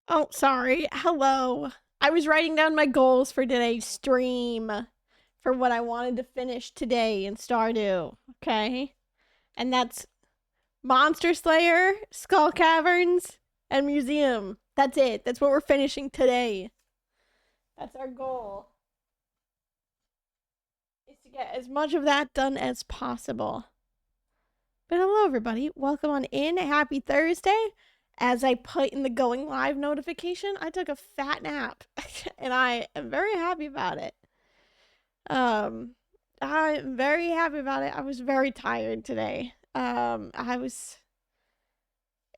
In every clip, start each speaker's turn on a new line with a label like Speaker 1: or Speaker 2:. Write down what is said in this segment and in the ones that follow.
Speaker 1: Oh, sorry. Hello. I was writing down my goals for today's stream for what I wanted to finish today in Stardew. Okay? And that's Monster Slayer, Skull Caverns, and Museum. That's it. That's what we're finishing today. That's our goal. Is to get as much of that done as possible. But hello, everybody. Welcome on in. Happy Thursday. As I put in the going live notification, I took a fat nap, and I am very happy about it. Um, I'm very happy about it. I was very tired today. I was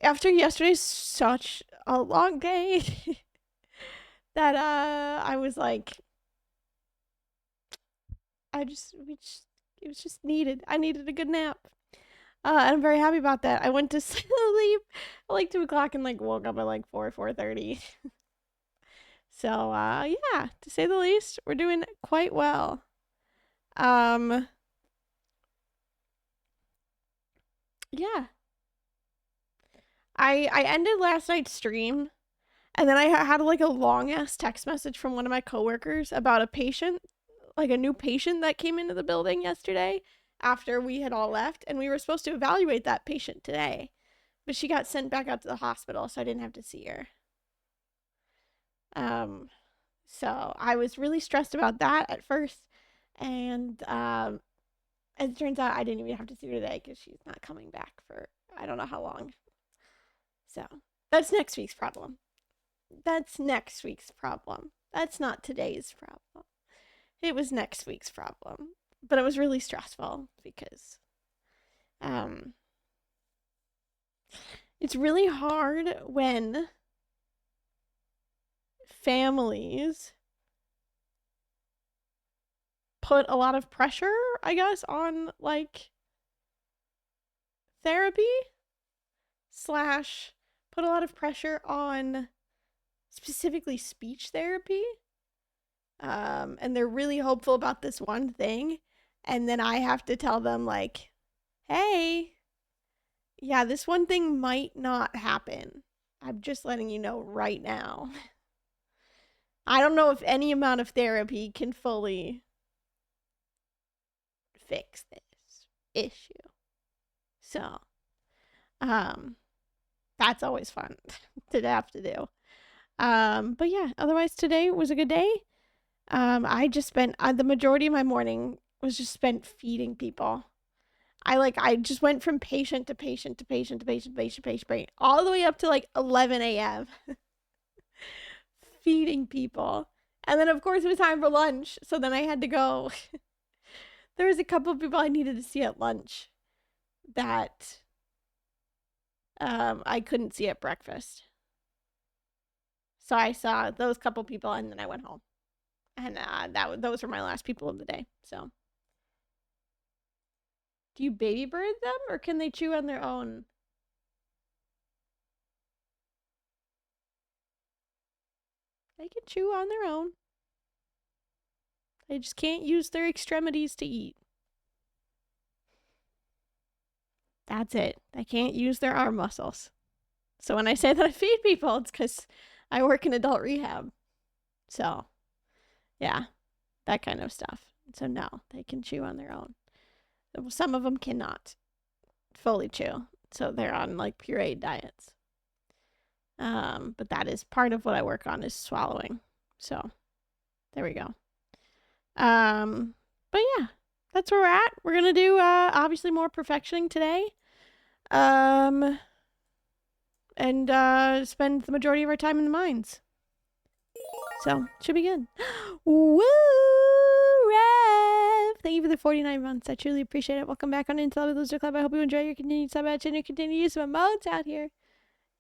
Speaker 1: after yesterday's such a long day that I was like, it was just needed. I needed a good nap. And I'm very happy about that. I went to sleep at like 2 o'clock and like woke up at like 4:30. So yeah, to say the least, we're doing quite well. Um yeah. I ended last night's stream and then I had like a long ass text message from one of my coworkers about a patient, like a new patient that came into the building yesterday after we had all left, and we were supposed to evaluate that patient today. But she got sent back out to the hospital, so I didn't have to see her. Um so I was really stressed about that at first, and as it turns out, I didn't even have to see her today because she's not coming back for I don't know how long. So that's next week's problem. That's next week's problem. That's not today's problem. It was next week's problem. But it was really stressful because um it's really hard when families put a lot of pressure, I guess, on like therapy slash put a lot of pressure on specifically speech therapy. And they're really hopeful about this one thing, and then I have to tell them like, hey, yeah, this one thing might not happen. I'm just letting you know right now. I don't know if any amount of therapy can fully fix this issue. So, um, that's always fun to have to do. But yeah, otherwise today was a good day. I just spent the majority of my morning was just spent feeding people. I just went from patient to patient to patient to patient to patient, patient all the way up to like 11 a.m. feeding people. And then of course it was time for lunch, so then I had to go. There was a couple of people I needed to see at lunch that I couldn't see at breakfast. So I saw those couple people and then I went home. And those were my last people of the day. So, do you baby bird them or can they chew on their own? They can chew on their own. They just can't use their extremities to eat. That's it. They can't use their arm muscles. So when I say that I feed people, it's because I work in adult rehab. So, yeah, that kind of stuff. So no, they can chew on their own. Some of them cannot fully chew. So they're on like pureed diets. But that is part of what I work on is swallowing. So there we go. But yeah, that's where we're at. We're gonna do obviously more perfectioning today. And spend the majority of our time in the mines. So should be good. Woo, Rev! Thank you for the 49 months. I truly appreciate it. Welcome back on Into the Loser Club. I hope you enjoy your continued sub and your continued use of emotes out here.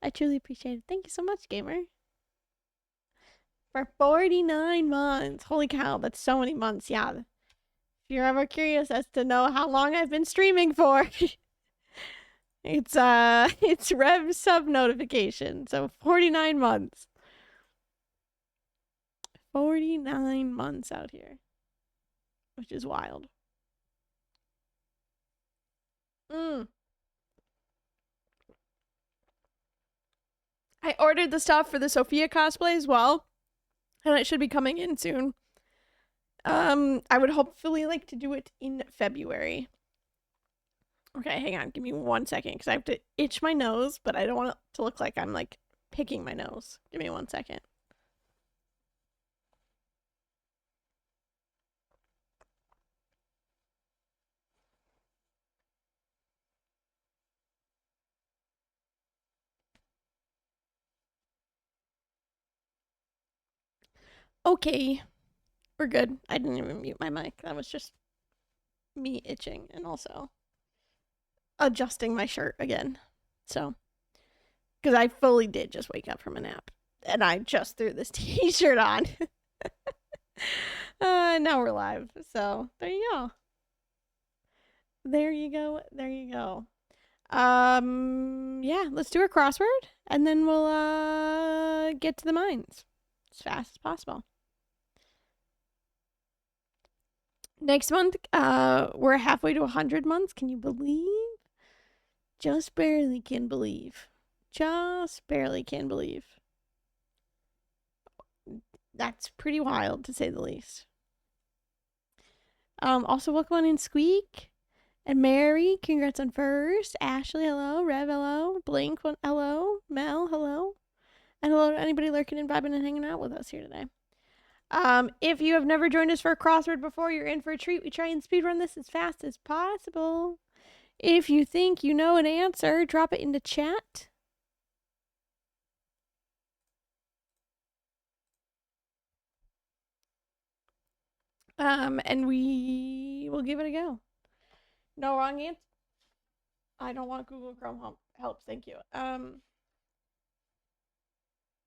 Speaker 1: I truly appreciate it. Thank you so much, gamer. For 49 months. Holy cow, that's so many months. Yeah. If you're ever curious as to know how long I've been streaming for, it's Rev sub notification. So 49 months. 49 months out here, which is wild. I ordered the stuff for the Sophia cosplay as well, and it should be coming in soon. I would hopefully like to do it in February. Okay, hang on. Give me 1 second because I have to itch my nose, but I don't want it to look like I'm like picking my nose. Give me 1 second. Okay, we're good. I didn't even mute my mic. That was just me itching and also adjusting my shirt again. So, because I fully did just wake up from a nap and I just threw this t-shirt on. Now we're live. So, there you go. There you go. There you go. Yeah, let's do a crossword and then we'll get to the mines as fast as possible. Next month, we're halfway to 100 months. Can you believe? Just barely can believe. Just barely can believe. That's pretty wild, to say the least. Also, welcome on in, Squeak. And Mary, congrats on first. Ashley, hello. Rev, hello. Blink, hello. Mel, hello. And hello to anybody lurking and vibing and hanging out with us here today. If you have never joined us for a crossword before, you're in for a treat. We try and speedrun this as fast as possible. If you think you know an answer, drop it into chat. And we will give it a go. No wrong answer. I don't want Google Chrome help. Thank you.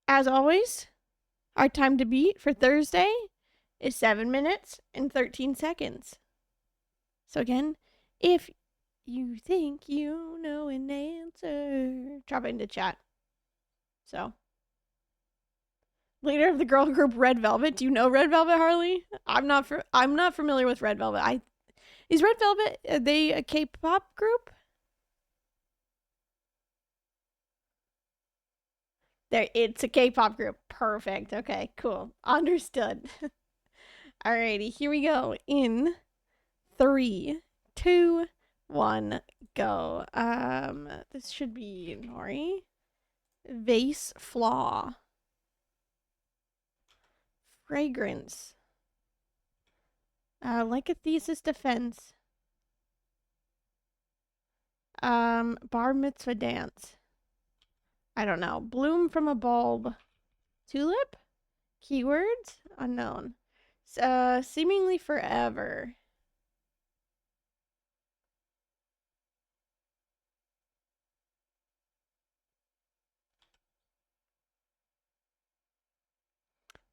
Speaker 1: As always, our time to beat for Thursday is 7 minutes and 13 seconds. So again, if you think you know an answer, drop it into chat. So, leader of the girl group Red Velvet. Do you know Red Velvet, Harley? I'm not familiar with Red Velvet. Is Red Velvet they a K-pop group? It's a K-pop group. Perfect. Okay, cool. Understood. Alrighty, here we go. In 3, 2, 1, go. This should be Nori. Vase flaw. Fragrance. Like a thesis defense. Bar mitzvah dance. I don't know. Bloom from a bulb. Tulip? Keywords? Unknown. Seemingly forever.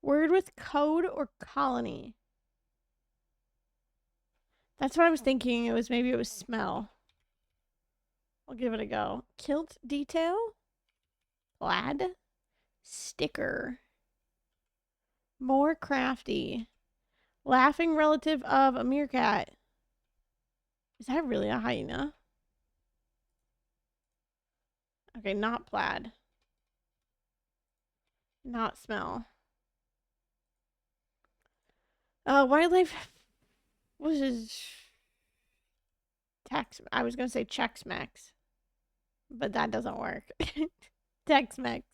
Speaker 1: Word with code or colony? That's what I was thinking. Maybe it was smell. I'll give it a go. Kilt detail? Plaid? Sticker. More crafty. Laughing relative of a meerkat. Is that really a hyena? Okay, not plaid. Not smell. Wildlife was Tex. I was gonna say Chex-Mex, but that doesn't work. Tex-Mex.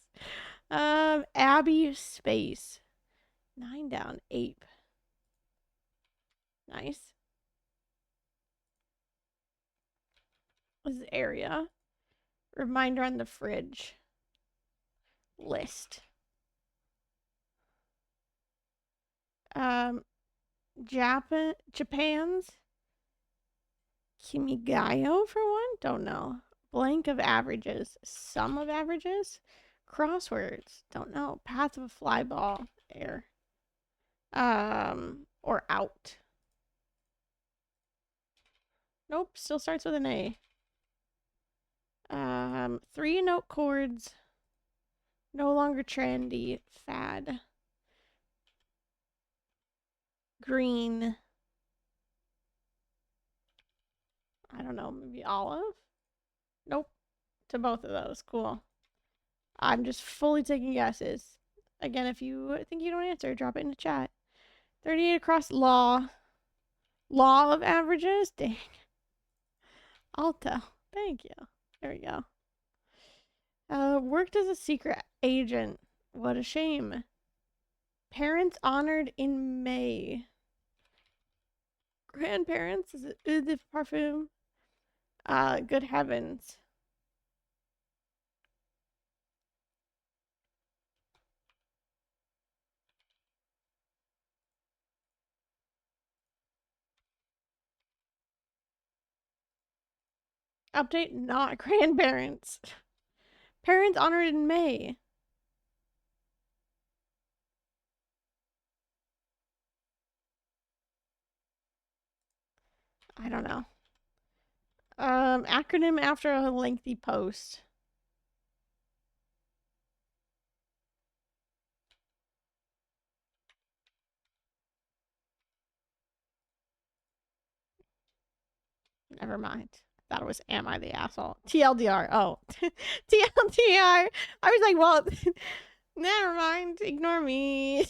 Speaker 1: Abby space. 9 down. Ape. Nice. This is area. Reminder on the fridge. List. Japan's Kimigayo for one? Don't know. Blank of averages. Sum of averages? Crosswords. Don't know. Path of a fly ball. Air. Or out. Nope, still starts with an A. 3-note chords. No longer trendy. Fad. Green. I don't know, maybe olive? Nope. To both of those. Cool. I'm just fully taking guesses. Again, if you think you don't answer, drop it in the chat. 38 across law. Law of averages? Dang. Alto. Thank you. There we go. Worked as a secret agent. What a shame. Parents honored in May. Grandparents? Is it Eau de Parfum? Good heavens. Update, not grandparents. Parents honored in May. I don't know. Acronym after a lengthy post. Never mind. I thought it was Am I the Asshole? TLDR. Oh. TLDR. I was like, well, never mind. Ignore me.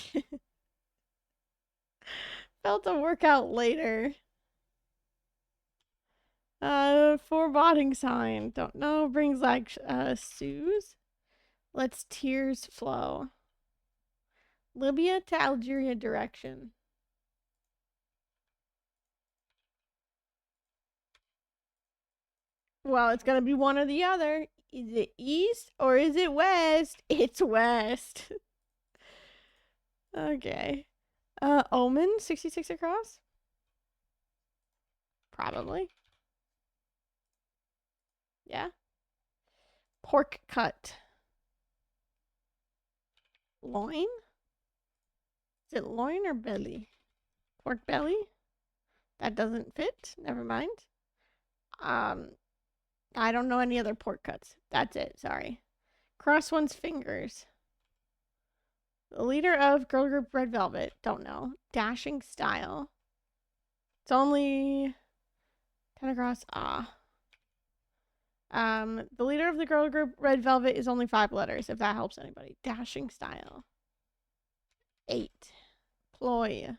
Speaker 1: Felt a workout later. Foreboding sign. Don't know. Brings like Sue's. Lets tears flow. Libya to Algeria direction. Well, it's gonna be one or the other. Is it east or is it west? It's west. Okay. Omen, 66 across? Probably. Yeah. Pork cut. Loin? Is it loin or belly? Pork belly? That doesn't fit. Never mind. I don't know any other pork cuts. That's it. Sorry. Cross one's fingers. The leader of girl group Red Velvet. Don't know. Dashing style. It's only 10 across. The leader of the girl group Red Velvet is only 5 letters, if that helps anybody. Dashing style. 8. Ploy.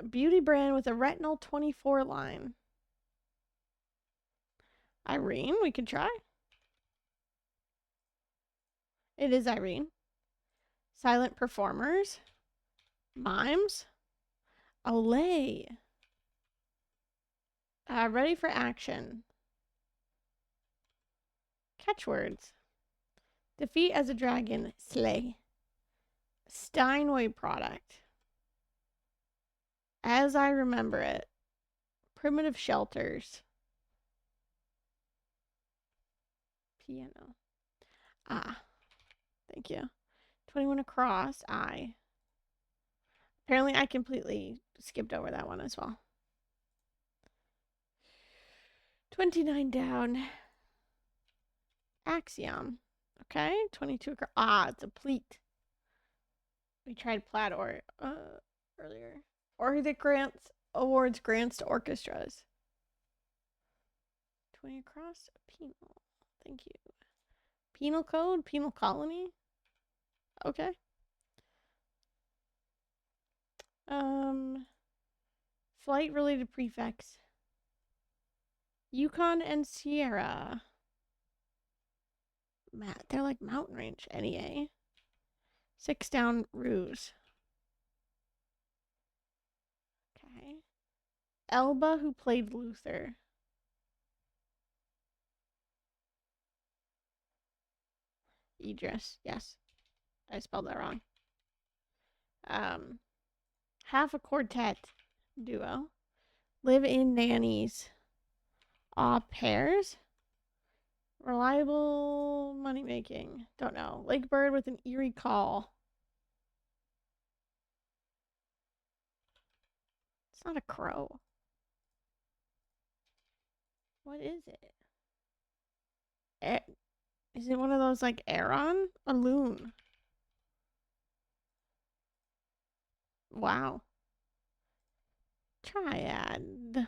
Speaker 1: Beauty brand with a retinol 24 line. Irene, we could try. It is Irene. Silent performers. Mimes. Olay. Ready for action. Catchwords. Defeat as a dragon. Slay. Steinway product. As I remember it. Primitive shelters. Piano. Thank you. 21 across. Apparently I completely skipped over that one as well. 29 down. Axiom. Okay. 22 across. It's a pleat. We tried plaid or earlier. Or that grants awards grants to orchestras. 20 across. Penal. Thank you. Penal code. Penal colony. Okay. Flight related prefix. Yukon and Sierra. They're like mountain range. NEA. 6 down ruse. Okay. Elba who played Luther. Idris. Yes. I spelled that wrong. Half a quartet duo. Live in nannies. Au pairs. Reliable money making. Don't know. Lake bird with an eerie call. It's not a crow. What is it? Is it one of those like Aeron? A loon. Wow. Triad.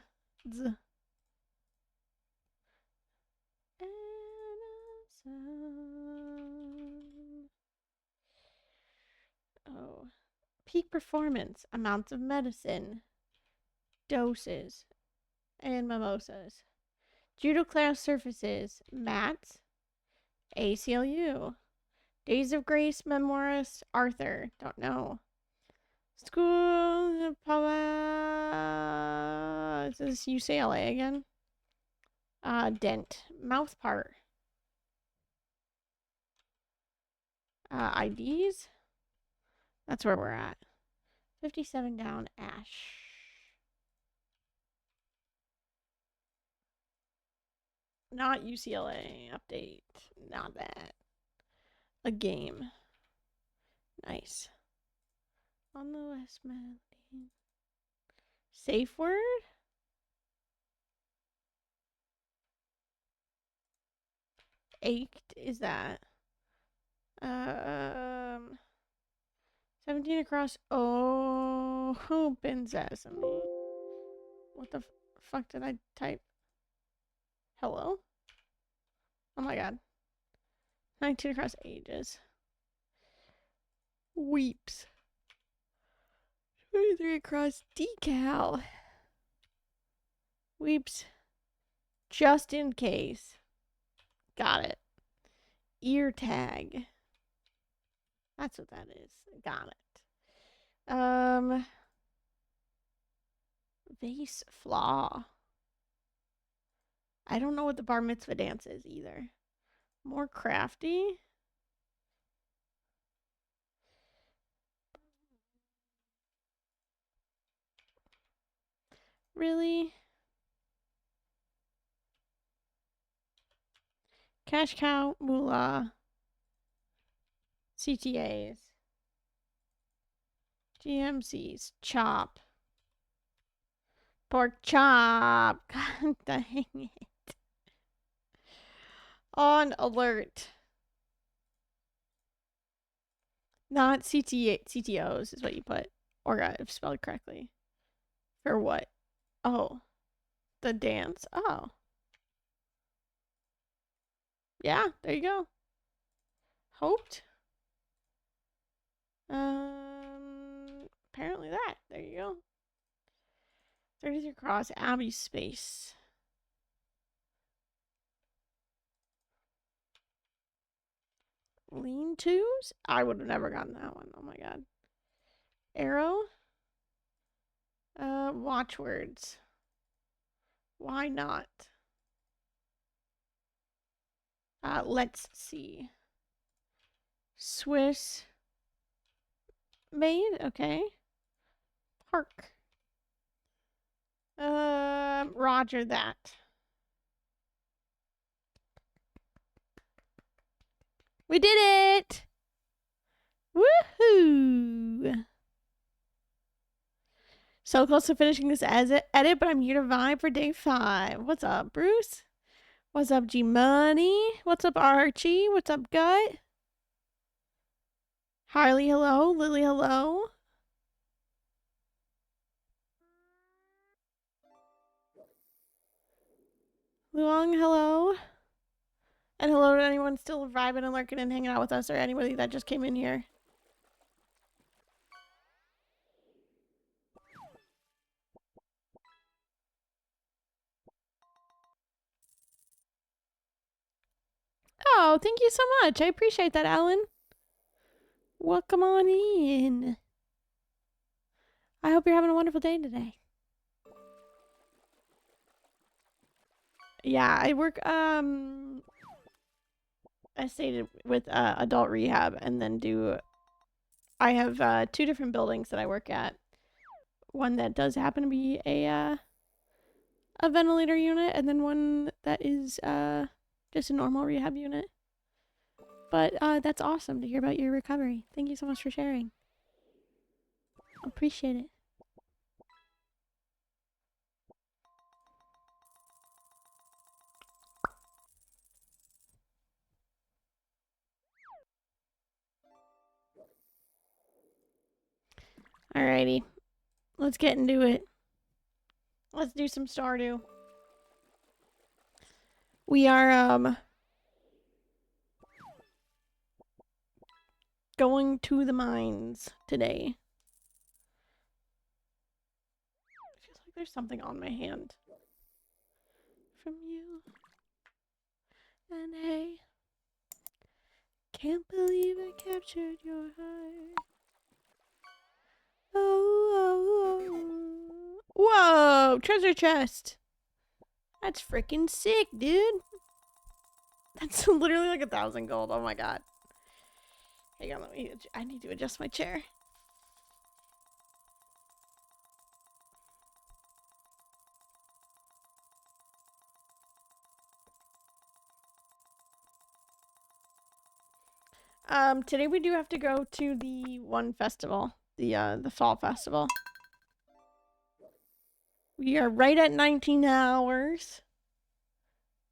Speaker 1: Peak performance, amounts of medicine, doses, and mimosas. Judo class surfaces, mats, ACLU. Days of Grace, Memoirist, Arthur. Don't know. School, is this UCLA again? Dent. Mouth part. IDs? That's where we're at. 57 down, Ash. Not UCLA. Update. Not that. A game. Nice. On the West Melody. Safe word? Ached is that? 17 across. Oh, open sesame. What the fuck did I type? Hello? Oh my god. 19 across ages. Weeps. 23 across decal. Weeps. Just in case. Got it. Ear tag. That's what that is. Got it. Vase flaw. I don't know what the bar mitzvah dance is either. More crafty. Really? Cash cow, moolah. CTAs. GMCs. Chop. Pork chop. God dang it. On alert. Not CTOs is what you put. Or if spelled correctly. For what? Oh. The dance. Oh. Yeah, there you go. Hoped. Apparently that. There you go. 33 across Abbey space. Lean tos? I would have never gotten that one. Oh my god. Arrow? Watchwords. Why not? Let's see. Swiss made? Okay. Park. Roger that. We did it! Woohoo! So close to finishing this edit, but I'm here to vibe for day 5. What's up, Bruce? What's up, G Money? What's up, Archie? What's up, Gut? Harley, hello. Lily, hello. Luong, hello. And hello to anyone still vibing and lurking and hanging out with us, or anybody that just came in here. Oh, thank you so much. I appreciate that, Alan. Welcome on in. I hope you're having a wonderful day today. Yeah, I work, I stated with adult rehab, and then I have 2 different buildings that I work at. One that does happen to be a ventilator unit, and then one that is just a normal rehab unit. But that's awesome to hear about your recovery. Thank you so much for sharing. Appreciate it. Alrighty. Let's get into it. Let's do some Stardew. We are going to the mines today. there's something on my hand. From you. And hey, can't believe I captured your heart. Oh. Whoa! Treasure chest! That's freaking sick, dude! That's literally like 1,000 gold. Oh my god. Hang on, I need to adjust my chair. Today we do have to go to the one festival, the fall festival. We are right at 19 hours.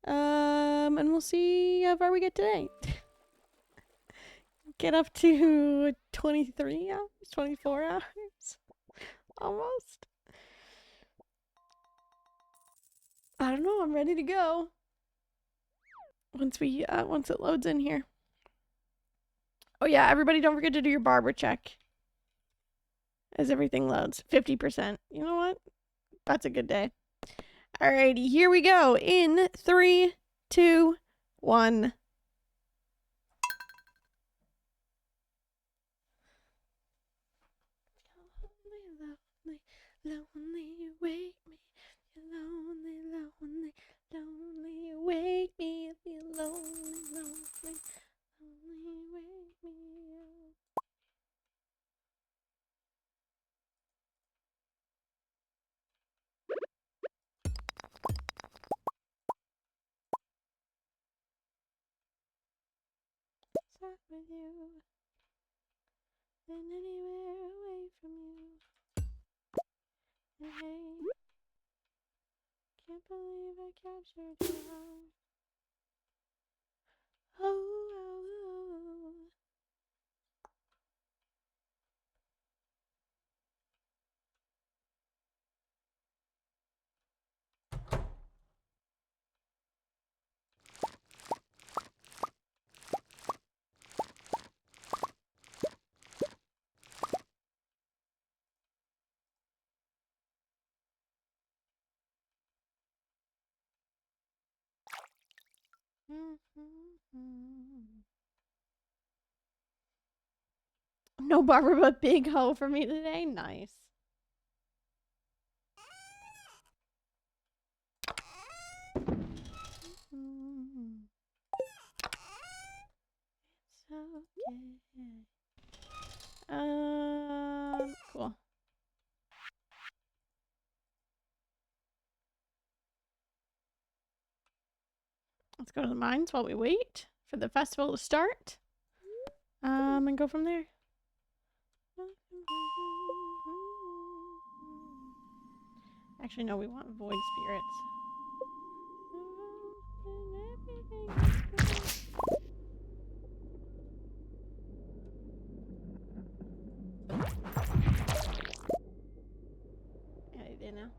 Speaker 1: And we'll see how far we get today. Get up to 23 hours, 24 hours. Almost. I don't know, I'm ready to go. Once it loads in here. Oh yeah, everybody don't forget to do your barber check. As everything loads. 50%. You know what? That's a good day. Alrighty, here we go. In 3, 2, 1. Lonely, wake me. Lonely, wake me if you're lonely, wake me up. Start with you, and anywhere away from you. And hey, can't believe I captured your heart. Oh. No barber but big hoe for me today. Nice. It's okay. Cool. Let's go to the mines while we wait for the festival to start. And go from there. Actually, no, we want void spirits. Yeah, I did now.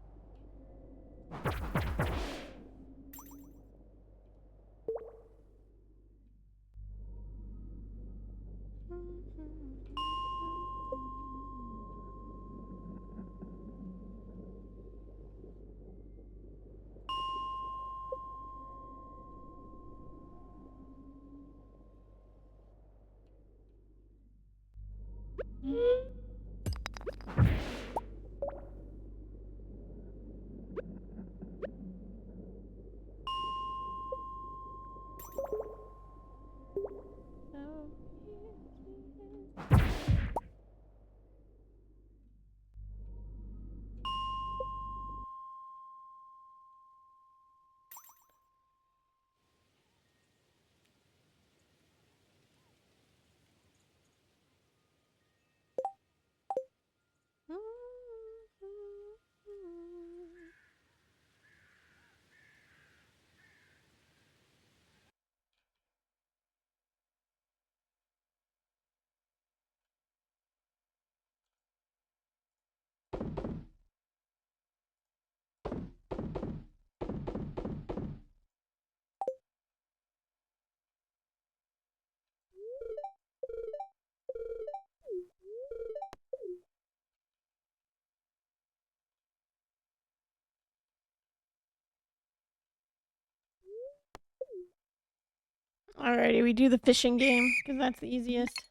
Speaker 1: Alrighty, we do the fishing game, because that's the easiest.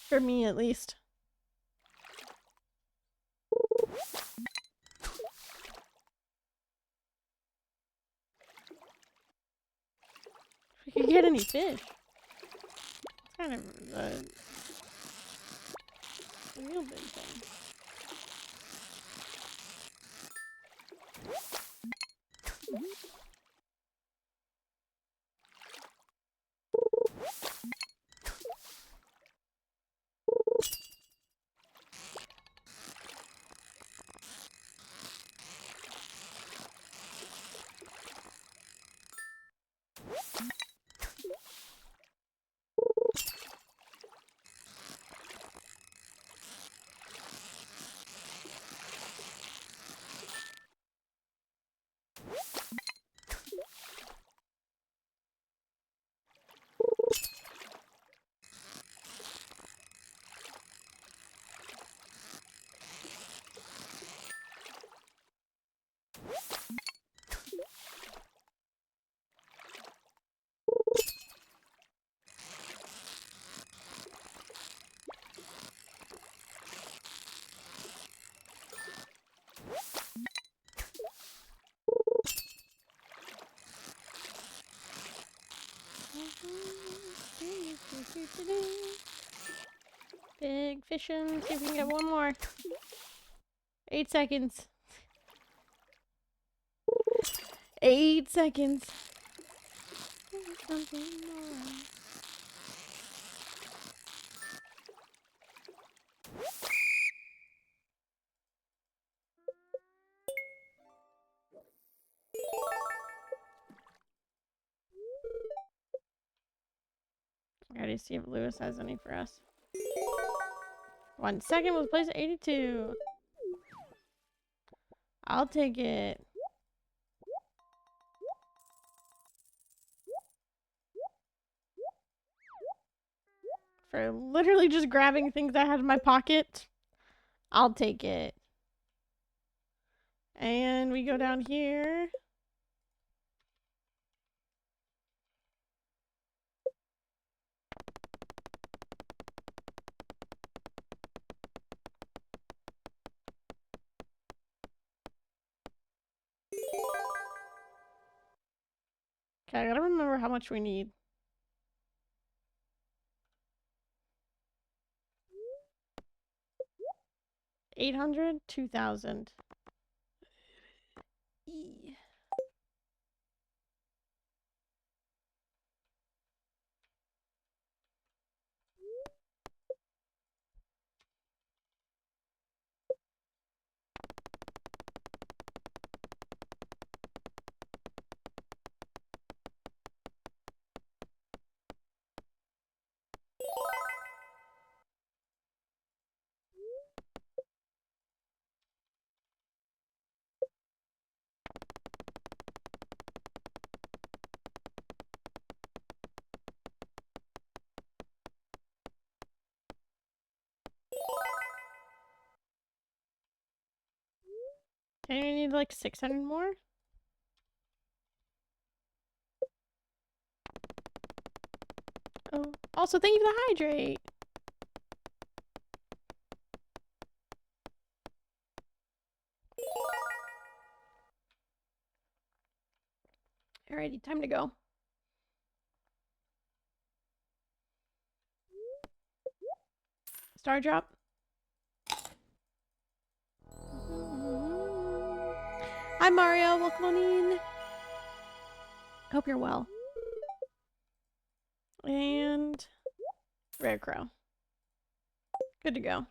Speaker 1: For me, at least. If we could get any fish. It's kind of a real big thing. Big fishing. See if we can get one more. 8 seconds. 8 seconds. Something more. I gotta see if Lewis has any for us. 1 second was placed at 82. I'll take it. For literally just grabbing things I had in my pocket. I'll take it. And we go down here. Okay, I gotta remember how much we need. 800, 2,000. Okay, we need like 600 more. Oh, also thank you for the hydrate. Alrighty, time to go. Star drop. Hi Mario, welcome on in. Hope you're well. And rare crow. Good to go.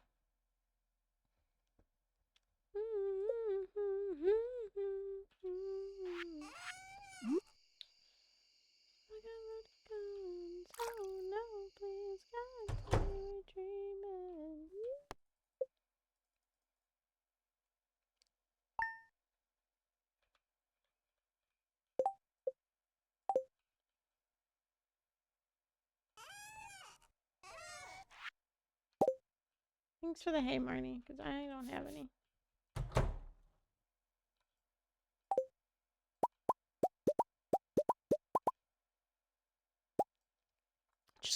Speaker 1: Thanks for the hay, Marnie, because I don't have any.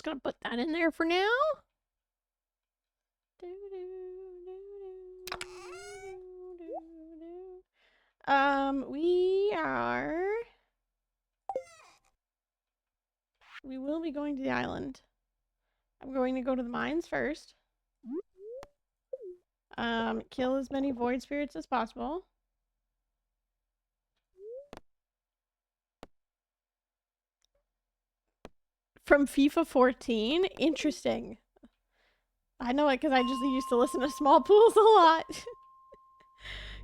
Speaker 1: just gonna put that in there for now. We will be going to the island. I'm going to go to the mines first. Kill as many void spirits as possible. From FIFA 14? Interesting. I know it because I just used to listen to Small Pools a lot.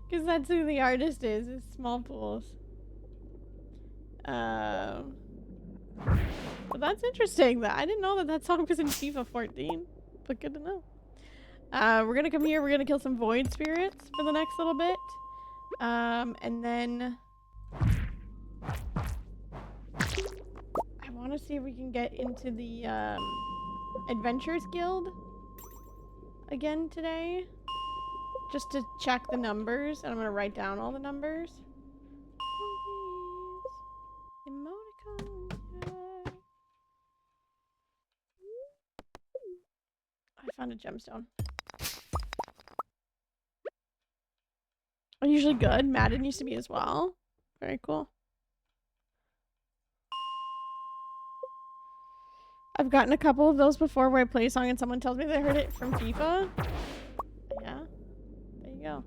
Speaker 1: Because that's who the artist is Small Pools. But that's interesting. I didn't know that song was in FIFA 14. But good to know. We're gonna come here. We're gonna kill some void spirits for the next little bit. And then I want to see if we can get into the Adventurers Guild again today, just to check the numbers. And I'm gonna write down all the numbers. Emoticons. I found a gemstone. I'm usually good. Madden used to be as well. Very cool. I've gotten a couple of those before where I play a song and someone tells me they heard it from FIFA. Yeah. There you go.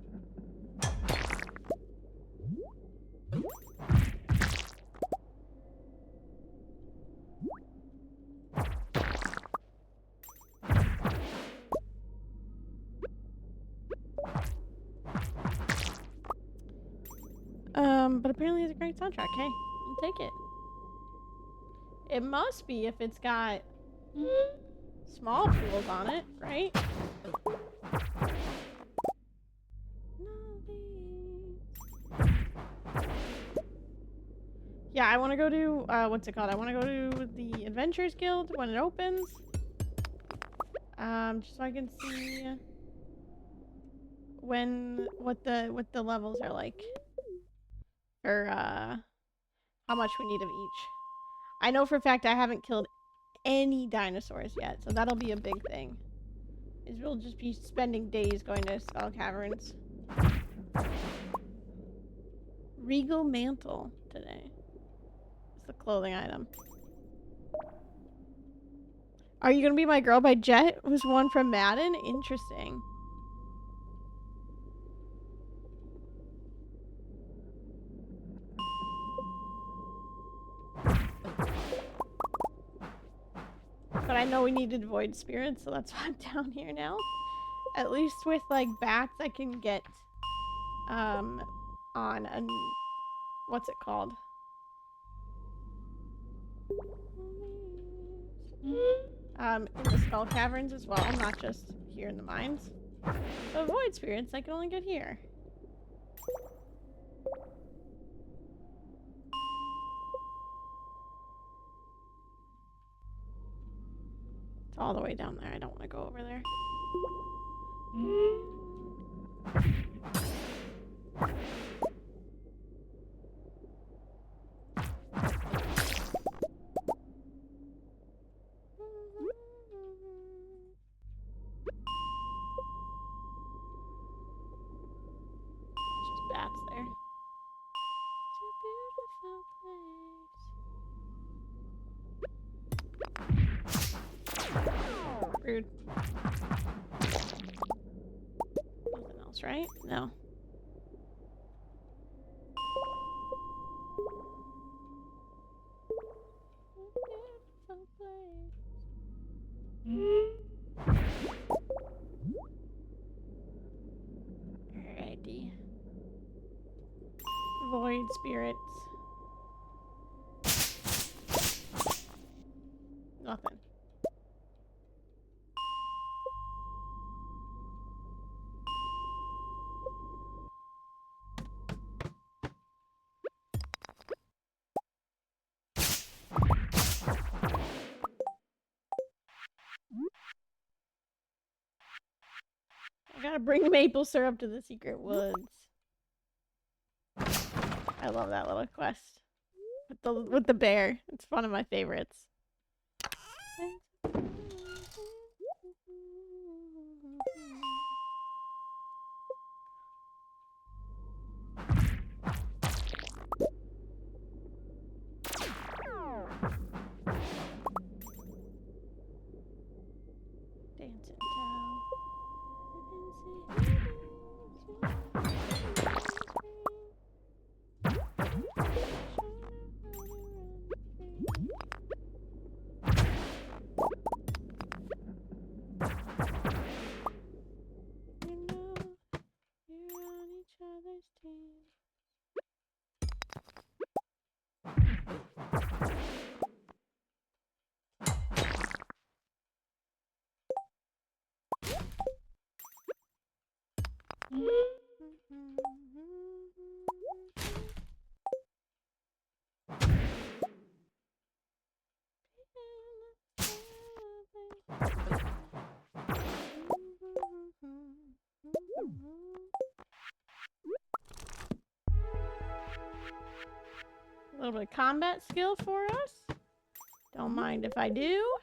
Speaker 1: But apparently it's a great soundtrack. Hey, I'll take it. It must be if it's got small pools on it, right? Yeah, I want to go to, what's it called? I want to go to the Adventurers Guild when it opens. Just so I can see what the levels are like. Or, how much we need of each. I know for a fact I haven't killed any dinosaurs yet, so that'll be a big thing. Is we'll just be spending days going to Skull Caverns. Regal Mantle today. It's the clothing item. Are You Gonna Be My Girl by Jet was one from Madden? Interesting. But I know we needed void spirits, so that's why I'm down here now. At least with like bats I can get on an what's it called? In the Skull Caverns as well, not just here in the mines. But void spirits I can only get here. It's all the way down there. I don't want to go over there. Just bats there. It's a beautiful place. Rude. Nothing else, right? No. Alrighty. Void spirits. Nothing. I gotta bring maple syrup to the secret woods. I love that little quest with the bear. It's one of my favorites. Dancing you're on each other's team. A little bit of combat skill for us. Don't mind if I do.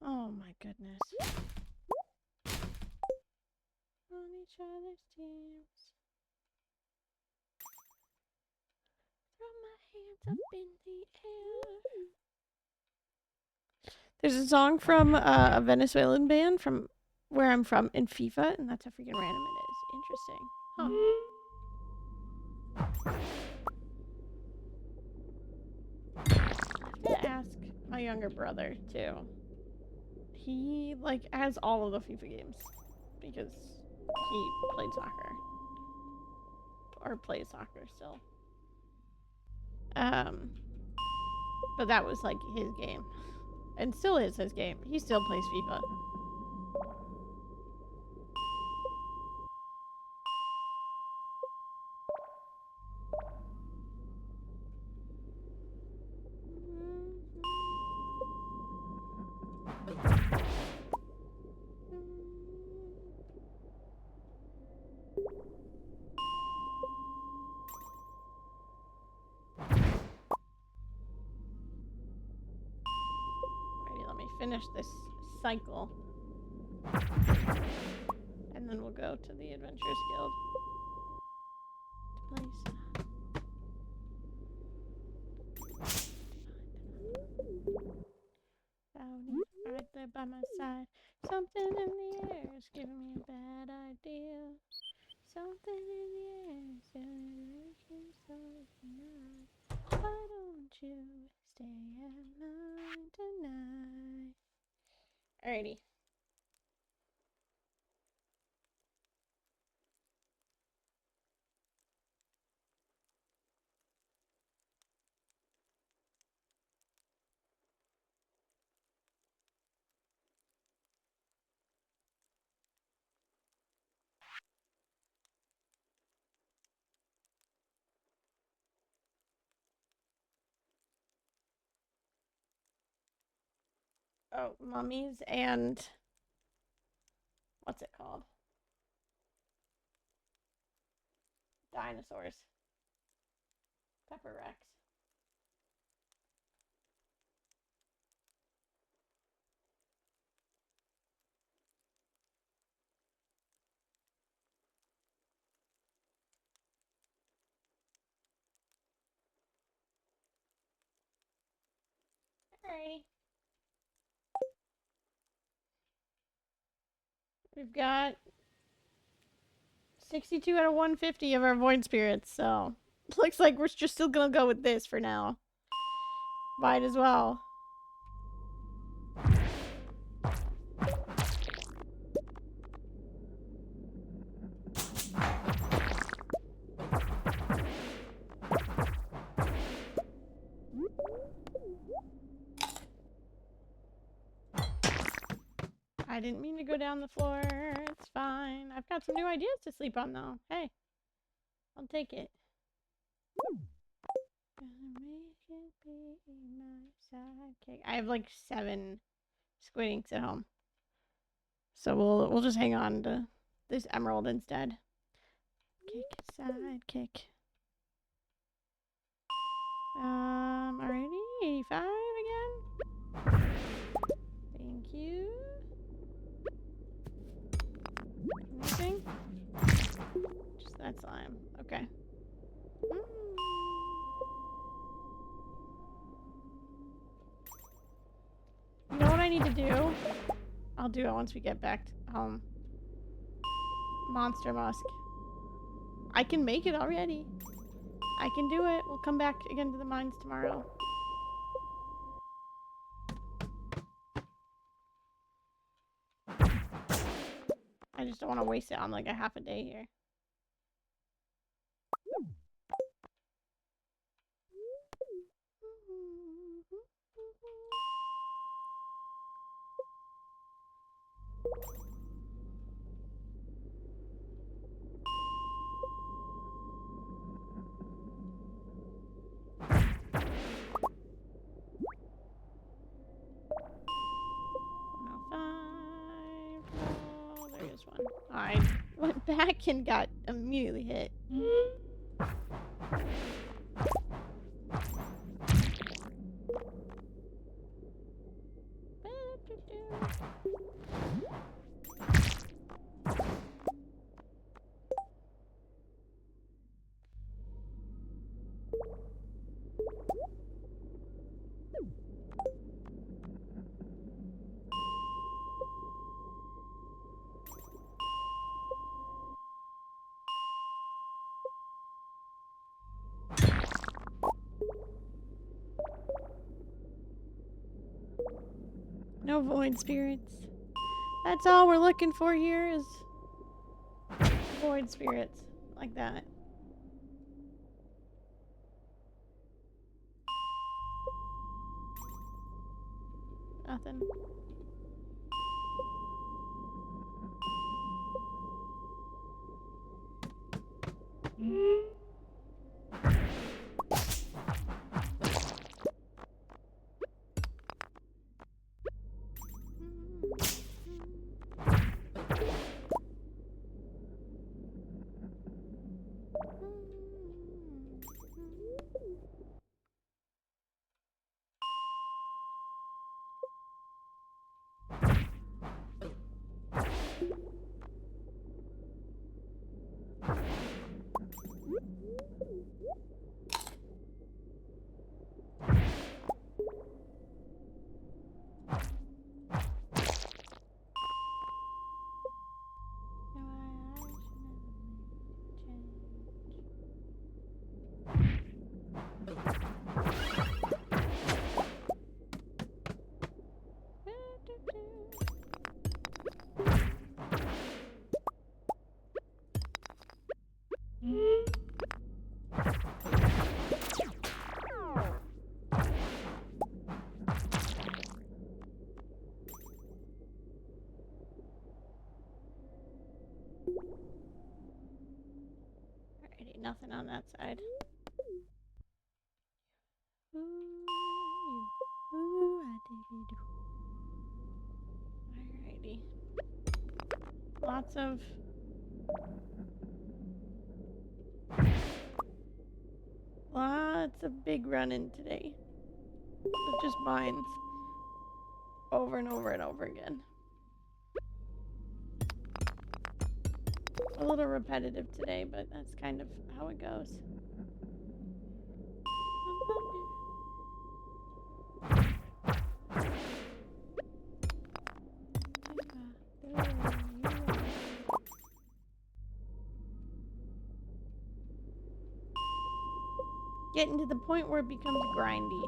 Speaker 1: Oh my goodness. On each other's teams. Throw my hands up in the air. There's a song from a Venezuelan band from where I'm from in FIFA, and that's how freaking random it is. Interesting. Huh. I have to ask my younger brother too. He has all of the FIFA games because he played soccer or plays soccer still. But that was his game, and still is his game. He still plays FIFA. Finish this cycle, and then we'll go to the Adventurers Guild to place. Right there by my side. Something in the air is giving me a bad idea. Something in the air is looking so tonight. Why don't you stay at mine tonight? Alrighty. Oh, mummies and what's it called? Dinosaurs. Pepper Rex. Alrighty. We've got 62 out of 150 of our void spirits, so looks like we're just still gonna go with this for now. Might as well. I didn't mean to go down the floor. It's fine. I've got some new ideas to sleep on, though. Hey, I'll take it. Gonna make it be my sidekick. I have 7 squid inks at home, so we'll just hang on to this emerald instead. Kick, sidekick. Alrighty, 85 again. Thank you. Anything? Just that slime. Okay. You know what I need to do? I'll do it once we get back to home. Monster Musk. I can make it already. I can do it. We'll come back again to the mines tomorrow. I just don't want to waste it on like a half a day here. Oh, there is one. I went back and got immediately hit. No void spirits. That's all we're looking for here is void spirits like that. Nothing. Alrighty, nothing on that side. Alrighty. Lots of big running today. Of just mines. Over and over and over again. A little repetitive today, but that's kind of how it goes. Getting to the point where it becomes grindy.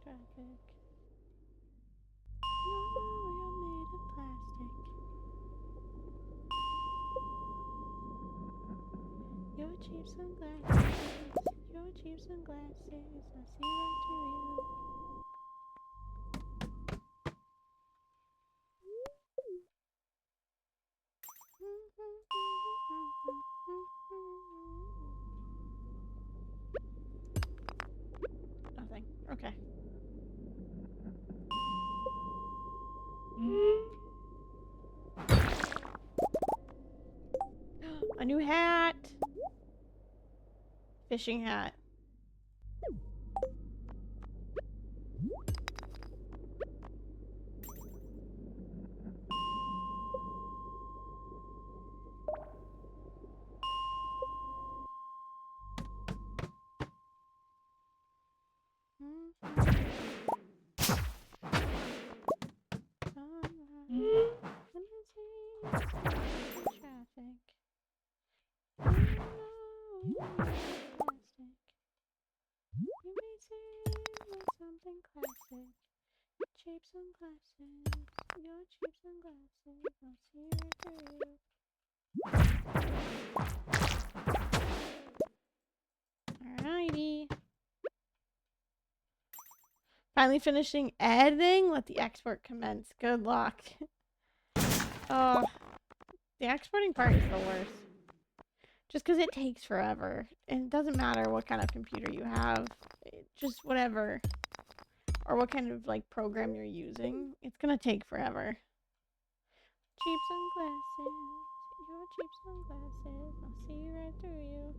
Speaker 1: Traffic. No, you're made of plastic. Your cheap sunglasses. Your cheap sunglasses. I see right through you. A new hat. Fishing hat. Something classic. Cheap sunglasses. Your cheap sunglasses. I'll see right through you. Alrighty. Finally finishing editing. Let the export commence. Good luck. Oh, the exporting part is the worst. Just because it takes forever. And it doesn't matter what kind of computer you have. Just whatever. Or what kind of like program you're using. It's gonna take forever. Cheap sunglasses. Your cheap sunglasses. I'll see right through you.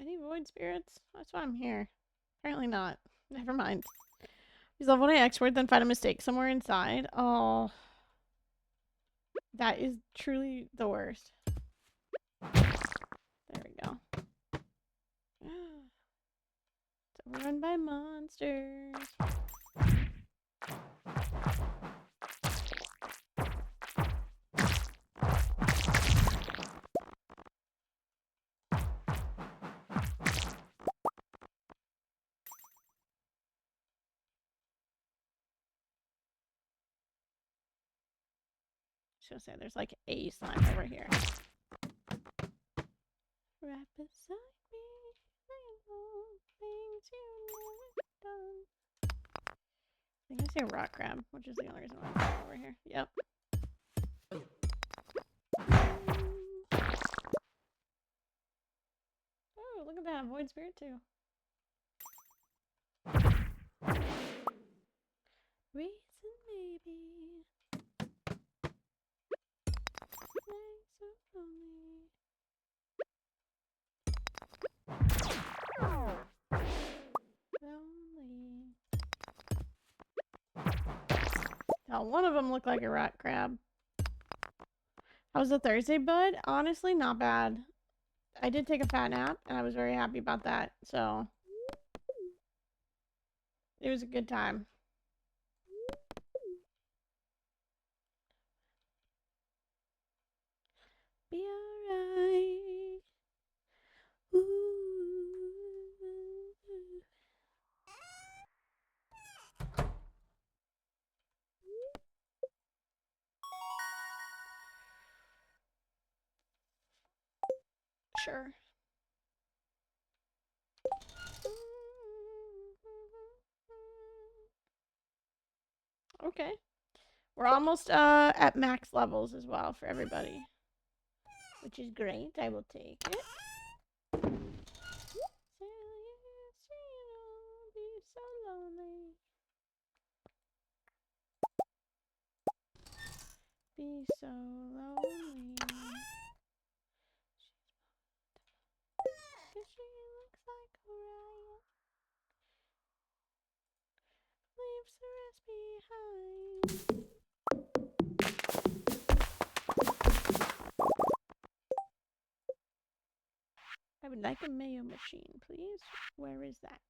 Speaker 1: Any void spirits? That's why I'm here. Apparently not. Never mind. Because love when I export, then find a mistake somewhere inside. Oh. That is truly the worst. There we go. It's overrun by monsters. She'll say there's like a slime over here. Right beside me, I know things you never done. I think I see a rock crab, which is the only reason why I'm over here. Yep. Oh, look at that. Void spirit too. Reason maybe. Nights so lonely. Lonely. Now, one of them looked like a rock crab. How was the Thursday, bud? Honestly, not bad. I did take a fat nap, and I was very happy about that. So, it was a good time. Be alright. Sure. Okay. We're almost at max levels as well for everybody. Which is great. I will take it. Be so lonely. Be so lonely. Cause she looks like a riot. Leaves the rest behind. I would like a mayo machine, please. Where is that?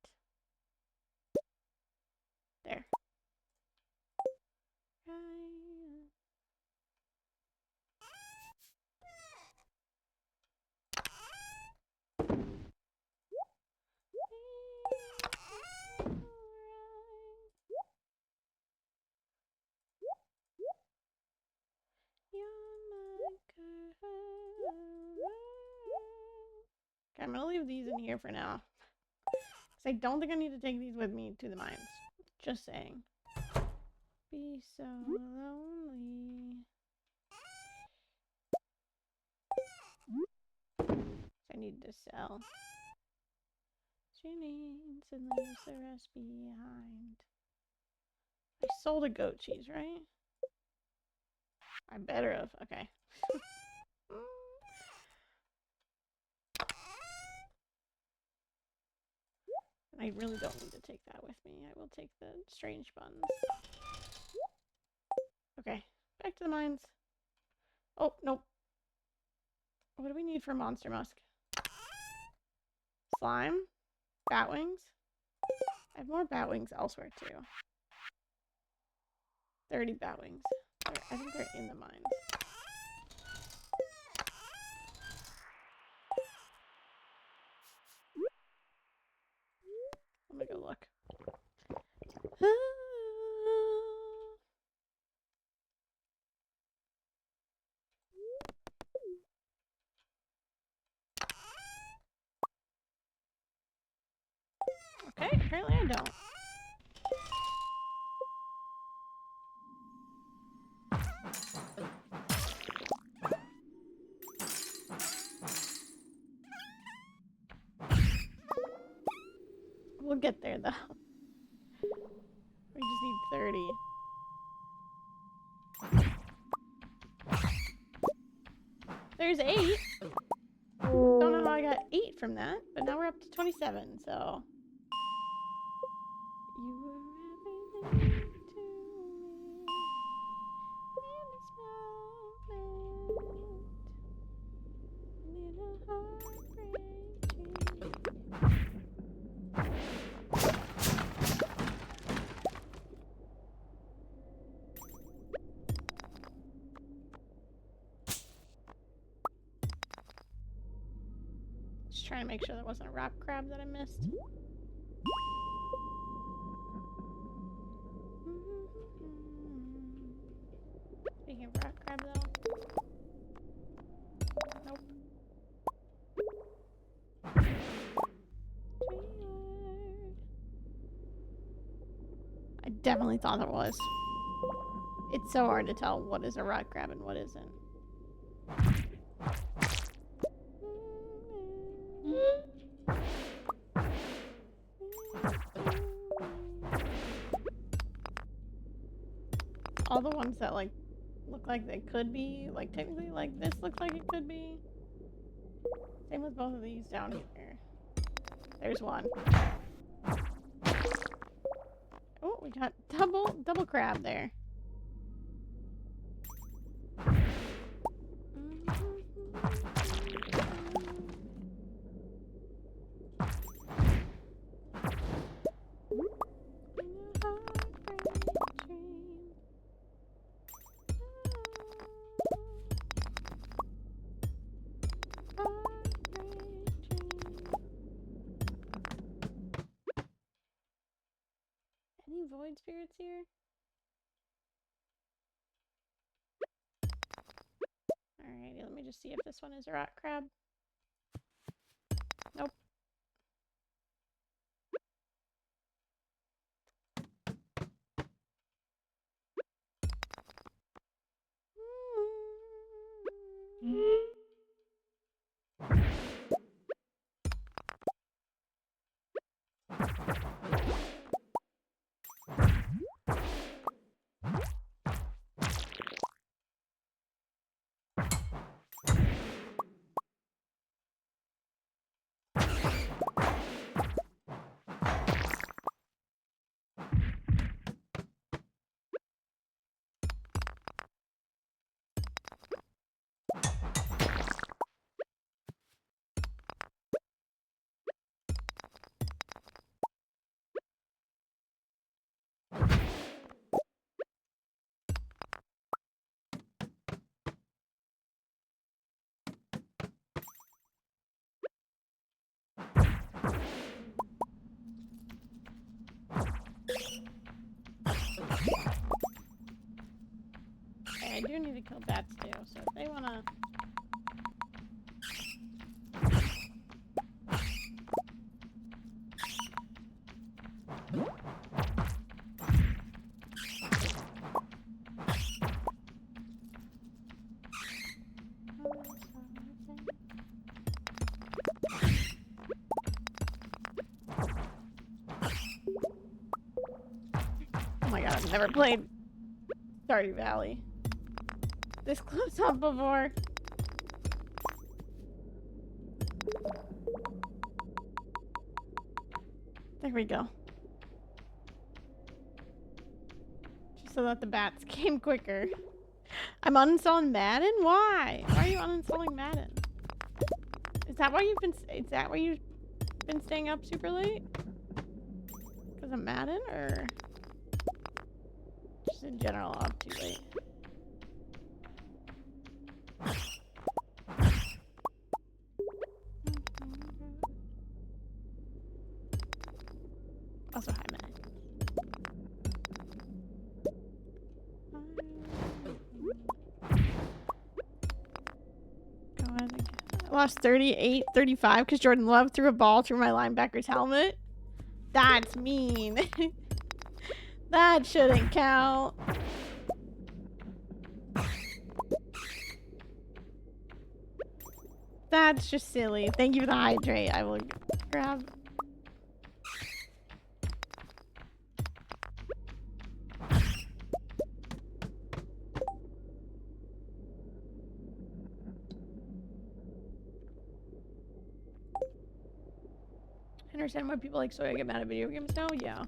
Speaker 1: There. Right. Okay, I'm gonna leave these in here for now. Because I don't think I need to take these with me to the mines. Just saying. be so lonely. I need to sell. She needs and leaves the rest behind. I sold a goat cheese, right? I better have. Okay. I really don't need to take that with me. I will take the strange buns. Okay, back to the mines. Oh, nope. What do we need for monster musk? Slime? Bat wings? I have more bat wings elsewhere too. 30 bat wings. I think they're in the mines. I'm gonna go look. Okay, apparently I don't. We'll get there though. We just need 30. There's 8. Don't know how I got 8 from that, but now we're up to 27, so. You were everything to me in this moment. In a heartbreak dream. Just trying to make sure there wasn't a rock crab that I missed. Speaking of rock crab though. Nope. I definitely thought there was. It's so hard to tell what is a rock crab and what isn't. All the ones that like look like they could be, like technically like this looks like it could be. Same with both of these down here. There's one. Oh, we got double crab there. Any void spirits here? Alrighty, let me just see if this one is a rock crab. Nope. I do need to kill bats too, so if they wanna... I've never played Stardew Valley this close up before. There we go. Just so that the bats came quicker. I'm uninstalling Madden? Why? Why are you uninstalling Madden? Is that why you've been staying up super late? Because of Madden, or just in general up too late? Also, hi, Matt. I lost 38-35 because Jordan Love threw a ball through my linebacker's helmet. That's mean. That shouldn't count. That's just silly. Thank you for the hydrate. I will grab. I understand why people like soy get mad at video games now. Yeah.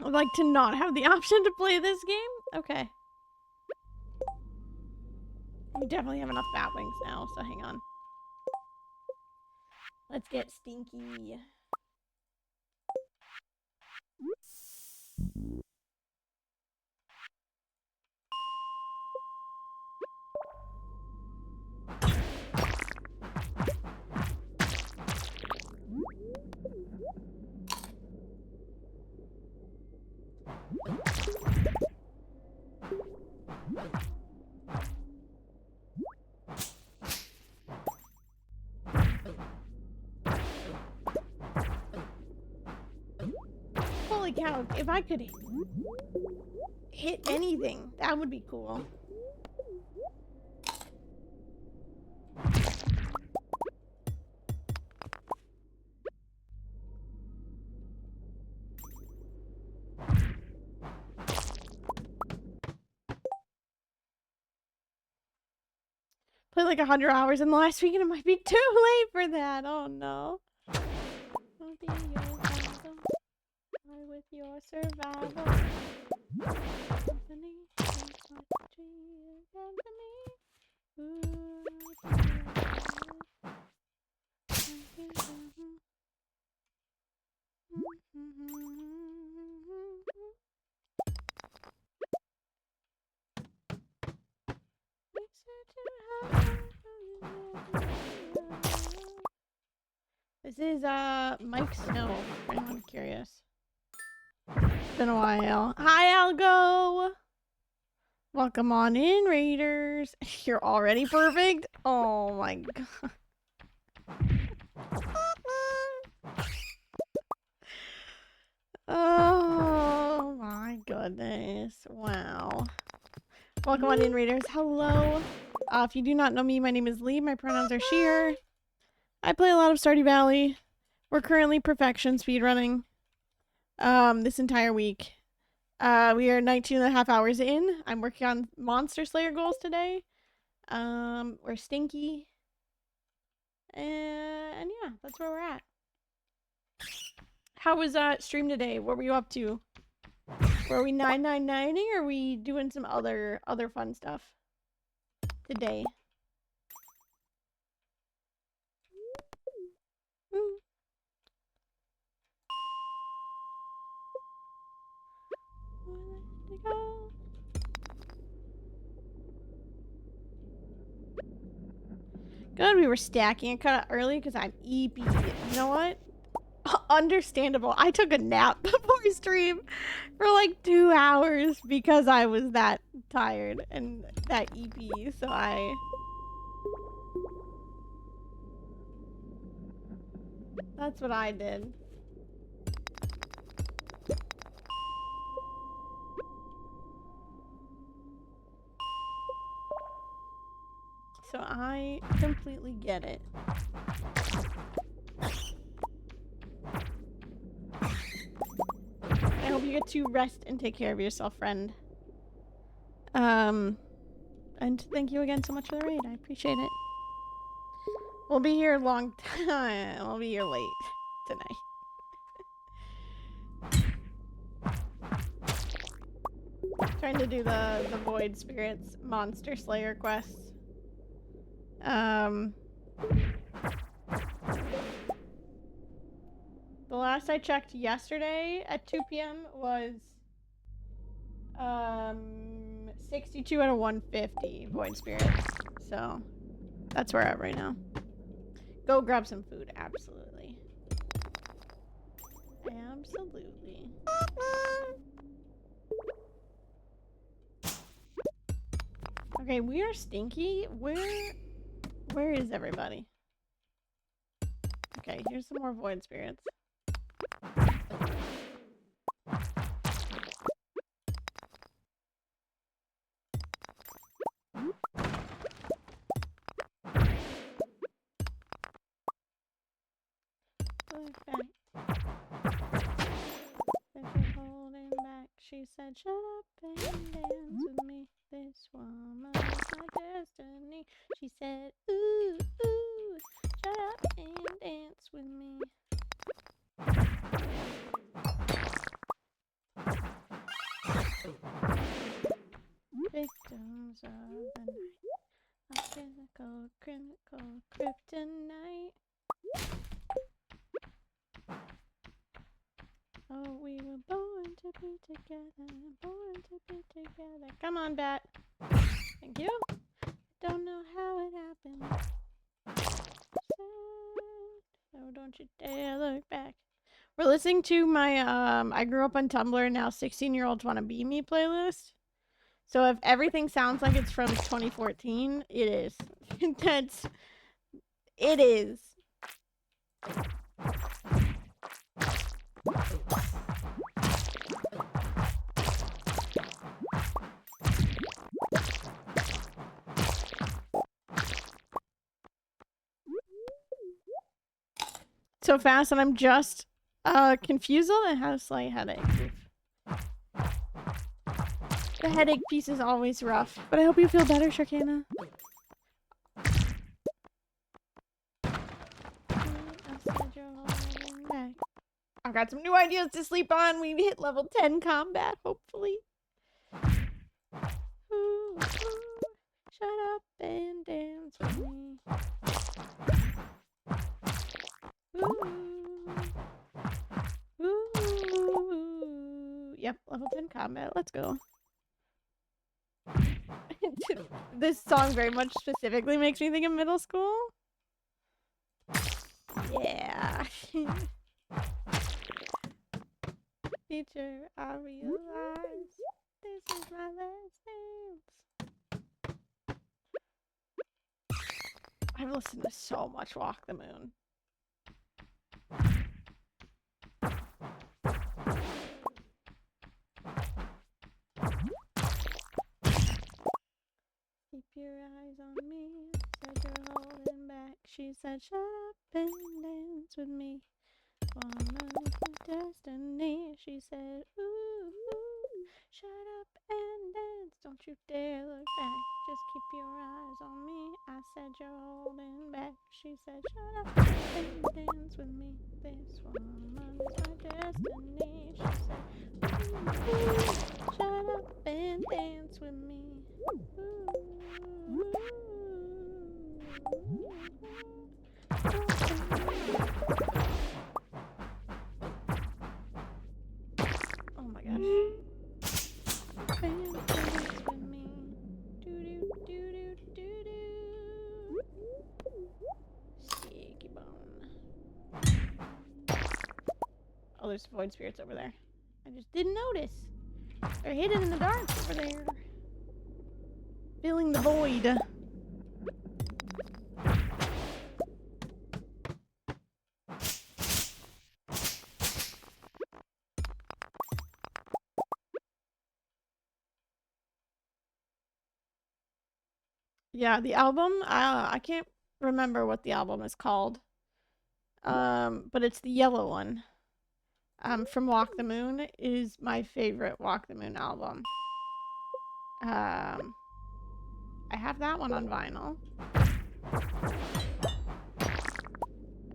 Speaker 1: I'd like to not have the option to play this game. Okay. We definitely have enough bat wings now, so hang on. Let's get stinky. Holy cow, if I could hit anything, that would be cool. Played like 100 hours in the last week and it might be too late for that. Oh no. I'll be your battle, with your survival. This is Mike Snow, for anyone curious. It's been a while. Hi, Algo! Welcome on in, Raiders. You're already perfect? Oh my god. Oh my goodness. Wow. Welcome on in, Raiders. Hello. If you do not know me, my name is Lee. My pronouns are she, her. I play a lot of Stardew Valley. We're currently perfection speedrunning this entire week. We are 19.5 hours in. I'm working on Monster Slayer goals today. We're stinky. And yeah, that's where we're at. How was stream today? What were you up to? Were we 9990 or are we doing some other fun stuff today? Good, we were stacking. I cut out early because I'm EP. You know what? Understandable. I took a nap before stream for like 2 hours because I was that tired and that EP. So that's what I did. So I completely get it. you get to rest and take care of yourself, friend. And thank you again so much for the raid. I appreciate it. We'll be here a long time. We'll be here late tonight. Trying to do the Void Spirits Monster Slayer quests. The last I checked yesterday at 2 p.m. was 62 out of 150 Void Spirits. So that's where I'm at right now. Go grab some food, absolutely. Absolutely. Okay, we are stinky. Where is everybody? Okay, here's some more Void Spirits. Look back. That she's holding back. She said, shut up and dance with me. This woman is my destiny. She said, ooh, ooh, shut up and dance with me. Victims of the night. A physical, clinical kryptonite. Oh, we were born to be together, born to be together. Come on, Bat. Thank you. Don't know how it happened. So don't you dare look back. We're listening to my I grew up on Tumblr and now 16-year-olds wanna be me playlist. So if everything sounds like it's from 2014, it is. It is. So fast, and I'm just confused and have a slight headache. The headache piece is always rough, but I hope you feel better, Sharkana. I've got some new ideas to sleep on. We hit level 10 combat, hopefully. Ooh, ooh, shut up and dance with me. Ooh. Ooh. Yep, level 10 combat. Let's go. This song very much specifically makes me think of middle school. Yeah. Teacher, I realize this is my last dance. I've listened to so much Walk the Moon. Keep your eyes on me, said you're holding back. She said, shut up and dance with me. Woman is my destiny. She said, ooh, ooh, shut up and dance. Don't you dare look back. Just keep your eyes on me. I said you're holding back. She said, shut up and dance with me. This woman is my destiny. She said, ooh, ooh, shut up and dance with me. Ooh, oh my gosh. Dance with me. Do-do-do-do-do-do. Sticky bone. Oh, there's void spirits over there. I just didn't notice. They're hidden in the dark over there. Filling the void. Yeah, the album, I can't remember what the album is called. But it's the yellow one. from Walk the Moon is my favorite Walk the Moon album. I have that one on vinyl.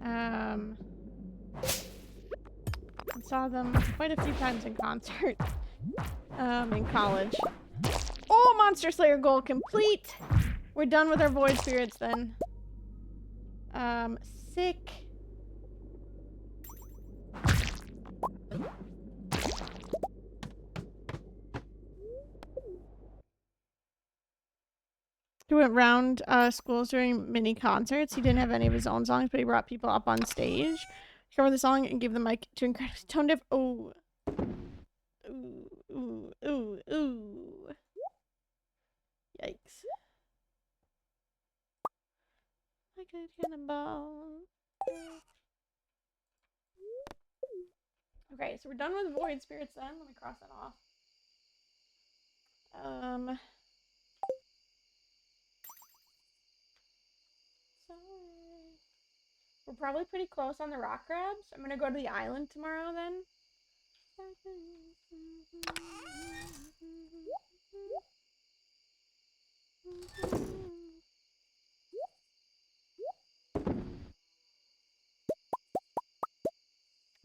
Speaker 1: I saw them quite a few times in concert in college. Oh, Monster Slayer goal complete! We're done with our Void Spirits then. Sick. He went round schools during mini concerts. He didn't have any of his own songs, but he brought people up on stage, covered the song, and gave the mic to incredible tone deaf. Oh. Ooh, ooh, ooh, ooh. Yikes. Like a cannonball. Okay, so we're done with Void Spirits then. Let me cross that off. Sorry. We're probably pretty close on the rock crabs. I'm gonna go to the island tomorrow then.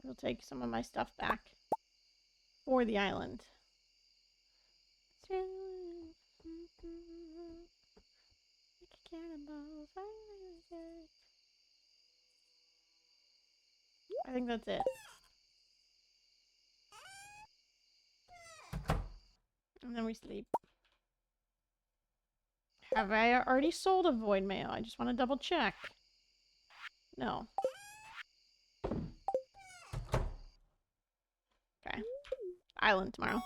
Speaker 1: I'll take some of my stuff back for the island. I think that's it. And then we sleep. Have I already sold a void mail? I just want to double check. No. Okay. Island tomorrow.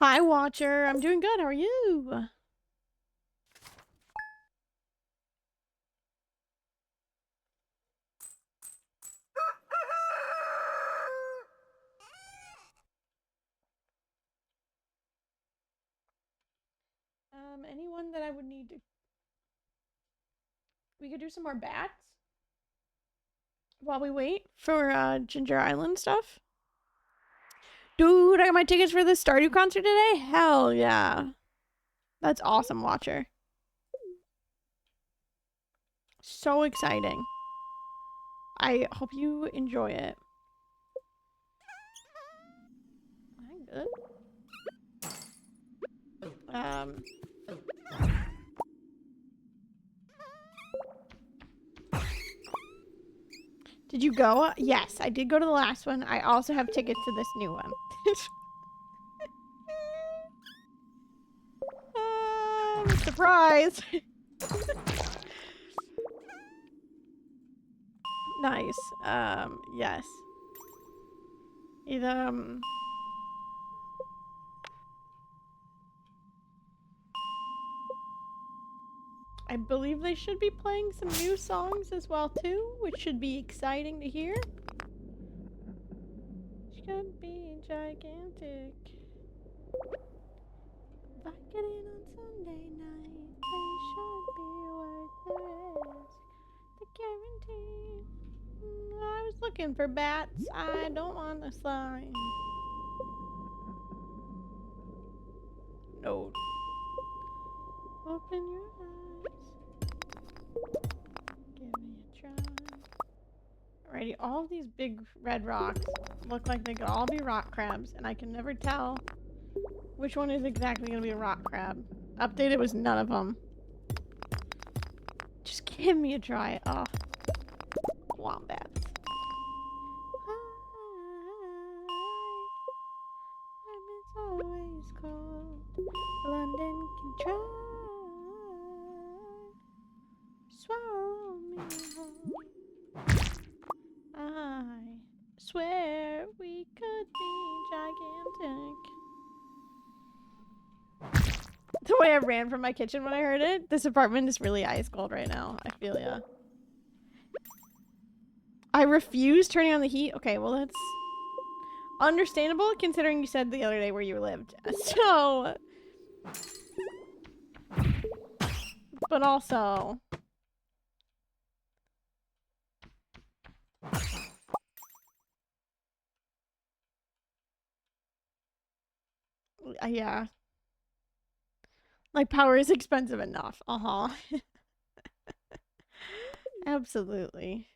Speaker 1: Hi, Watcher. I'm doing good. How are you? Anyone that I would need to... We could do some more bats while we wait for Ginger Island stuff. Dude, I got my tickets for the Stardew concert today? Hell yeah. That's awesome, Watcher. So exciting. I hope you enjoy it. I'm good. Did you go? Yes, I did go to the last one. I also have tickets to this new one. Surprise! Nice. Yes. I believe they should be playing some new songs as well too, which should be exciting to hear. Should be gigantic. Like it in on Sunday night, they should be worth the risk. The guarantee. I was looking for bats. I don't want a slime. No. Open your eyes. Give me a try. Alrighty, all of these big red rocks look like they could all be rock crabs, and I can never tell which one is exactly going to be a rock crab. Updated was none of them. Just give me a try. Oh. Wombats. It's always cold. London can try. Swallow me whole. I swear we could be gigantic. The way I ran from my kitchen when I heard it. This apartment is really ice cold right now. I feel ya. I refuse turning on the heat. Okay, well that's understandable considering you said the other day where you lived. So, but also, Yeah. Like, power is expensive enough. Absolutely.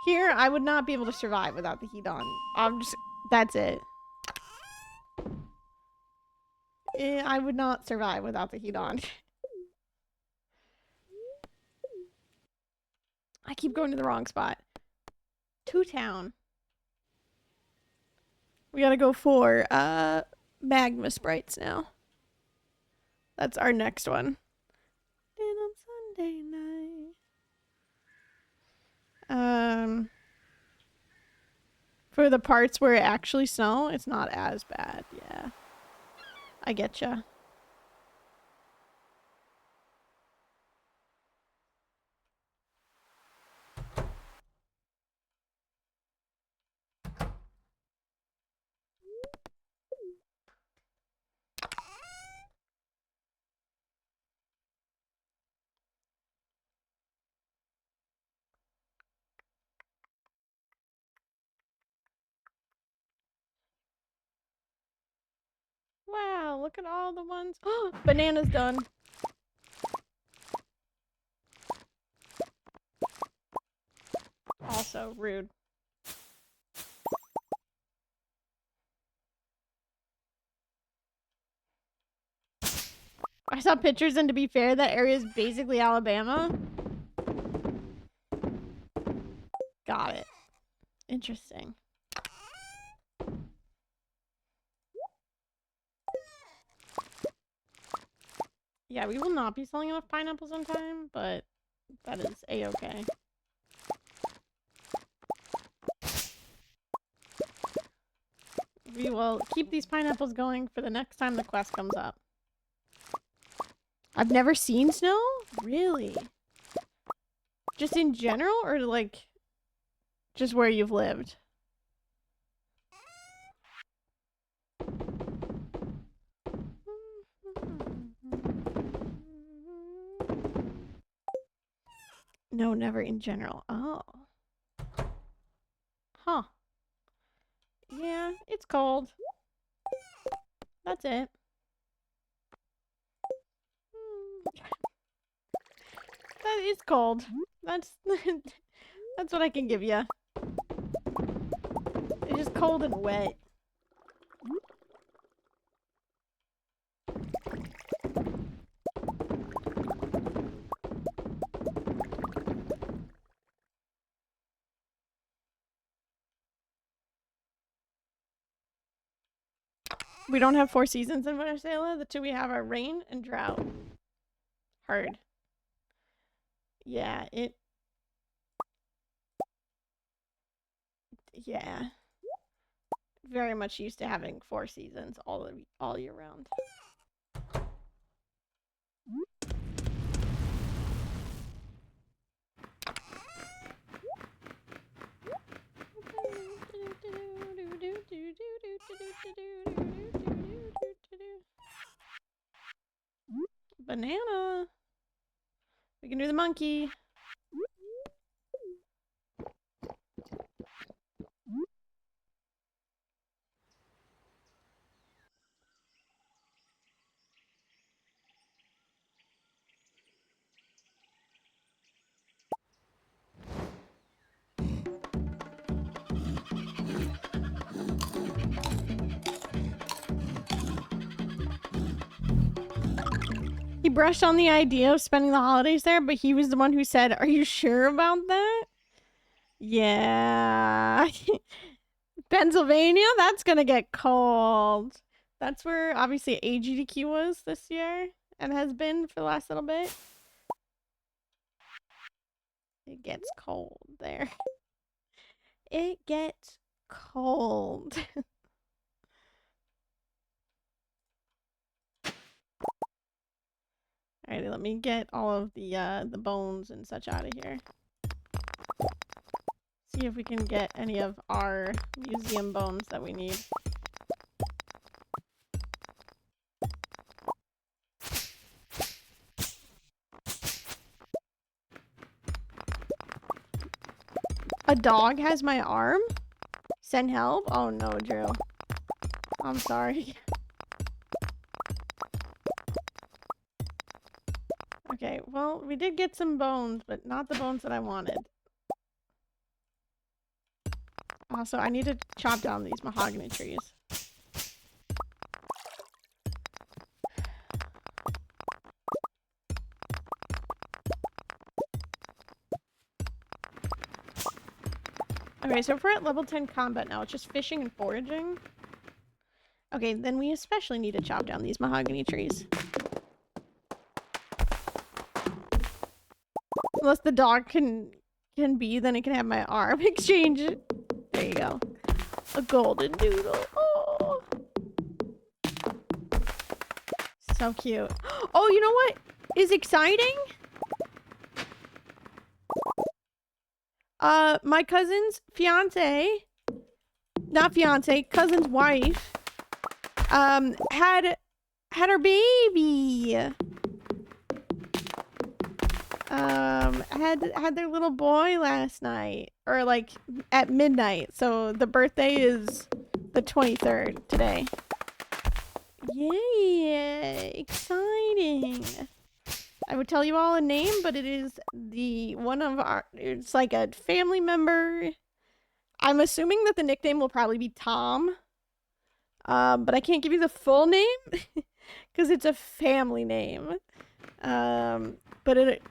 Speaker 1: Here, I would not be able to survive without the heat on. That's it. I would not survive without the heat on. I keep going to the wrong spot. To town. We gotta go for magma sprites now. That's our next one. And on Sunday night. For the parts where it actually snow, it's not as bad. Yeah. I getcha. Wow, look at all the ones. Banana's done. Also rude. I saw pictures, and to be fair, that area is basically Alabama. Got it. Interesting. Yeah, we will not be selling enough pineapples on time, but that is a-okay. We will keep these pineapples going for the next time the quest comes up. I've never seen snow? Really? Just in general, or like just where you've lived? No, never in general. Oh. Huh. Yeah, it's cold. That's it. That is cold. That's that's what I can give you. It's just cold and wet. We don't have 4 seasons in Venezuela. The 2 we have are rain and drought. Hard. Yeah, yeah. Very much used to having 4 seasons all year round. Banana. We can do the monkey. He brushed on the idea of spending the holidays there, but he was the one who said, "Are you sure about that?" Yeah. Pennsylvania? That's gonna get cold. That's where, obviously, AGDQ was this year, and has been for the last little bit. It gets cold there. It gets cold. Alrighty, let me get all of the bones and such out of here. See if we can get any of our museum bones that we need. A dog has my arm? Send help? Oh no, Drew. I'm sorry. Okay, well, we did get some bones, but not the bones that I wanted. Also, I need to chop down these mahogany trees. Okay, so if we're at level 10 combat now, it's just fishing and foraging. Okay, then we especially need to chop down these mahogany trees. Unless the dog can be, then it can have my arm exchange. There you go. A golden doodle. Oh. So cute. Oh, you know what is exciting? My cousin's fiance, not fiance, cousin's wife, had her baby. Had their little boy last night, or like at midnight. So the birthday is the 23rd today. Yay! Exciting. I would tell you all a name, but it is it's like a family member. I'm assuming that the nickname will probably be Tom. But I can't give you the full name because it's a family name. But it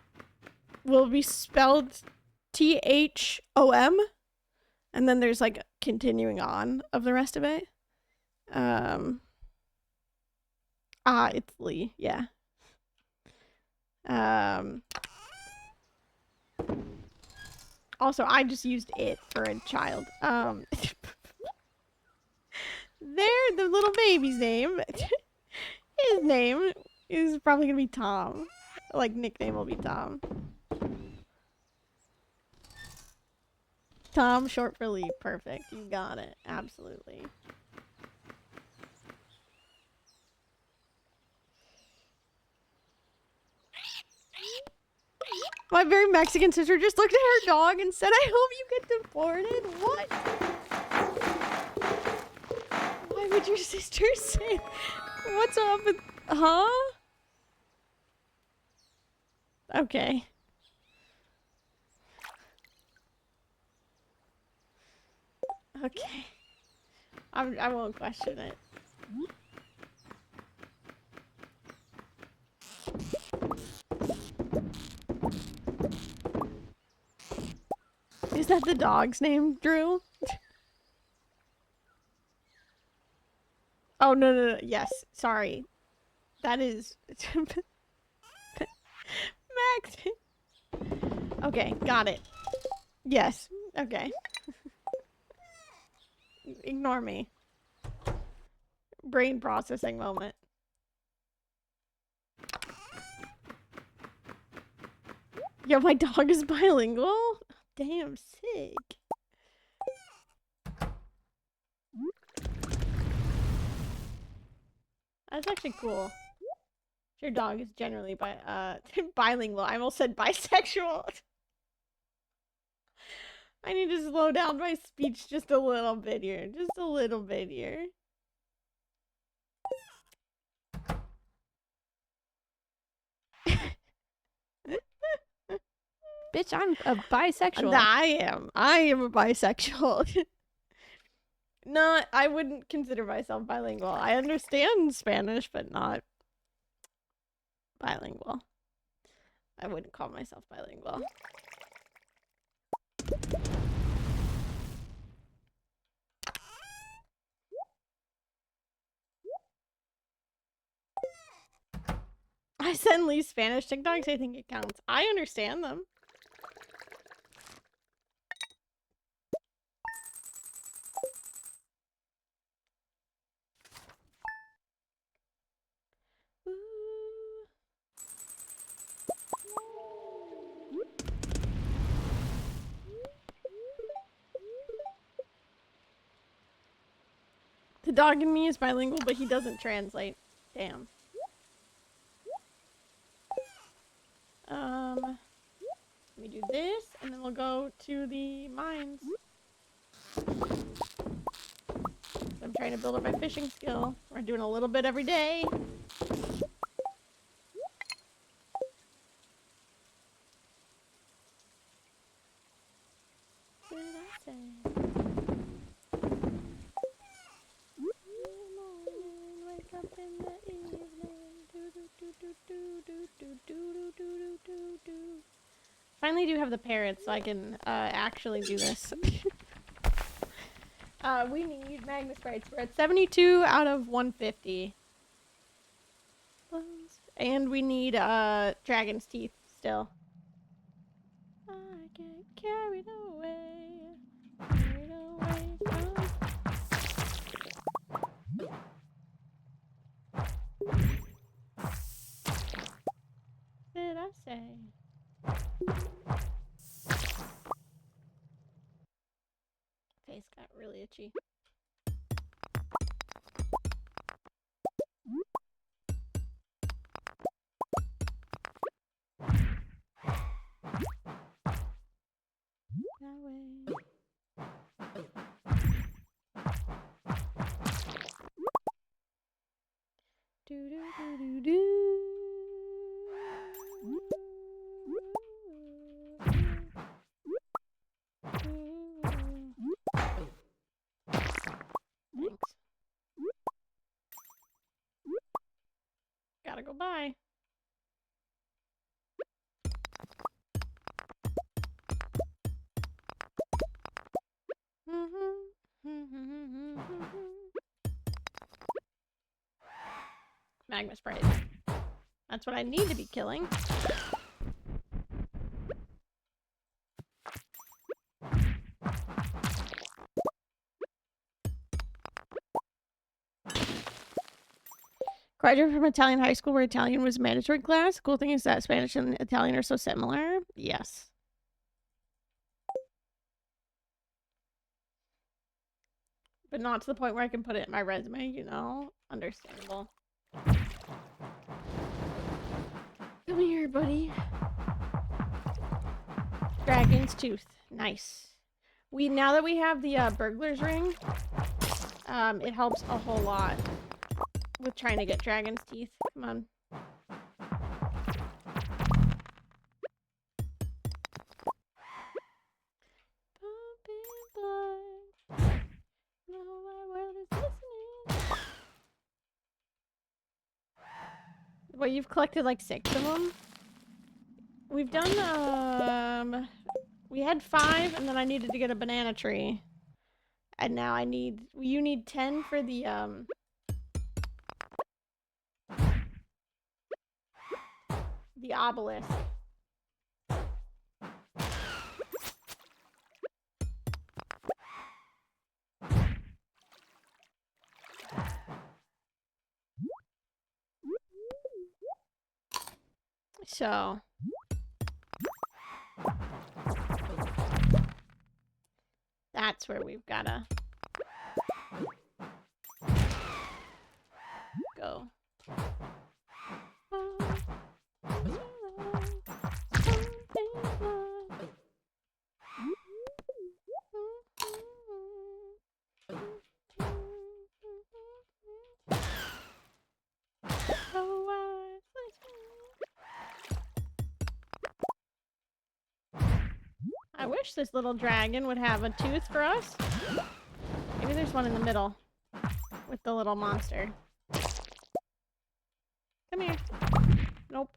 Speaker 1: will be spelled THOM, and then there's like continuing on of the rest of it. It's Lee, yeah. Also, I just used it for a child. There, the little baby's name. His name is probably gonna be Tom. Like, nickname will be Tom. Tom, short for Lee. Perfect. You got it. Absolutely. My very Mexican sister just looked at her dog and said, I hope you get deported. What? Why would your sister say? What's up with... Huh? Okay. Okay. I won't question it. Is that the dog's name, Drew? Oh, no. Yes, sorry. That is... Max! Okay, got it. Yes, okay. Ignore me. Brain processing moment. Yo, my dog is bilingual? Damn, sick. That's actually cool. Your dog is generally bilingual. I almost said bisexual. I need to slow down my speech just a little bit here. Just a little bit here.
Speaker 2: Bitch, I'm a bisexual.
Speaker 1: I am a bisexual. No, I wouldn't consider myself bilingual. I understand Spanish, but not bilingual. I wouldn't call myself bilingual. I send Lee Spanish TikToks. I think it counts. I understand them. The dog in me is bilingual, but he doesn't translate. Damn. Let me do this, and then we'll go to the mines. I'm trying trying to build up my fishing skill. We're doing a little bit every day. What did I say? Wake up in the evening. Finally do have the parrots so I can actually do this. We need magma sprites. We're at 72 out of 150. And we need dragon's teeth still. I get carried away. Carried away from... What did I say? Face got really itchy. That way. Do do do do do. Thanks. Gotta go by. Magma sprite. That's what I need to be killing. Graduated from Italian high school where Italian was mandatory class. The cool thing is that Spanish and Italian are so similar. Yes. But not to the point where I can put it in my resume, you know? Understandable. Come here, buddy. Dragon's tooth. Nice. Now that we have the burglar's ring, it helps a whole lot with trying to get dragon's teeth. Come on. Pumping blood. No, my world is listening. Well, you've collected like 6 of them. We've done, we had 5 and then I needed to get a banana tree. And now you need 10 for the, obelisk. So that's where we've gotta go. I wish this little dragon would have a tooth for us. Maybe there's one in the middle with the little monster. Come here. Nope.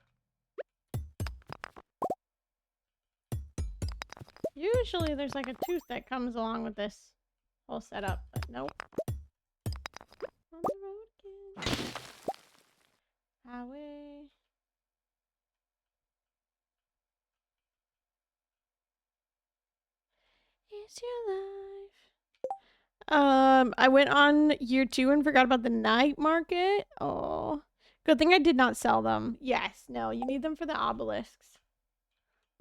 Speaker 1: Usually there's like a tooth that comes along with this whole setup, but nope. On the road again. Highway. It's your life. I went on year 2 and forgot about the night market. Oh. Good thing I did not sell them. Yes, no, you need them for the obelisks.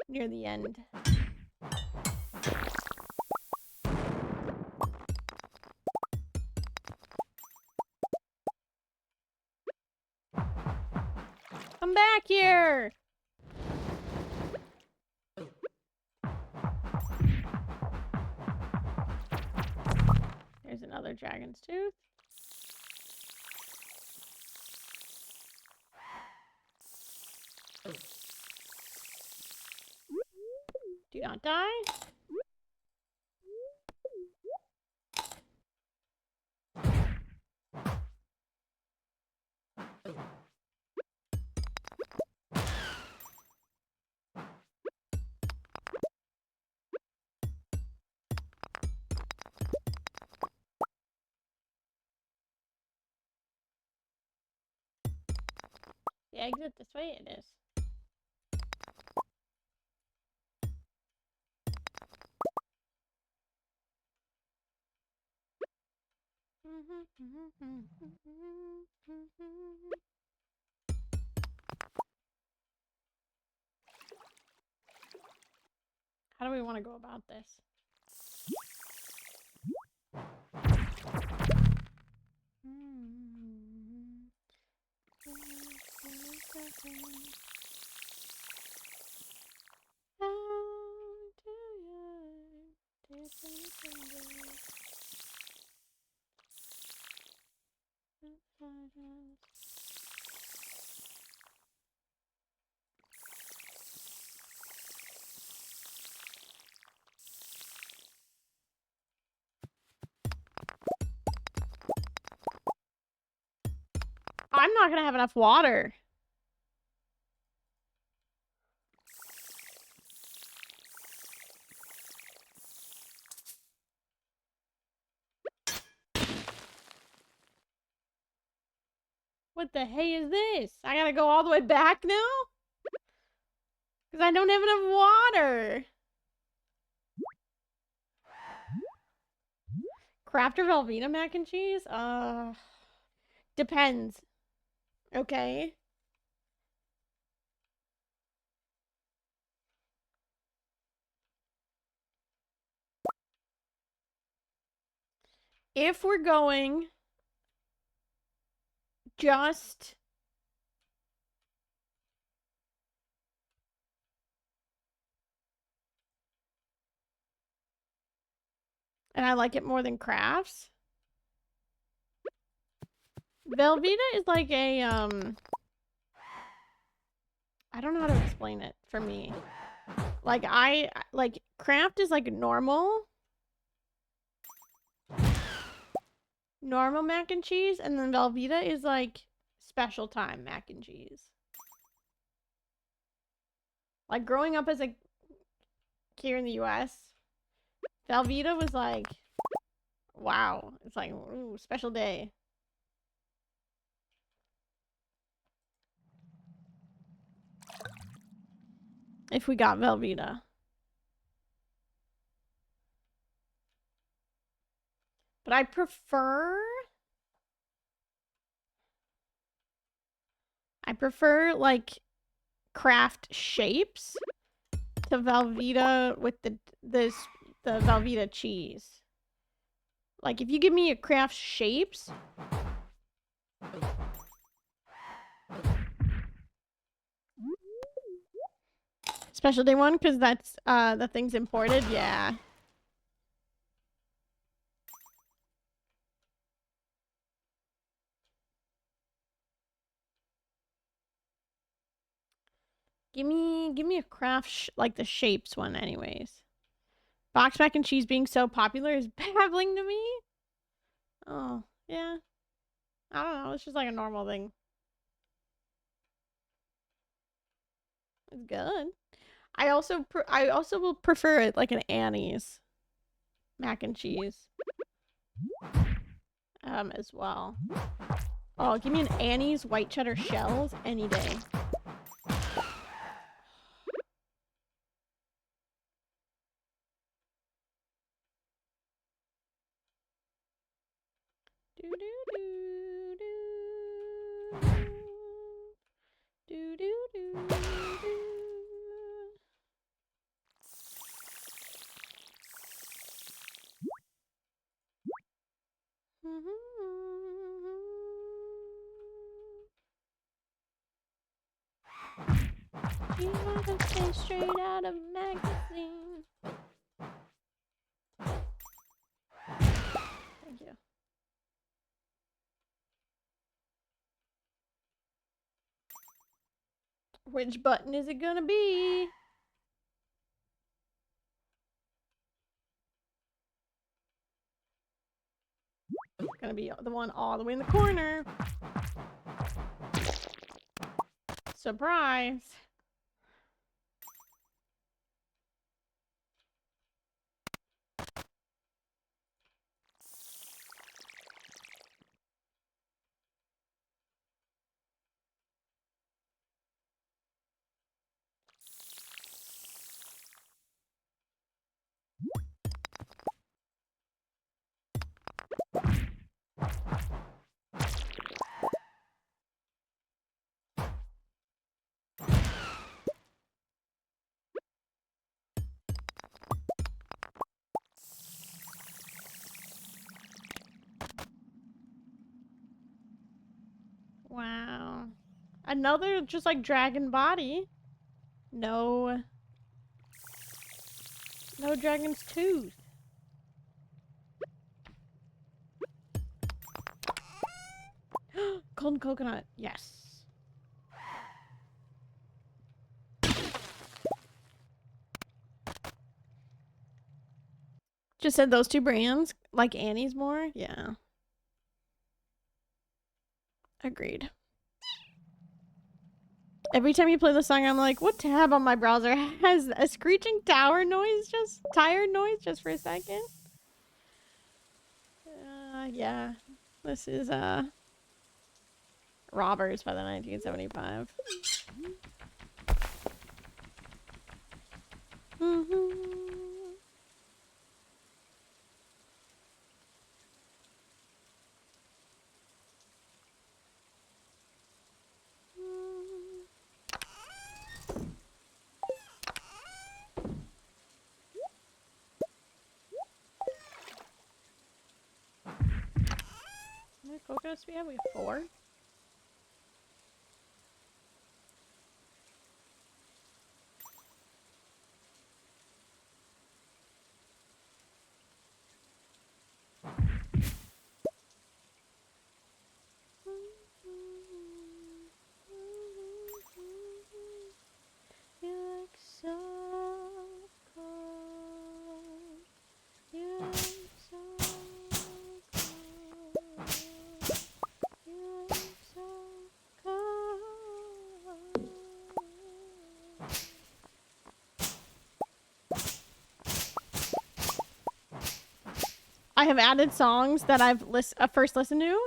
Speaker 1: Near the end. Come back here! There's another dragon's tooth. Do not die. The exit this way it is. How do we want to go about this? I'm not gonna have enough water. What the hey is this? I gotta go all the way back now? Because I don't have enough water. Crafter Velveeta mac and cheese? Depends. Okay. If we're going just and I like it more than crafts. Velveeta is like a I don't know how to explain it for me. Like craft is like normal mac and cheese, and then Velveeta is like special time mac and cheese. Like growing up as a here in the US, Velveeta was like wow. It's like ooh, special day. If we got Velveeta. But I prefer like craft shapes to Velveeta with the Velveeta cheese. Like if you give me a craft shapes, special day one because that's the thing's imported. Yeah. Give me a craft like the shapes one anyways. Box mac and cheese being so popular is baffling to me. Oh, yeah. I don't know. It's just like a normal thing. It's good. I also will prefer it like an Annie's mac and cheese. As well. Oh, give me an Annie's white cheddar shells any day. Do do do do do do do do. You wanna stay straight out of magazine. Thank you. Which button is it gonna be? gonna be the one all the way in the corner. Surprise. Wow. Another just like dragon body. No. No dragon's tooth. Golden coconut. Yes. Just said those two brands. Like Annie's more? Yeah. Agreed. Every time you play the song, I'm like, what tab on my browser has a screeching tire noise just for a second? Yeah. This is, Robbers by the 1975. How many coconuts do we have? We have 4. You look so cold. You look so cold. You look so cold. I have added songs that I've first listened to.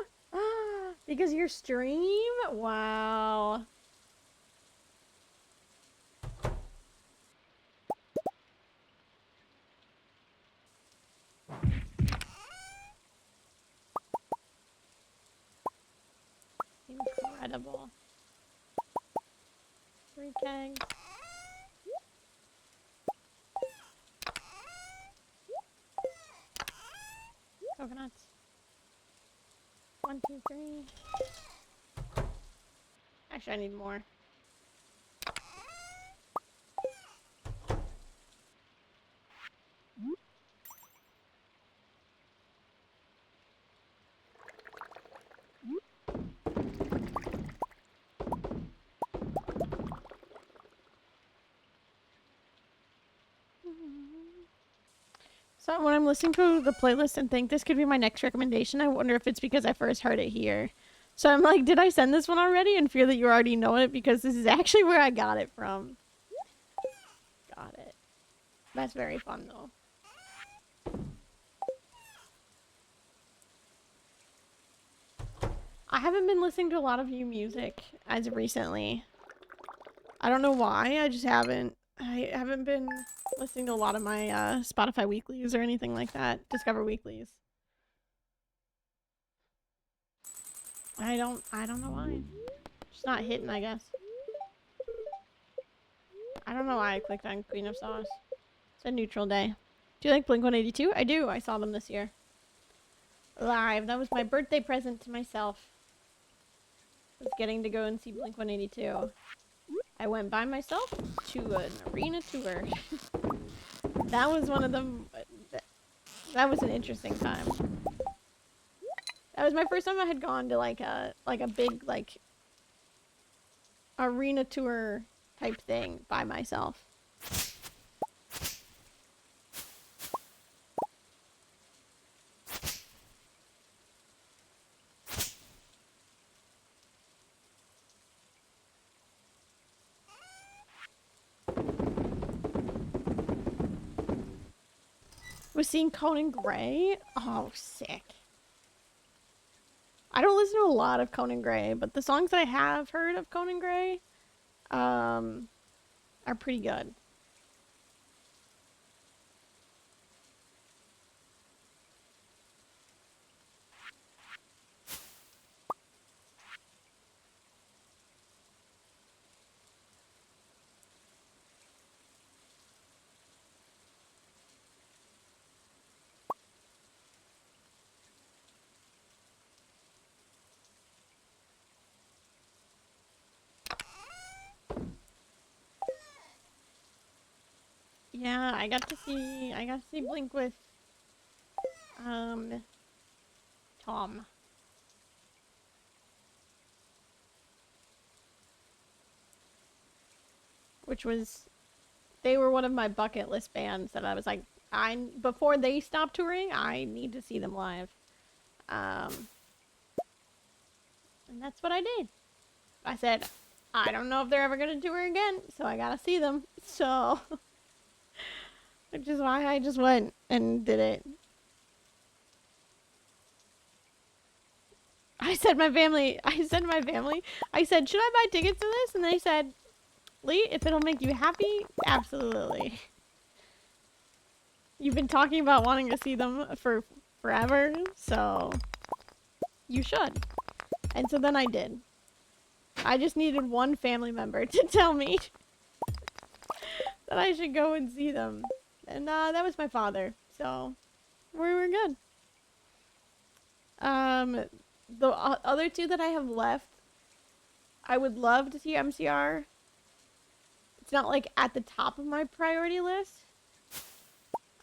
Speaker 1: Because your stream? Wow. Incredible. 3 kegs. Coconuts. 1, 2, 3. Actually, I need more. So when I'm listening to the playlist and think this could be my next recommendation, I wonder if it's because I first heard it here. So I'm like, did I send this one already? And fear that you already know it because this is actually where I got it from. Got it. That's very fun though. I haven't been listening to a lot of new music as of recently. I don't know why, I just haven't. I haven't been listening to a lot of my Spotify weeklies or anything like that. Discover weeklies. I don't know why. Just not hitting, I guess. I don't know why I clicked on Queen of Sauce. It's a neutral day. Do you like Blink-182? I do. I saw them this year. Live. That was my birthday present to myself. Was getting to go and see Blink-182. I went by myself to an arena tour. That was one of them. That was an interesting time. That was my first time I had gone to like a big like arena tour type thing by myself. Was seeing Conan Gray? Oh, sick. I don't listen to a lot of Conan Gray, but the songs that I have heard of Conan Gray, are pretty good. Yeah, I got to see Blink with Tom. Which was, they were one of my bucket list bands that I was like, before they stopped touring, I need to see them live. And that's what I did. I said, I don't know if they're ever gonna tour again, so I gotta see them. So, which is why I just went and did it. I said, should I buy tickets to this? And they said, Lee, if it'll make you happy, absolutely. You've been talking about wanting to see them for forever, so you should. And so then I did. I just needed one family member to tell me that I should go and see them. And that was my father. So we were good. The other two that I have left, I would love to see MCR. It's not like at the top of my priority list.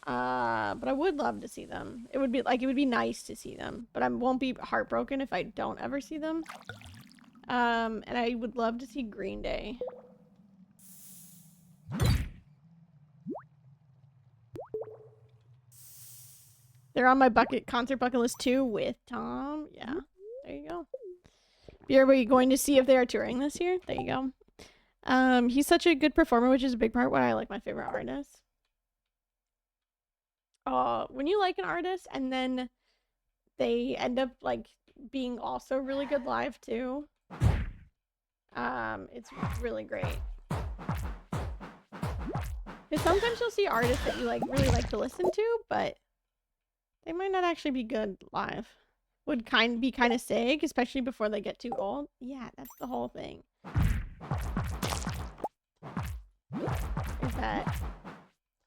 Speaker 1: But I would love to see them. It would be nice to see them, but I won't be heartbroken if I don't ever see them. And I would love to see Green Day. They're on my concert bucket list too with Tom. Yeah, there you go. Are we going to see if they are touring this year? There you go. He's such a good performer, which is a big part why I like my favorite artists. When you like an artist and then they end up like being also really good live too, it's really great. Because sometimes you'll see artists that you like really like to listen to, but they might not actually be good live. Would be kind of sick, especially before they get too old. Yeah, that's the whole thing. Is that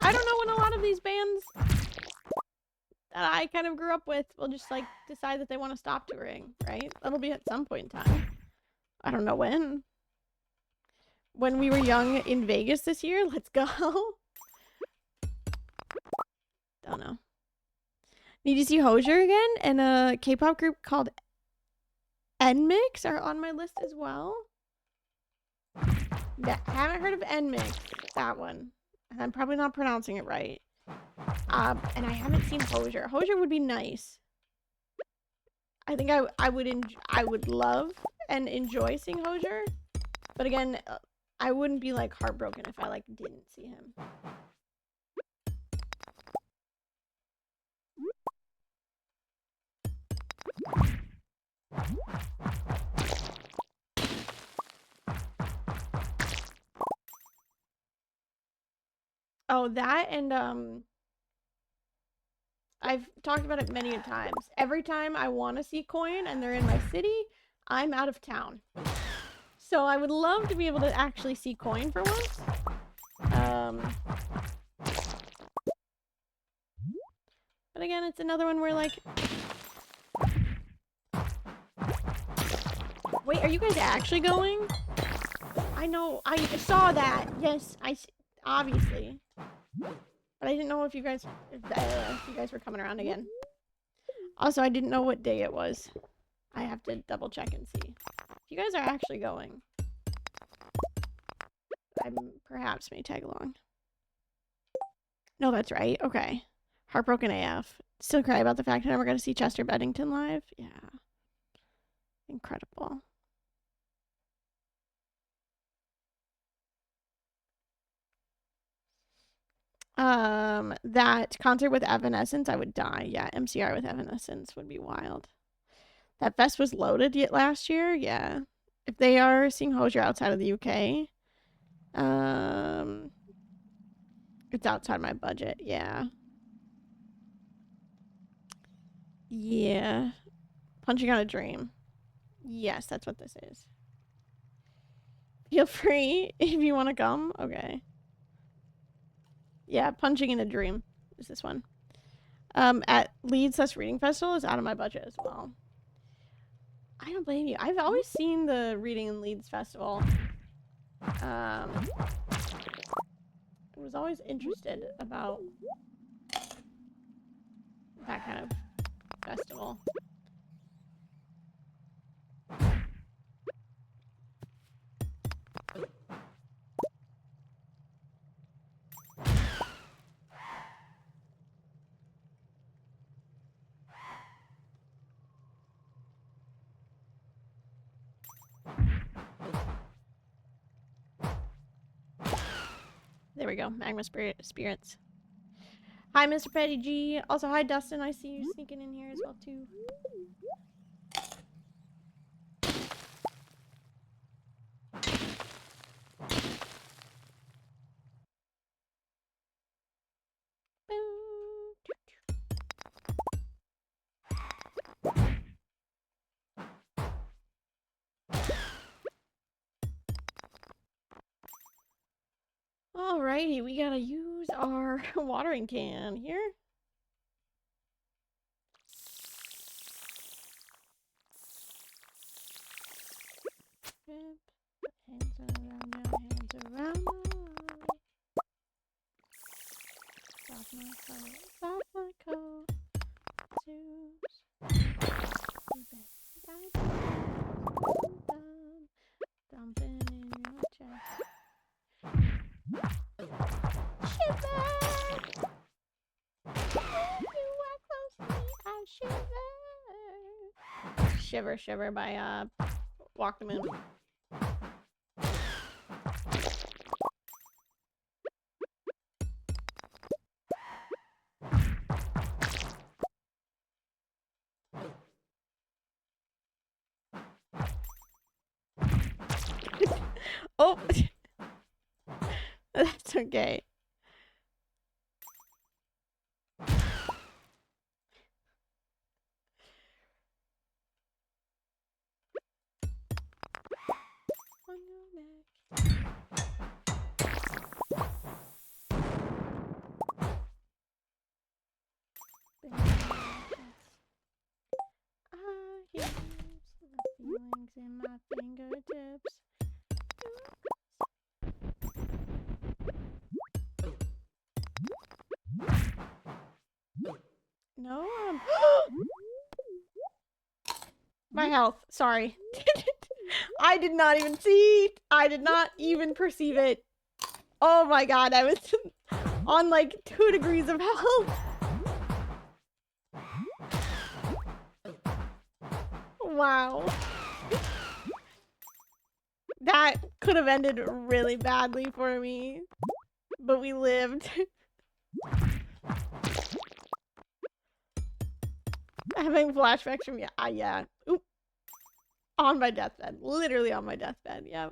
Speaker 1: I don't know when a lot of these bands that I kind of grew up with will just like decide that they want to stop touring, right? That'll be at some point in time. I don't know when. When we were young in Vegas this year, let's go. Don't know. Need to see Hozier again, and a K-pop group called NMIX are on my list as well. Haven't heard of NMIX, that one. And I'm probably not pronouncing it right. And I haven't seen Hozier. Hozier would be nice. I think I would love and enjoy seeing Hozier. But again, I wouldn't be like heartbroken if I like didn't see him. Oh, that and I've talked about it many a times. Every time I want to see Coin and they're in my city, I'm out of town. So I would love to be able to actually see Coin for once. But again, it's another one where like, wait, are you guys actually going? I know, I saw that. Yes, obviously. But I didn't know if you guys were coming around again. Also, I didn't know what day it was. I have to double check and see. If you guys are actually going, I perhaps may tag along. No, that's right. Okay. Heartbroken AF. Still cry about the fact I never got to see Chester Bennington live. Yeah. Incredible. That concert with Evanescence, I would die. Yeah, MCR with Evanescence would be wild. That fest was loaded yet last year. Yeah, if they are seeing Hozier outside of the UK, it's outside my budget. Yeah. Yeah. Punching on a dream. Yes, that's what this is. Feel free if you want to come. Okay. Yeah, punching in a dream is this one. At Leeds Reading Festival is out of my budget as well. I don't blame you. I've always seen the Reading in Leeds Festival. I was always interested about that kind of festival. There we go. Magma Spirits. Hi, Mr. Petty G. Also, hi, Dustin. I see you sneaking in here as well, too. Alrighty, we gotta use our watering can here. Hands around my, hands around my. Soft my coat, soft my coat. Dumping in your chest. Shiver! You are close to me, I shiver. Shiver, Shiver by Walk the Moon. Oh! That's okay. On your neck. I hear the feelings in my fingertips. No, my health. Sorry. I did not even see. I did not even perceive it. Oh my god, I was on like 2 degrees of health. Wow. That could have ended really badly for me. But we lived. Having flashbacks from yeah. Oop. On my deathbed. Literally on my deathbed, yeah.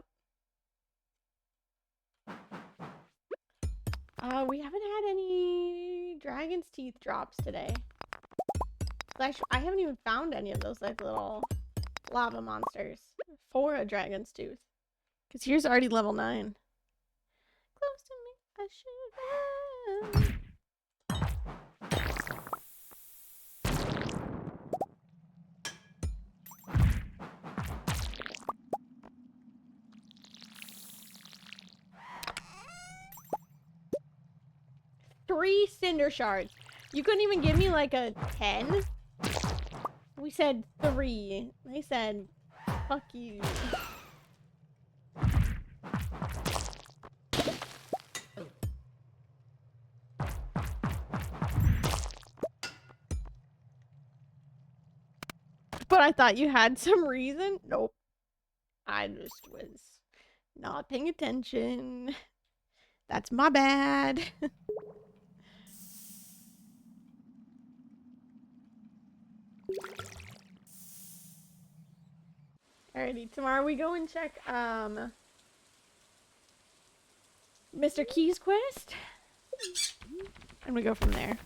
Speaker 1: We haven't had any dragon's teeth drops today. Actually, I haven't even found any of those like little lava monsters for a dragon's tooth. Because here's already level 9. Close to me, I should. 3 cinder shards. You couldn't even give me like a 10? We said 3. They said, fuck you. But I thought you had some reason. Nope. I just was not paying attention. That's my bad. Alrighty, tomorrow we go and check Mr. Key's quest. And we go from there.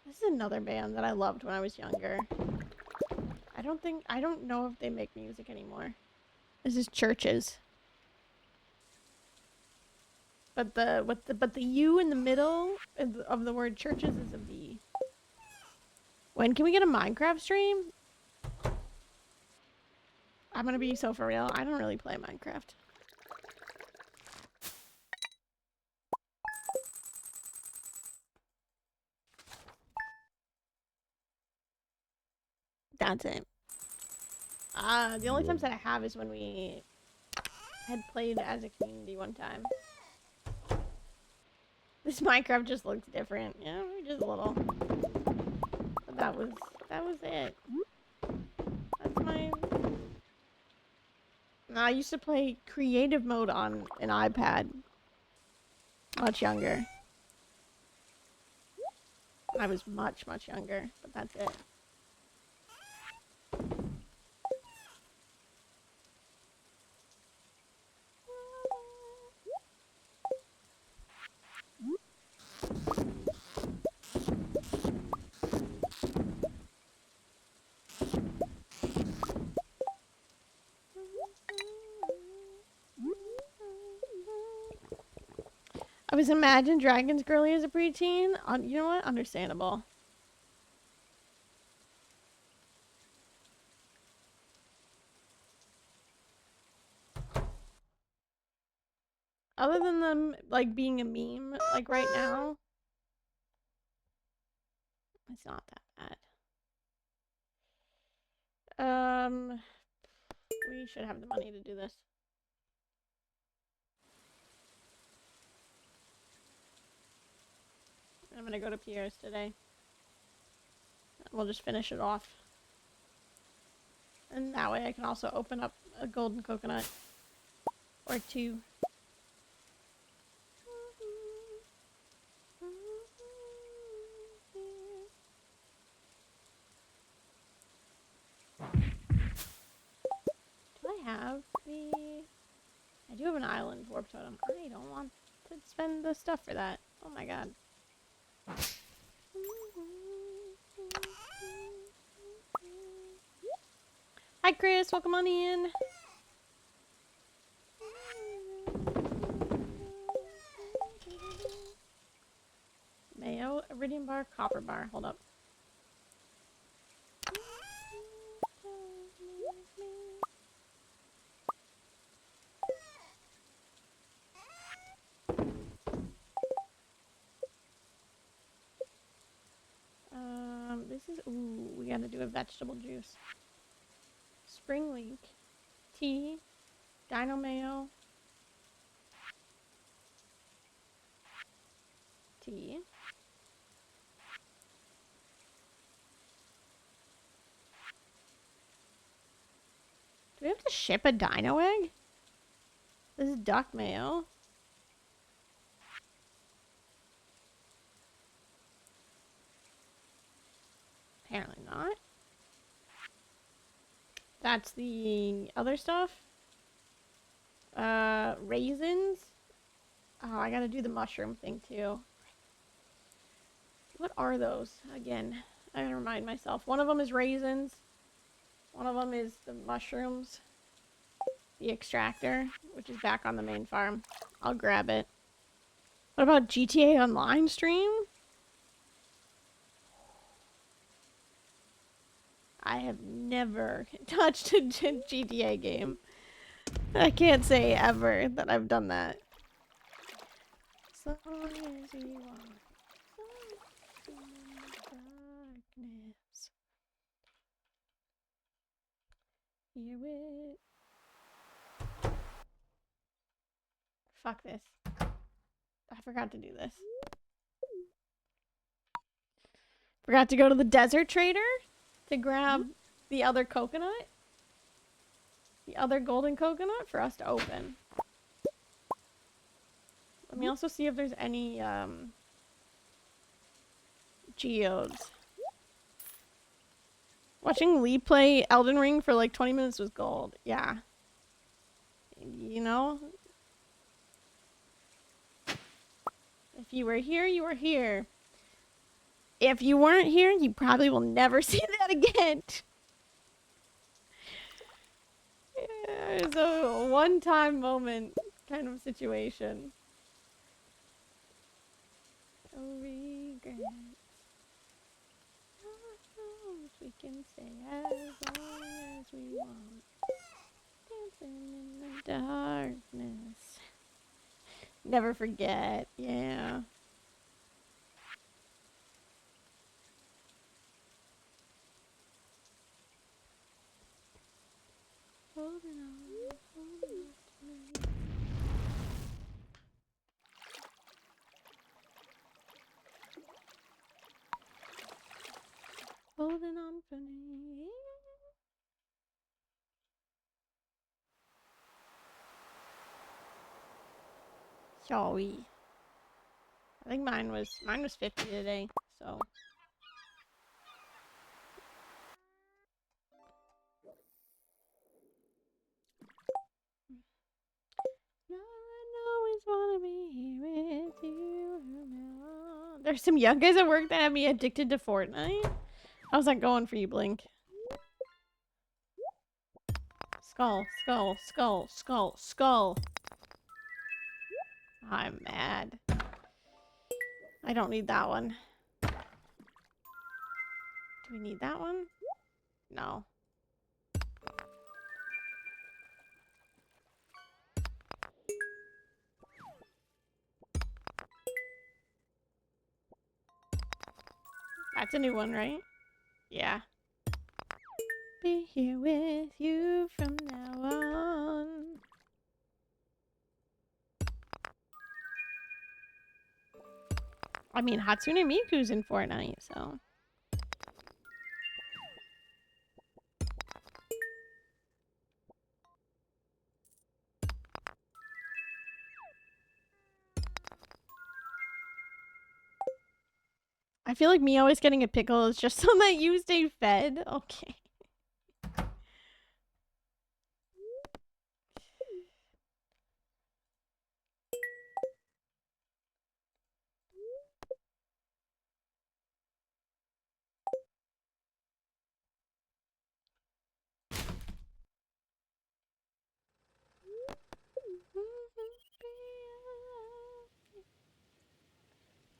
Speaker 1: This is another band that I loved when I was younger. I don't know if they make music anymore. This is Churches. But the U in the middle of the word churches is a V. When can we get a Minecraft stream? I'm gonna be so for real. I don't really play Minecraft. That's it. The only times that I have is when we had played as a community one time. This Minecraft just looks different. Yeah, just a little. But that was it. That's my... I used to play creative mode on an iPad. Much younger. I was much younger, but that's it. I was Imagine Dragons girly as a preteen. You know what? Understandable. Other than them, like, being a meme, like, right now, it's not that bad. We should have the money to do this. I'm gonna go to Pierre's today. We'll just finish it off. And that way I can also open up a golden coconut. Or two. Do I have the... I do have an island warp totem. I don't want to spend the stuff for that. Oh my god. Hi Chris, welcome on in. Mayo, iridium bar, copper bar. Hold up. This is... Ooh, we gotta do a vegetable juice. Spring leek. Tea. Dino mayo. Tea. Do we have to ship a dino egg? This is duck mayo. Apparently not. That's the other stuff. Raisins. Oh, I gotta do the mushroom thing too. What are those? Again, I gotta remind myself. One of them is raisins. One of them is the mushrooms. The extractor, which is back on the main farm. I'll grab it. What about GTA Online stream? I have never touched a GTA game. I can't say ever that I've done that. long as we want. Something in the darkness. Hear it. Fuck this. I forgot to do this. Forgot to go to the desert trader to grab the other coconut. The other golden coconut for us to open. Let me also see if there's any geodes. Watching Lee play Elden Ring for like 20 minutes was gold. Yeah. You know? If you were here, you were here. If you weren't here, you probably will never see that again. Yeah, it's a one-time moment kind of situation. No regrets. We can stay as long as we want. Dancing in the darkness. Never forget. Yeah. Holding on to me. Holding on for me. Sorry. I think mine was 50 today, so. I always wanna be here with you. There's some young guys at work that have me addicted to Fortnite. How's that going for you, Blink? Skull, skull, skull, skull, skull. I'm mad. I don't need that one. Do we need that one? No. That's a new one, right? Yeah. Be here with you from now on. I mean, Hatsune Miku's in Fortnite, so. I feel like me always getting a pickle is just so that you stay fed. Okay.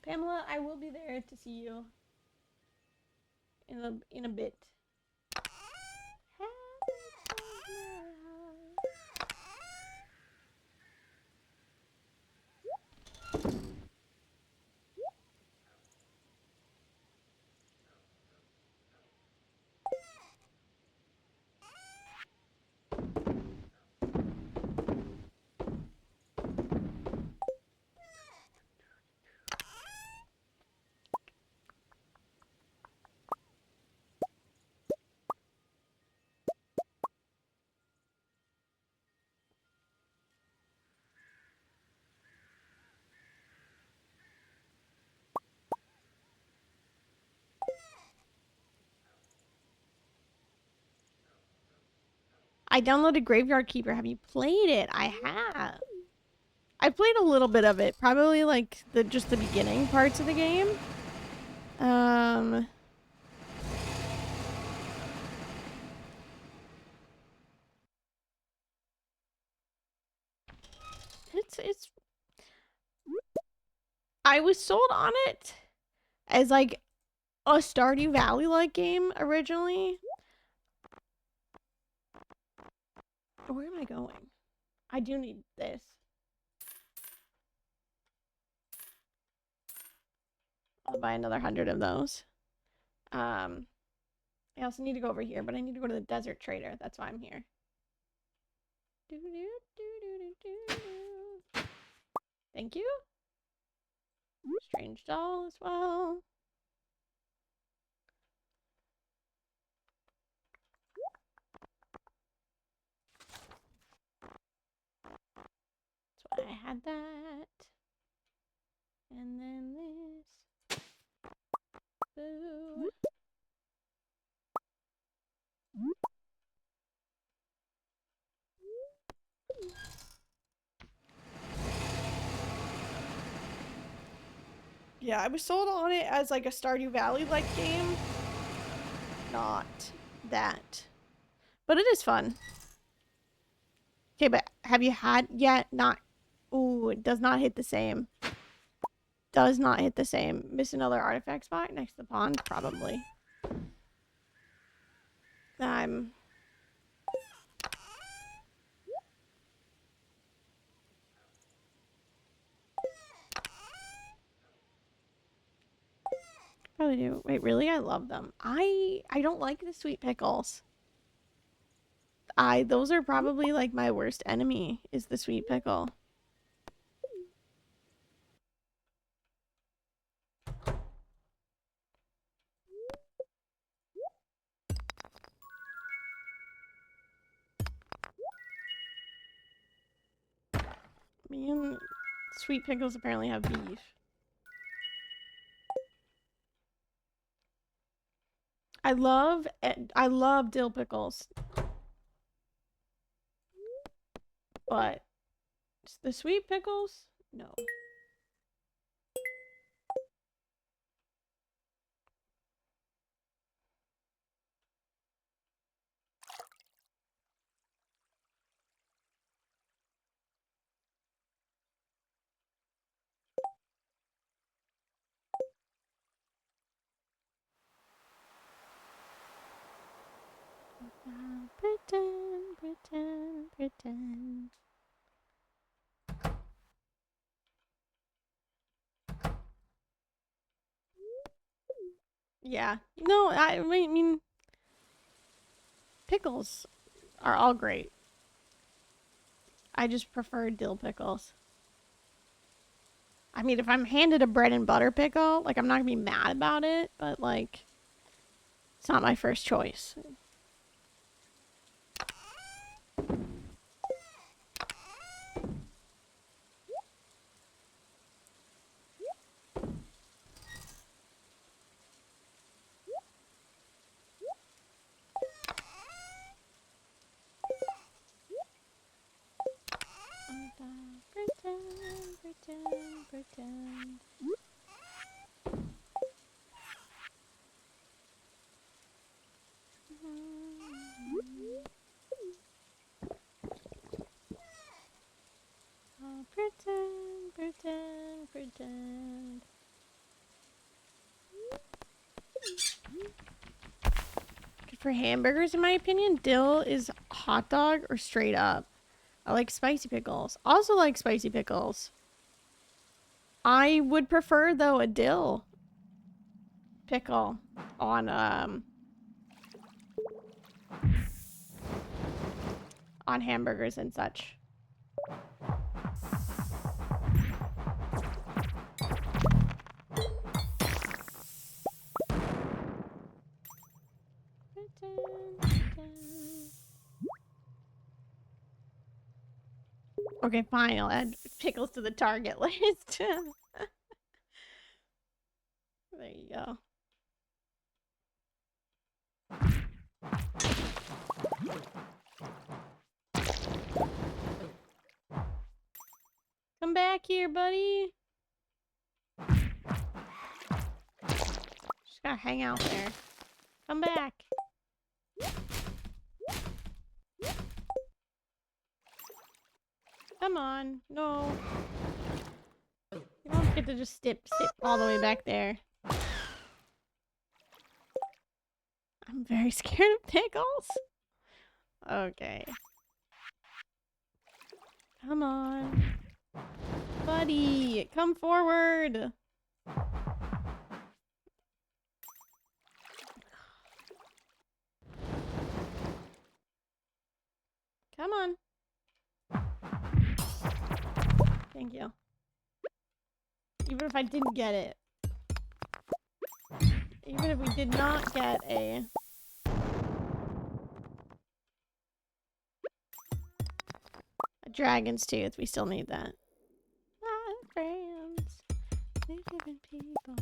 Speaker 1: Pamela, I will be there to see you in a bit. I downloaded Graveyard Keeper. Have you played it? I have. I played a little bit of it. Probably like just the beginning parts of the game. It's I was sold on it as like a Stardew Valley like game originally. Where am I going? I do need this. I'll buy another 100 of those. I also need to go over here, but I need to go to the desert trader. That's why I'm here. Thank you. Strange doll as well. That's why I had that. And then this. Boo. Yeah, I was sold on it as like a Stardew Valley-like game. Not that. But it is fun. Okay, but have you had yet? Not. Ooh, it does not hit the same. Does not hit the same. Miss another artifact spot next to the pond? Probably. I'm... Probably do. Wait, really? I love them. I don't like the sweet pickles. Those are probably like my worst enemy is the sweet pickle. Me and sweet pickles apparently have beef. I love dill pickles. But the sweet pickles? No. Pretend. Yeah. No, I mean, pickles are all great. I just prefer dill pickles. I mean, if I'm handed a bread and butter pickle, like, I'm not gonna be mad about it, but, like, it's not my first choice. Pretend. Oh, pretend. For hamburgers, in my opinion, dill is hot dog or straight up. I like spicy pickles. Also like spicy pickles. I would prefer, though, a dill pickle on hamburgers and such. Okay, fine. I'll add pickles to the target list. There you go. Come back here, buddy. Just gotta hang out there. Come back. Come on. No. You don't get to just sit all the way back there. I'm very scared of pickles. Okay. Come on. Buddy, come forward. Come on. Thank you. Even if I didn't get it. Even if we did not get a dragon's tooth, we still need that. Friends, different people.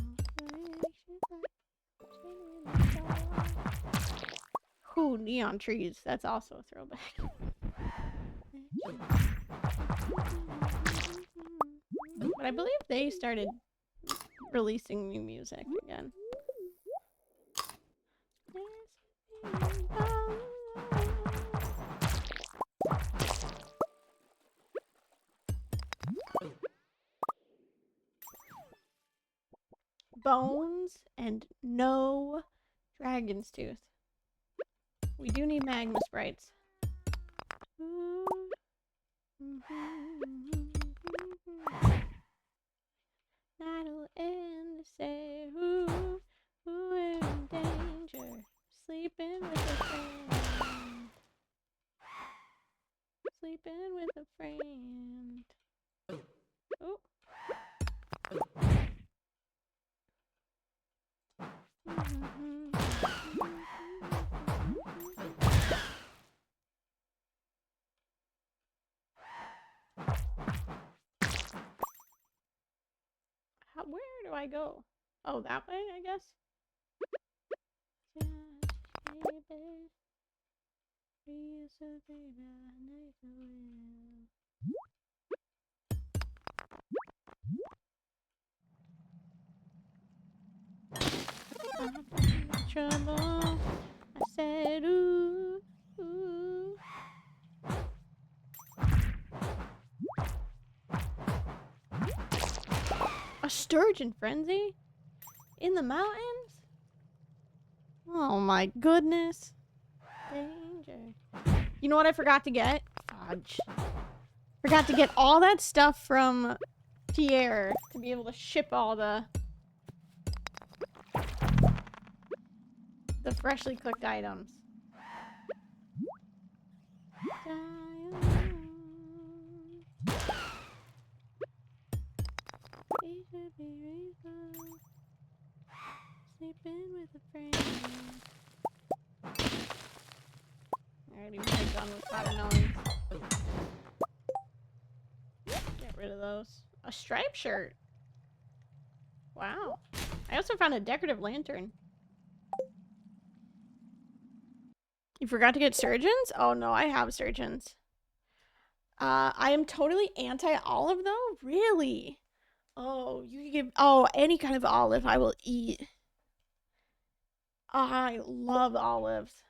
Speaker 1: Ooh, neon trees. That's also a throwback. But I believe they started releasing new music again. Bones and no dragon's tooth. We do need magma sprites. That'll end to say who in danger, sleeping with a friend, sleeping with a friend. Oh. Where do I go? Oh, that way, I guess. Trouble. I said, ooh, ooh. A sturgeon frenzy? In the mountains? Oh my goodness. Danger. You know what I forgot to get? Fudge. Forgot to get all that stuff from Pierre to be able to ship all the freshly cooked items. Sleeping with a friend. Alrighty, we're done with watermelons. Get rid of those. A striped shirt. Wow. I also found a decorative lantern. You forgot to get surgeons? Oh no, I have surgeons. I am totally anti-olive though? Really? Oh, you can give any kind of olive I will eat. I love olives.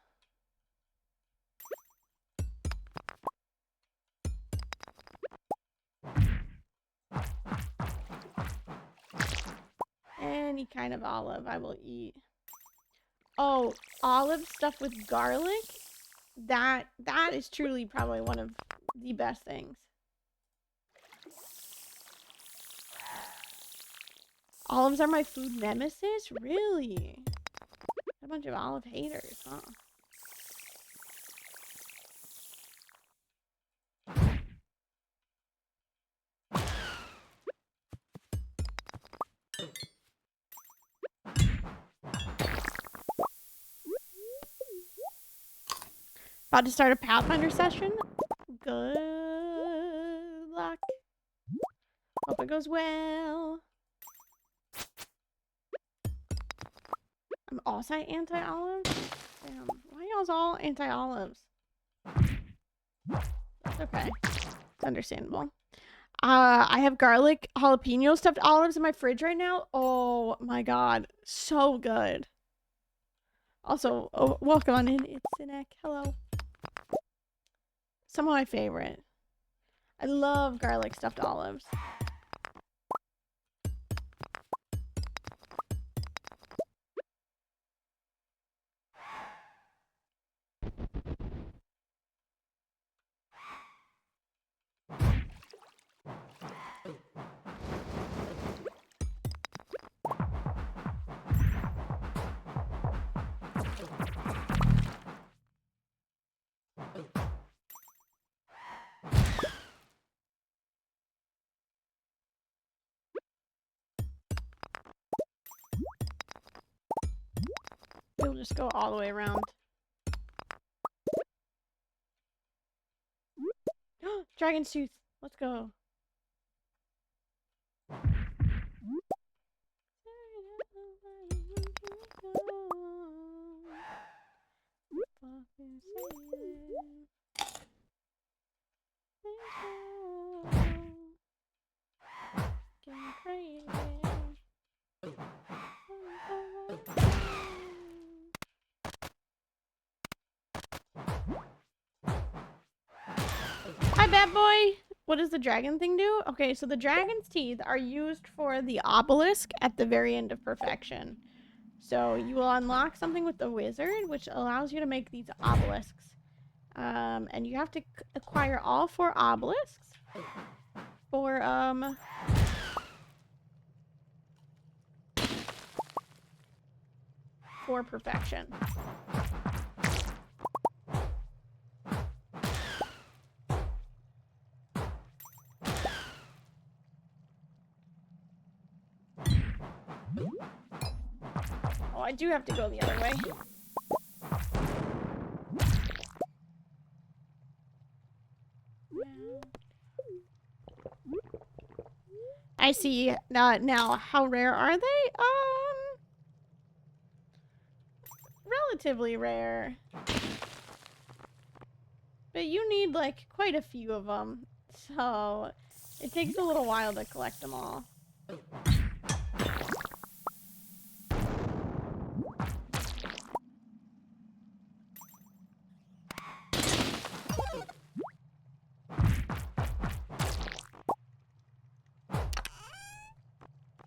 Speaker 1: Any kind of olive I will eat. Oh, olive stuffed with garlic? That is truly probably one of the best things. Olives are my food nemesis? Really? A bunch of olive haters, huh? About to start a Pathfinder session? Good luck. Hope it goes well. I'm also anti-olive? Damn, why y'all's all anti-olives? That's okay. It's understandable. I have garlic jalapeno stuffed olives in my fridge right now. Oh my god. So good. Also, welcome on in. It's Sinek. Hello. Some of my favorite. I love garlic stuffed olives. We'll just go all the way around. Dragon's tooth. Let's go. Hi, bad boy. What does the dragon thing do? Okay, so the dragon's teeth are used for the obelisk at the very end of perfection. So you will unlock something with the wizard, which allows you to make these obelisks. And you have to acquire all 4 obelisks for perfection. Oh, I do have to go the other way. I see. Now, how rare are they? Relatively rare. But you need, like, quite a few of them. So, it takes a little while to collect them all.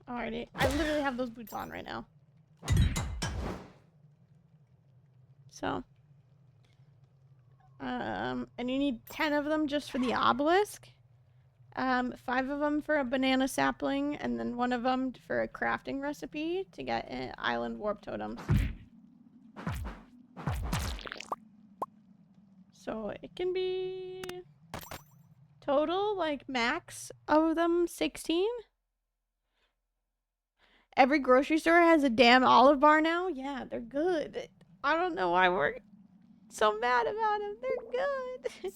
Speaker 1: Alrighty. I literally have those boots on right now. So. And you need 10 of them just for the obelisk. 5 of them for a banana sapling, and then 1 of them for a crafting recipe to get island warp totems. So it can be total, like, max of them 16. Every grocery store has a damn olive bar now. Yeah, they're good. I don't know why we're so mad about them. They're good.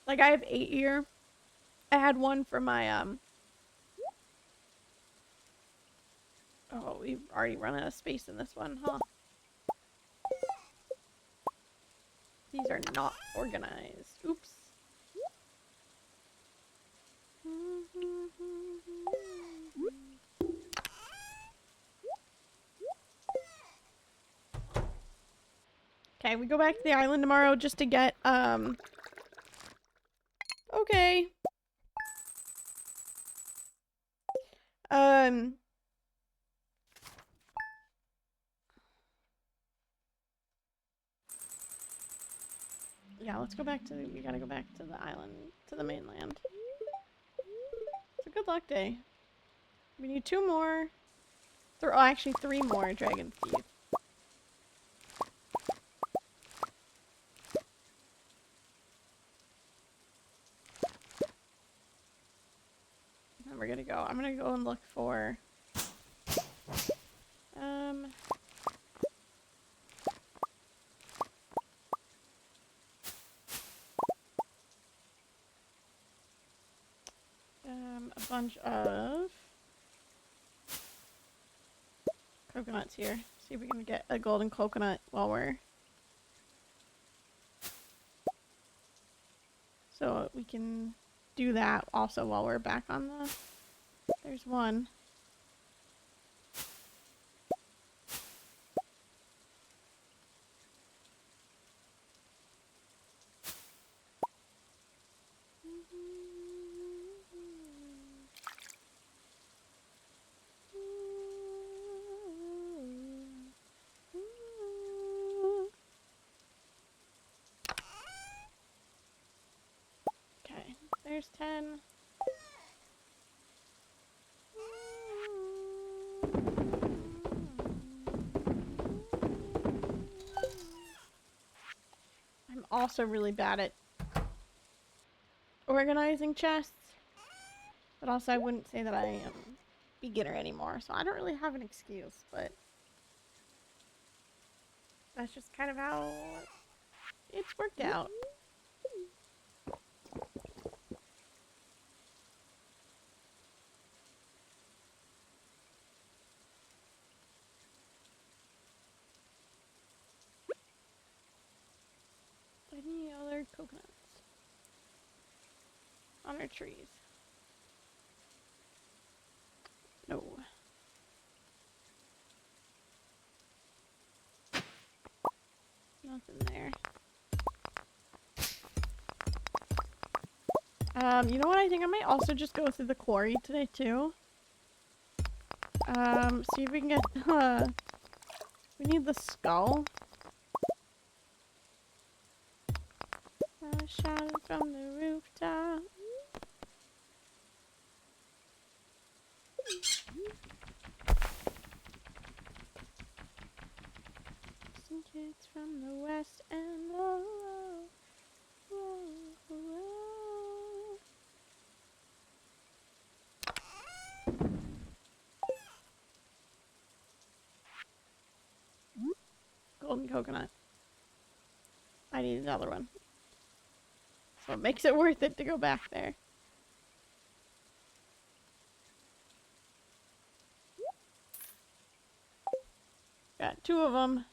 Speaker 1: Like, I have 8 here. I had 1 for my, Oh, we've already run out of space in this one, huh? These are not organized. Oops. Okay, we go back to the island tomorrow just to get, Okay. Yeah, let's go back to, we gotta go back to the island, to the mainland. It's a good luck day. We need 2 more. Actually 3 more dragon's teeth. And we're gonna go. I'm gonna go and look for a bunch of coconuts here. See if we can get a golden coconut while we're so we can do that also while we're back on the there's one. there's 10. I'm also really bad at organizing chests, but also I wouldn't say that I am beginner anymore, so I don't really have an excuse, but that's just kind of how it's worked out. Any other coconuts on our trees? No. Nothing there. You know what? I think I might also just go through the quarry today too. See if we can get we need the skull. Shouted from the rooftop. Some kids from the west end. Oh, oh, oh, oh. Golden coconut. I need another one. So it makes it worth it to go back there. Got 2 of them.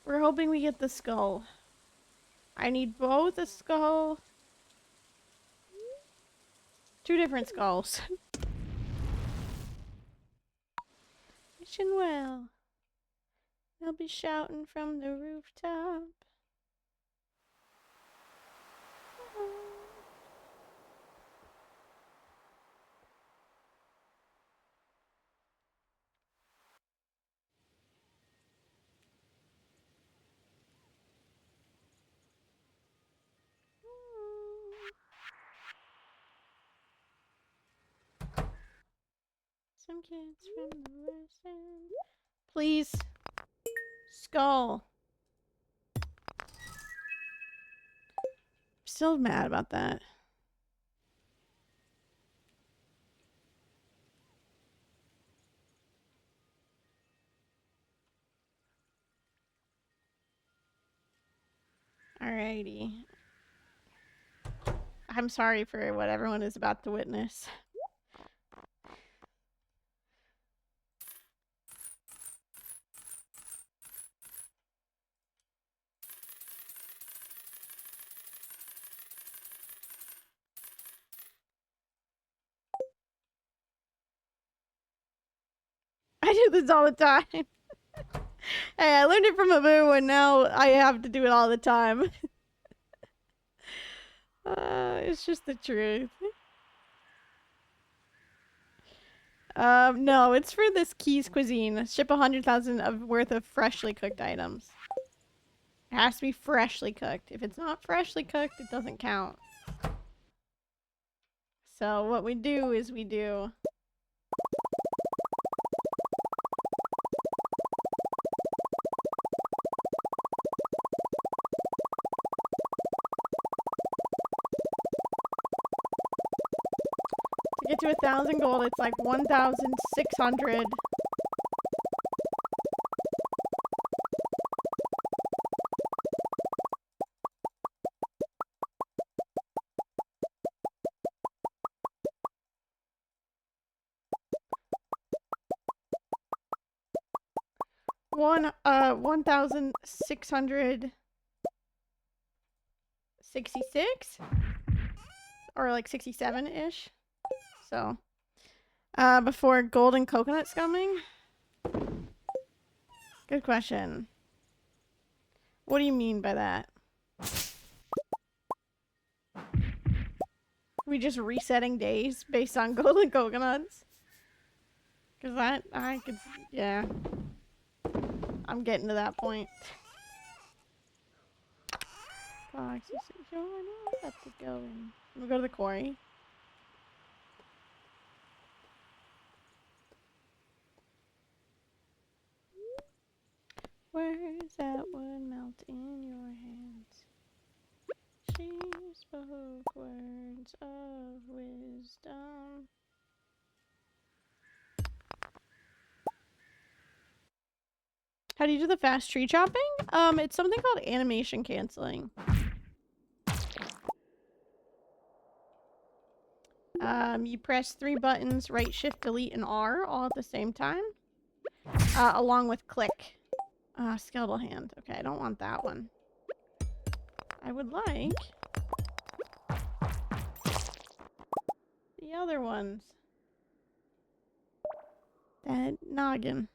Speaker 1: We're hoping we get the skull. I need both a skull. 2 different skulls. Wishing well. They'll be shouting from the rooftop. Some kids from the west end. Please. Skull. Still mad about that. Alrighty. I'm sorry for what everyone is about to witness. I do this all the time. Hey, I learned it from a boo and now I have to do it all the time. It's just the truth. No, it's for this Keys cuisine. Ship 100,000 of worth of freshly cooked items. It has to be freshly cooked. If it's not freshly cooked, it doesn't count. So what we do is we do... To get to 1,000 gold, it's like 1,600. One 1,666 or like 67-ish. So before golden coconut scumming. Good question. What do you mean by that? We just resetting days based on golden coconuts? Cause I could, yeah. I'm getting to that point. Fox, you know, I know I'm about to go in. I'm gonna go to the quarry. Words that would melt in your hands. She spoke words of wisdom. How do you do the fast tree chopping? It's something called animation canceling. You press 3 buttons, right shift, delete, and R all at the same time. Along with click. Skeletal hand. Okay, I don't want that one. I would like the other ones. That noggin.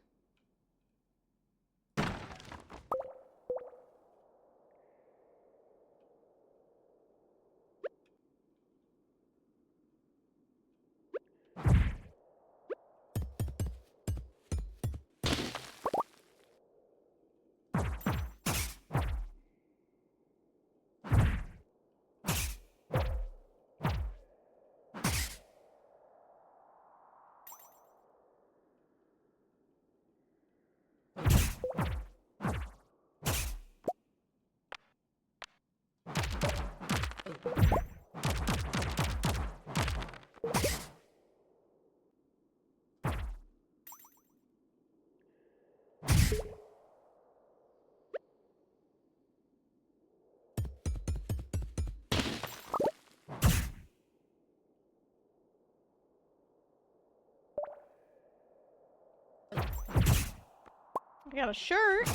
Speaker 1: I got a shirt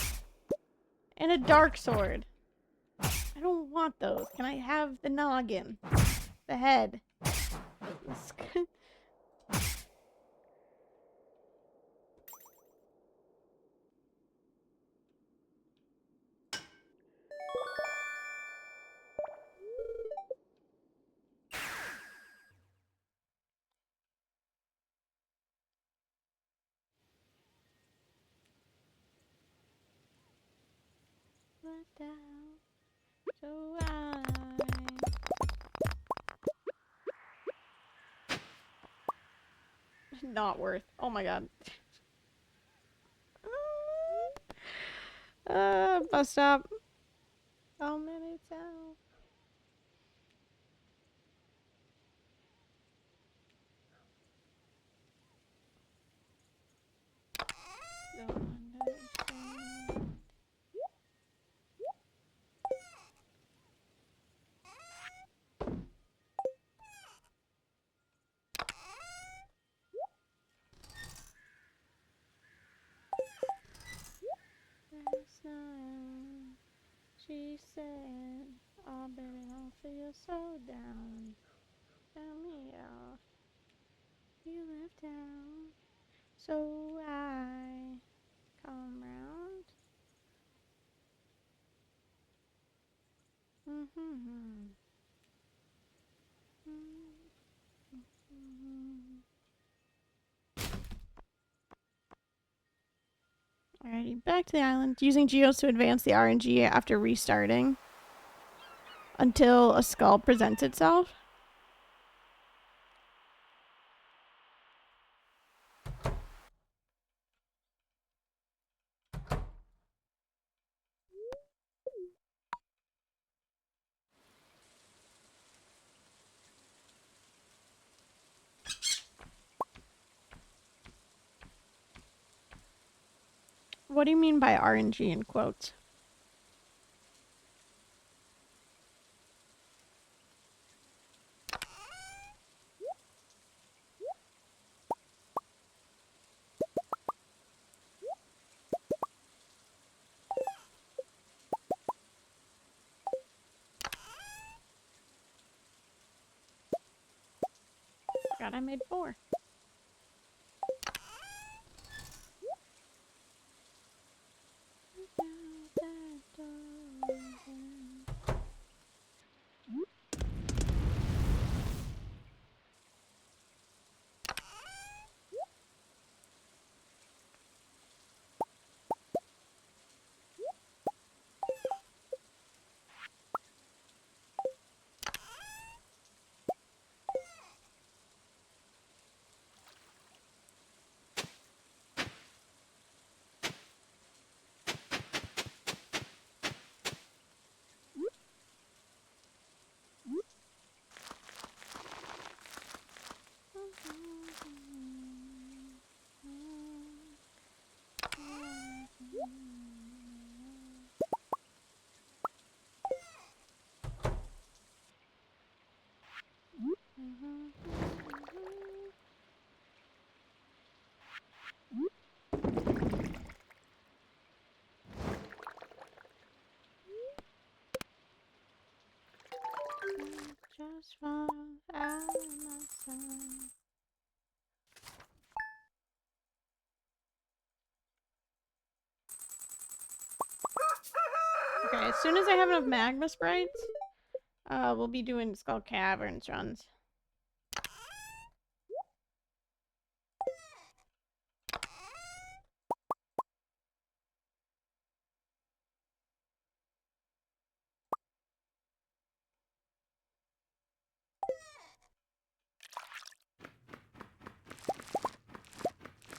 Speaker 1: and a dark sword. I don't want those. Can I have the noggin? The head. Let down, so not worth. Oh my god. Bus stop. How many times? Don't understand. Last night, she said, "Oh, baby, don't feel so down. Tell me off. You left town, so I come round." Alrighty, back to the island. Using geos to advance the RNG after restarting until a skull presents itself. What do you mean by RNG in quotes? God, I made 4. Just fall out of my sun. Okay, as soon as I have enough magma sprites, we'll be doing Skull Caverns runs.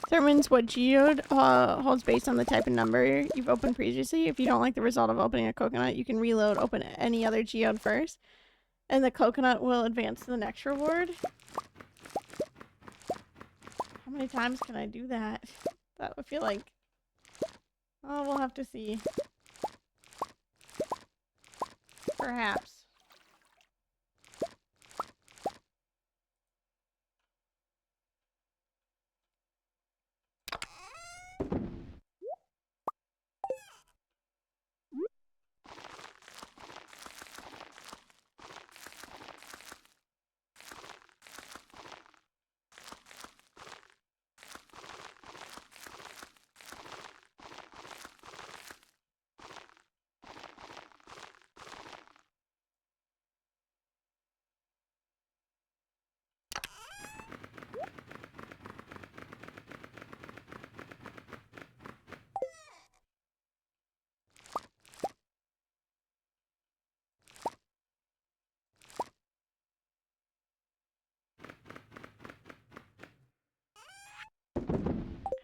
Speaker 1: Determines what geode holds based on the type of number you've opened previously. If you don't like the result of opening a coconut, you can reload, open any other geode first, and the coconut will advance to the next reward. How many times can I do that? That would feel like... Oh, we'll have to see. Perhaps.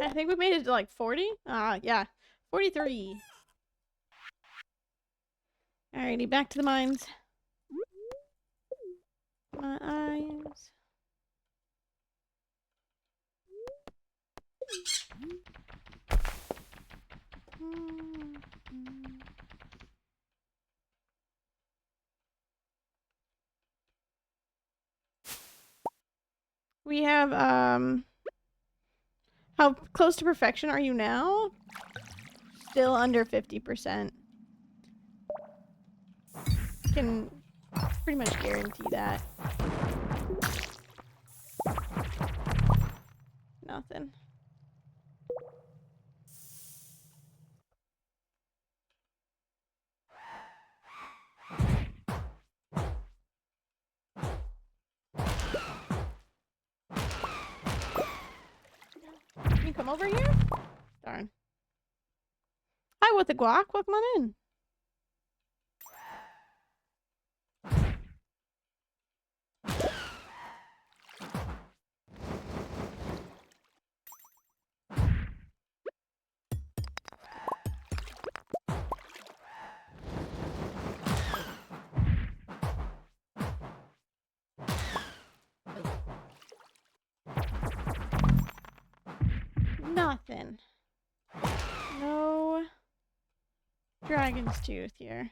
Speaker 1: I think we made it to like 40? Yeah. 43. Alrighty, back to the mines. My eyes. We have, how close to perfection are you now? Still under 50%. Can pretty much guarantee that. Nothing. Can you come over here? Darn. Hi, with the guac. Welcome on in. Nothing. No dragon's tooth here.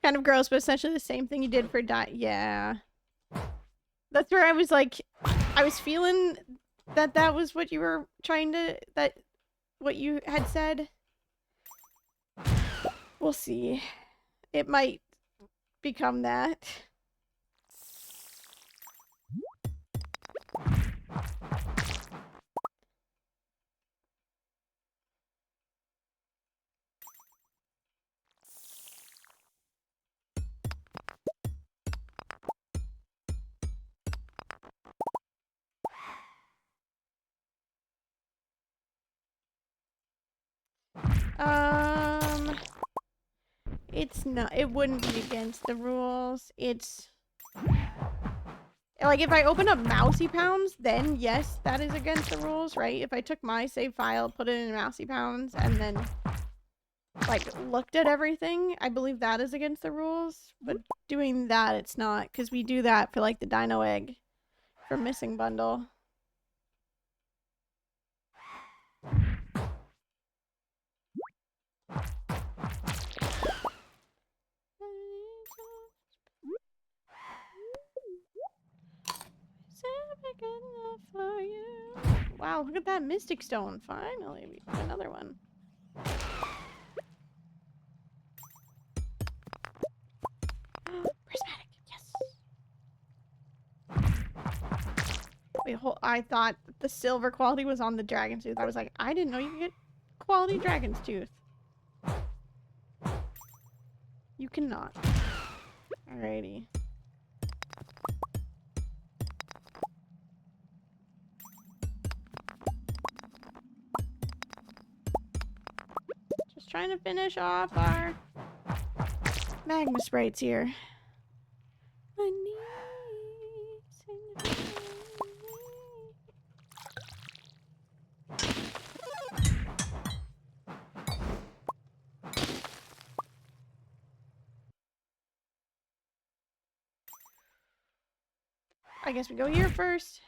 Speaker 1: Kind of gross, but essentially the same thing you did for yeah. That's where I was like, I was feeling that that was what you were trying to, what you had said. We'll see. It might become that. It's not, it wouldn't be against the rules. It's Like, if I open up Mousy Pounds, then yes, that is against the rules, right? If I took my save file, put it in Mousy Pounds, and then, like, looked at everything, I believe that is against the rules. But doing that, it's not, because we do that for, like, the Dino Egg for Missing Bundle. Wow, look at that Mystic Stone. Finally, we got another one. Prismatic, yes. Wait, I thought the silver quality was on the Dragon's Tooth. I was like, I didn't know you could get quality Dragon's Tooth. You cannot. Alrighty. Just trying to finish off our magma sprites here. I guess we go here first.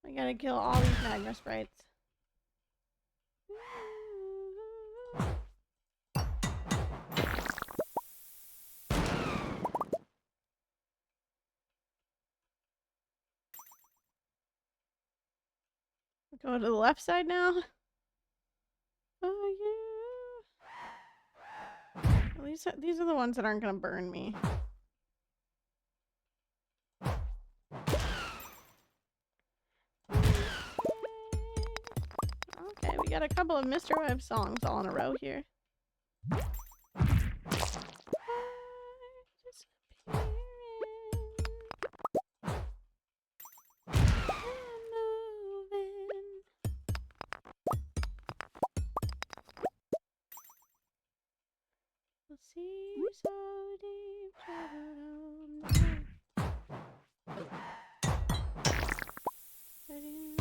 Speaker 1: I gotta kill all these magma sprites. Go to the left side now. Oh yeah. At least these are the ones that aren't gonna burn me. Okay, we got a couple of Mr. Webb songs all in a row here. See so deep, to not be alone, pretending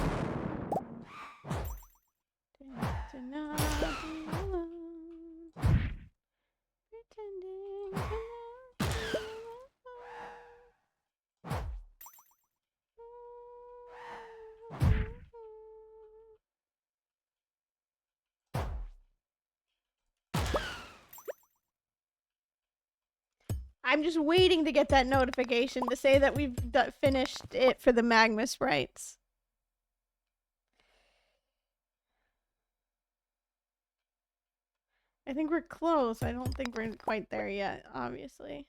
Speaker 1: to not be alone. I'm just waiting to get that notification to say that we've finished it for the magma sprites. I think we're close. I don't think we're quite there yet, obviously.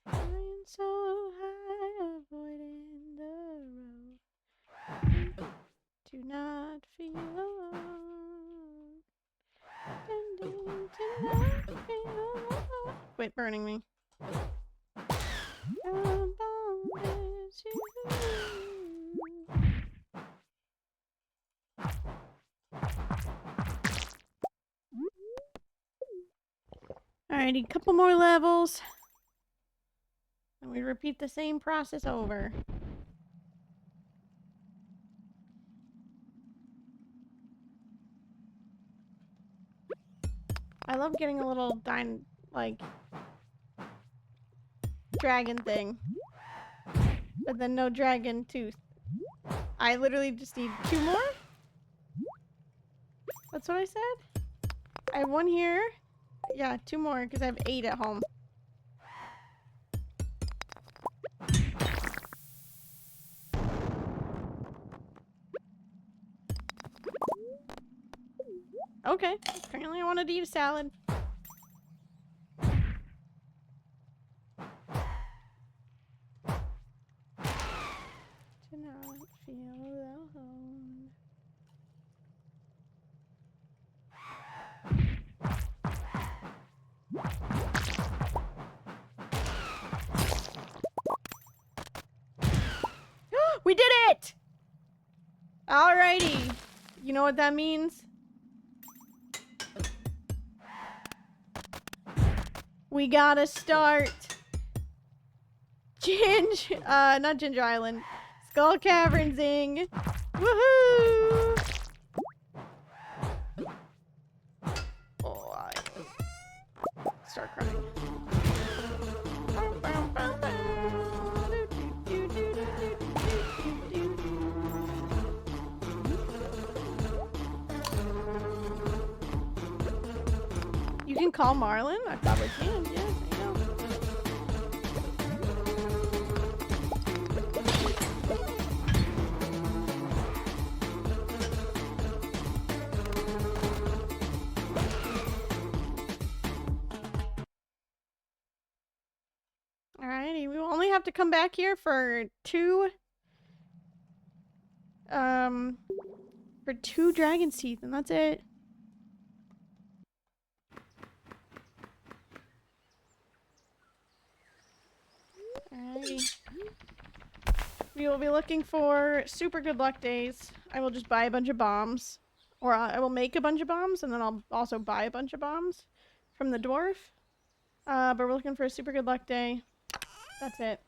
Speaker 1: Flying so high, avoiding the road. Do not feel alone. Pretending to not feel alone. Quit burning me. Your bond is you. Alrighty, couple more levels. And we repeat the same process over. I love getting a little dragon thing. But then no dragon tooth. I literally just need 2 more? That's what I said? I have 1 here. Yeah, 2 more because I have 8 at home. Okay, apparently I wanted to eat a salad. We did it! Alrighty. You know what that means? We gotta start not Ginger Island. Skull Cavern Zing. Woohoo! Oh, I start crying. You can call Marlin? I probably can, yeah. Alrighty, we will only have to come back here for two dragon's teeth, and that's it. Alrighty. We will be looking for super good luck days. I will just buy a bunch of bombs. Or I will make a bunch of bombs, and then I'll also buy a bunch of bombs from the dwarf. But we're looking for a super good luck day. That's it.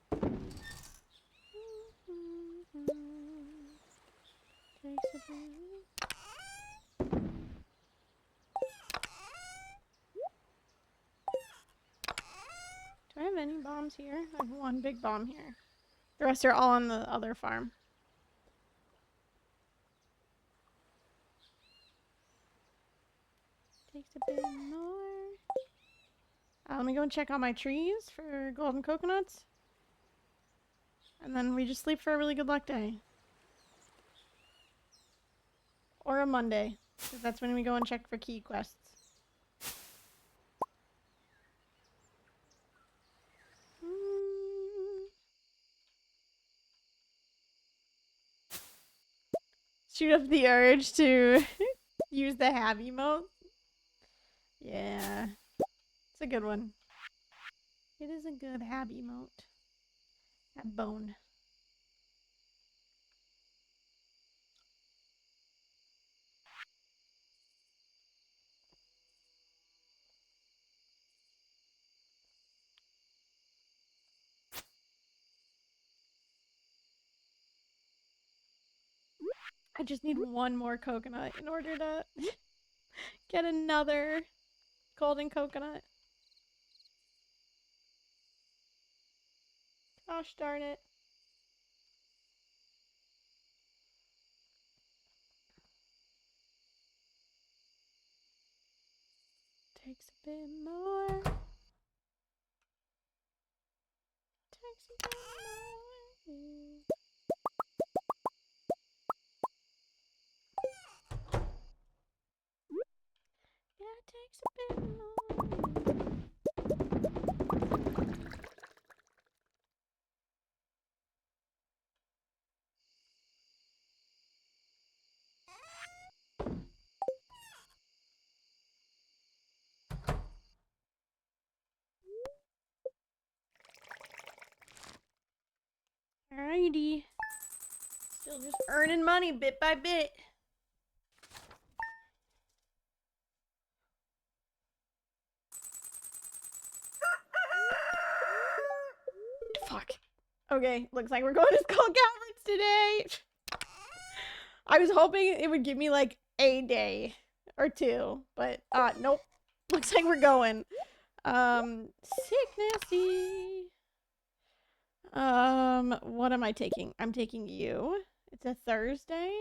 Speaker 1: Do I have any bombs here? I have one big bomb here. The rest are all on the other farm. Takes a bit more. Let me go and check on my trees for golden coconuts. And then we just sleep for a really good luck day. Or a Monday, because that's when we go and check for key quests. Shoot up the urge to use the hab emote. Yeah. It's a good one. It is a good hab emote. Hab bone. I just need one more coconut in order to get another golden coconut. Gosh darn it. Takes a bit more. Takes a bit more. Yeah, it takes a bit more. Alrighty. Still just earning money bit by bit. Fuck. Okay, looks like we're going to Skull Caverns today. I was hoping it would give me like a day or two, but nope. Looks like we're going. Sicknessy. What am I taking? I'm taking you. It's a Thursday.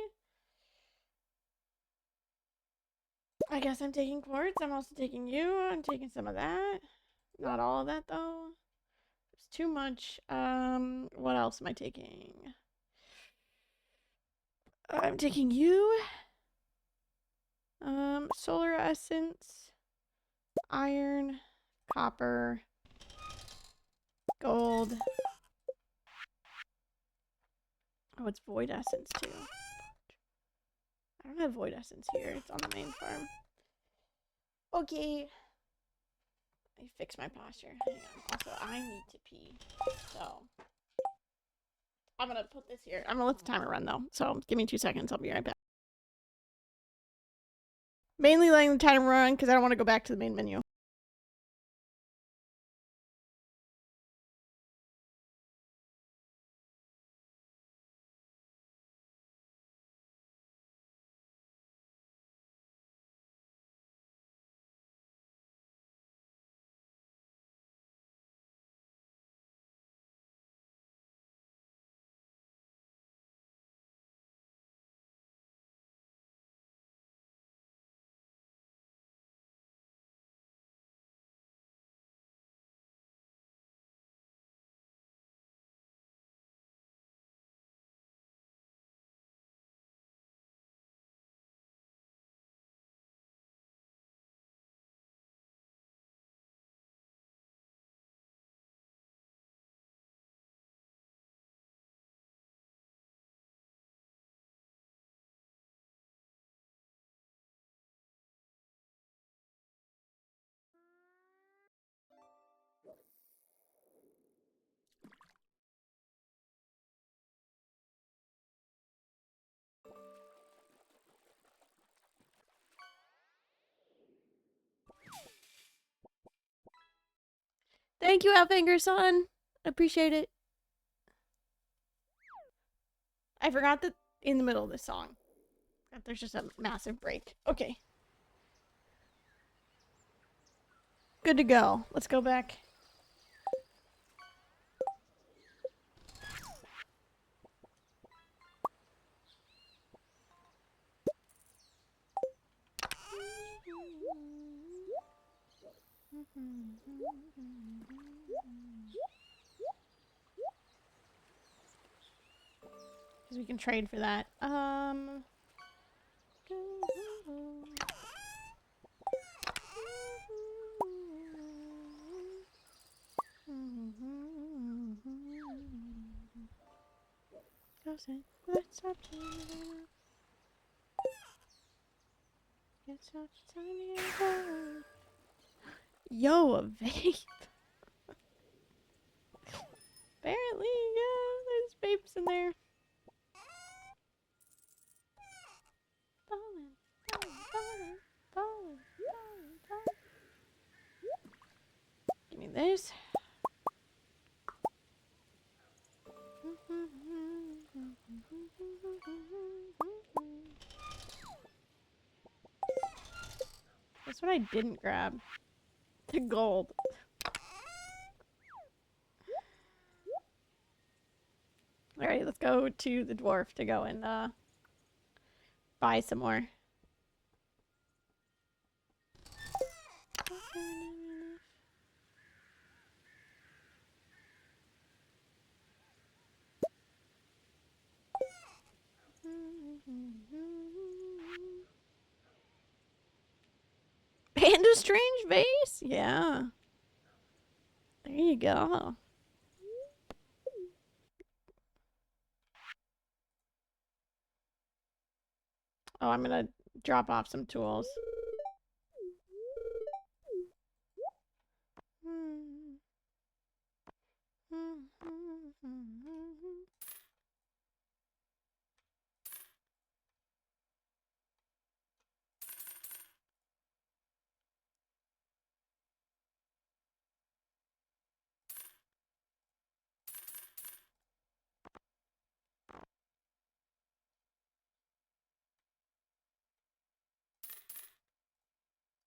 Speaker 1: I guess I'm taking quartz. I'm also taking you. I'm taking some of that. Not all of that though. It's too much. What else am I taking? I'm taking you. Solar essence, iron, copper, gold. Oh, it's void essence too. I don't have void essence here. It's on the main farm. Okay. me fix my posture. Hang on. Also, I need to pee. So I'm gonna put this here. I'm gonna let the timer run though. So give me 2 seconds. I'll be right back. Mainly letting the timer run because I don't want to go back to the main menu. Thank you, Outfinger son. Appreciate it. I forgot that in the middle of this song that there's just a massive break. Okay. Good to go. Let's go back. Because we can trade for that. Yo, a vape. Apparently, yeah, there's vapes in there. Give me this. That's what I didn't grab. The gold. Alright, let's go to the dwarf to go and buy some more. And a strange vase? Yeah. There you go. Oh, I'm gonna drop off some tools.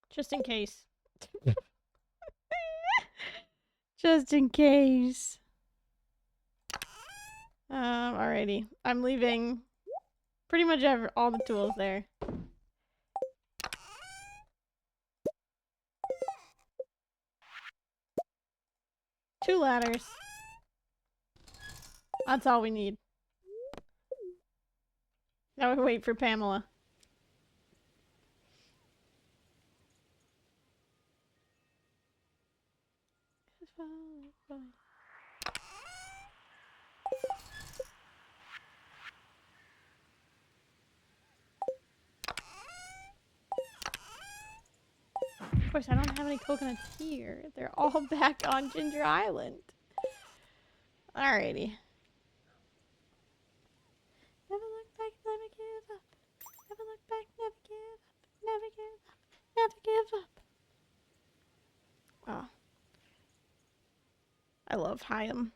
Speaker 1: Just in case. Just in case. Alrighty. I'm leaving pretty much all the tools there. Two ladders. That's all we need. Now we wait for Pamela. course, I don't have any coconuts here. They're all back on Ginger Island. Alrighty. Never look back, never give up. Never look back, never give up. Never give up, never give up. Oh. I love Hyam.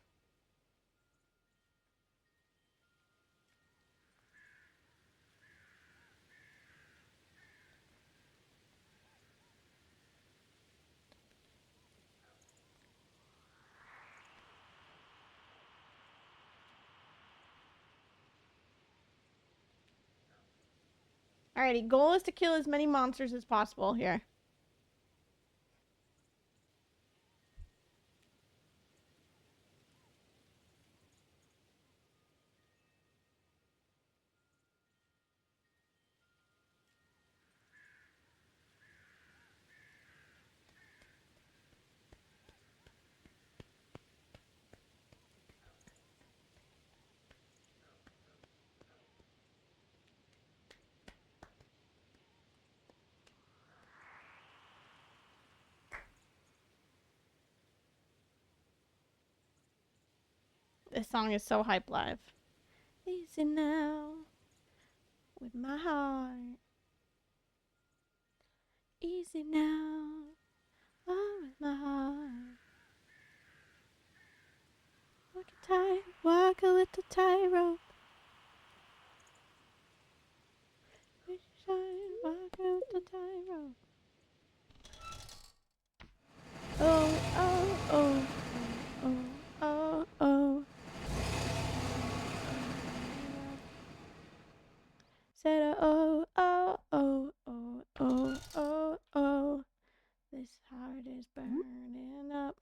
Speaker 1: Alrighty, goal is to kill as many monsters as possible here. This song is so hype live. Easy now, with my heart. Easy now, oh, with my heart. Walk a little tightrope. Walk a little tightrope. Oh, oh, oh, oh, oh, oh. Said oh, oh, oh, oh, oh, oh, oh. This heart is burning up.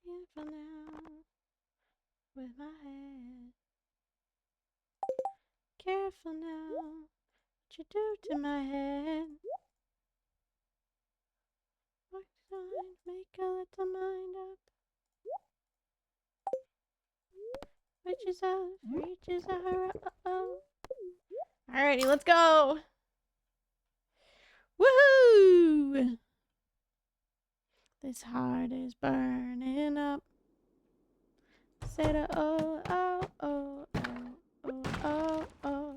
Speaker 1: Careful now, with my head. Careful now, what you do to my head. Walk aside, make a little mind up. Reaches out, uh-oh. Alrighty, let's go. Woohoo! This heart is burning up. Said oh, oh, oh, oh, oh, oh, oh.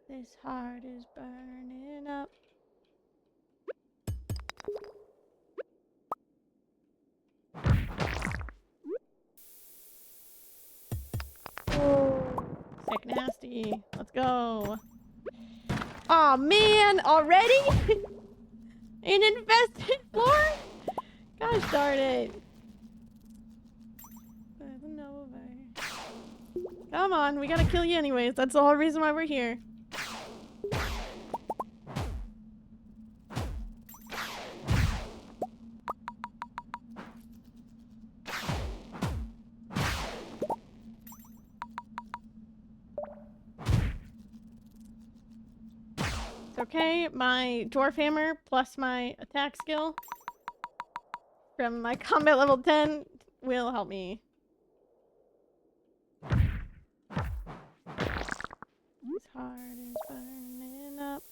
Speaker 1: This heart is burning up. Sick nasty. Let's go. Aw, man, already? An infested floor? Gosh darn it. Come on, we gotta kill you anyways. That's the whole reason why we're here. It's okay, my dwarf hammer plus my attack skill from my combat level 10 will help me. This heart is burning up.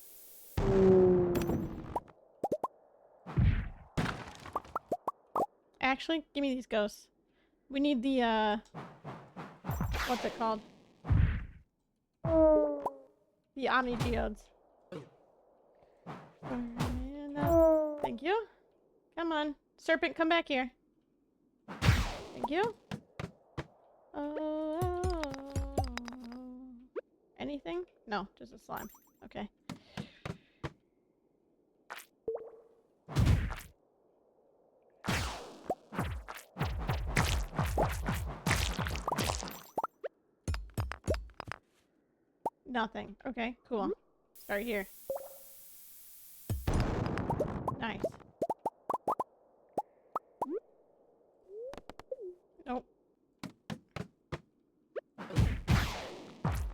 Speaker 1: Actually, give me these ghosts. We need the, what's it called? The Omni Geodes. Burning up. Thank you. Come on. Serpent, come back here. Thank you. Oh. Anything? No, just a slime. Okay. Nothing. Okay, cool. Start here. Nice. Nope.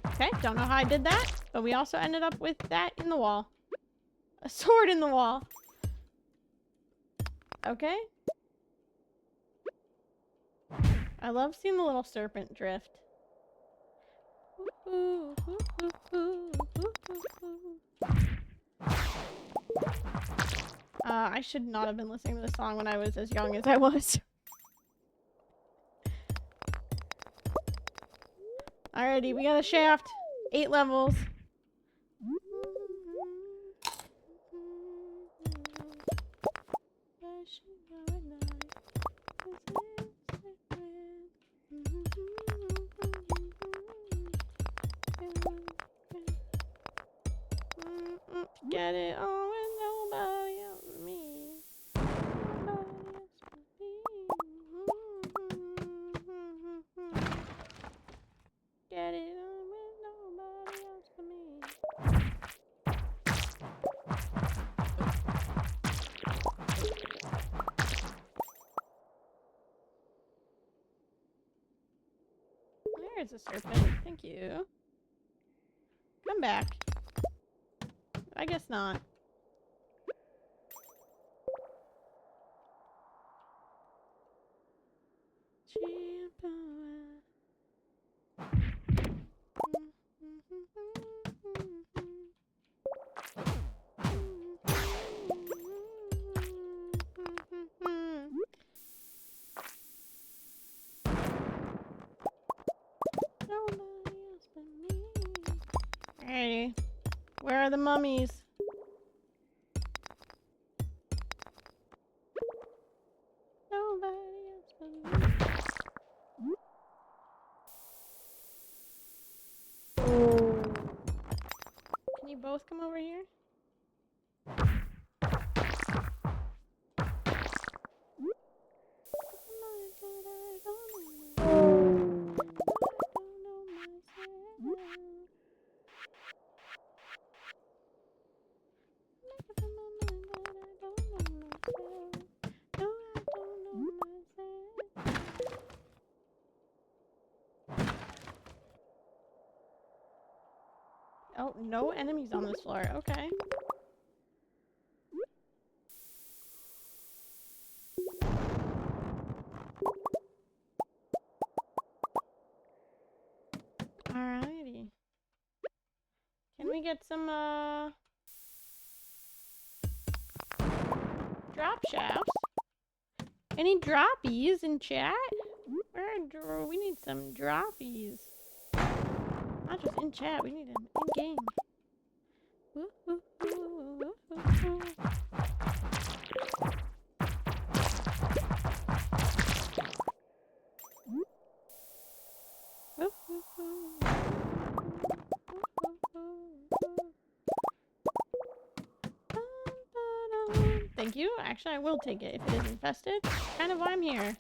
Speaker 1: Okay, don't know how I did that, but we also ended up with that in the wall. A sword in the wall. Okay. I love seeing the little serpent drift. I should not have been listening to this song when I was as young as I was. Alrighty, we got a shaft. 8 levels. Get it on with nobody else but me. Nobody else but me. Get it on with nobody else but me. There's a serpent. Thank you. Come back. I guess not. Alrighty. Where are the mummies? Nobody else but me. Can you both come over here? Oh, no enemies on this floor. Okay. Alrighty. Can we get some, drop shafts? Any droppies in chat? We need some droppies. Not just in chat, we need them in game. Thank you. Actually, I will take it if it is infested. Kind of why I'm here.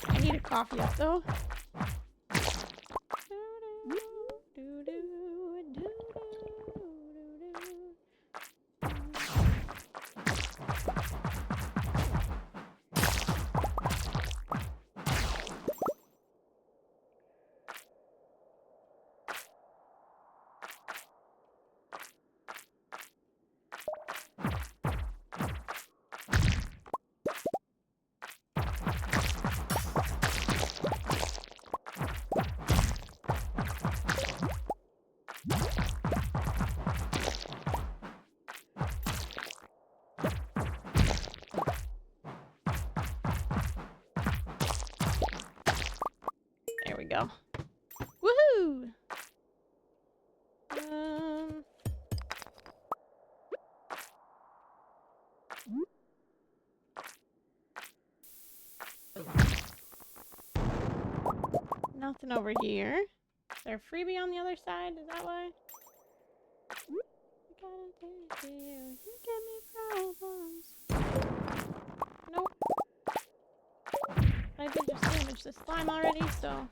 Speaker 1: I need a coffee up though. There we go. Woohoo! Nothing over here. Is there a freebie on the other side? Is that why? I gotta take you. You give me problems. Nope. I did just damage the slime already, so.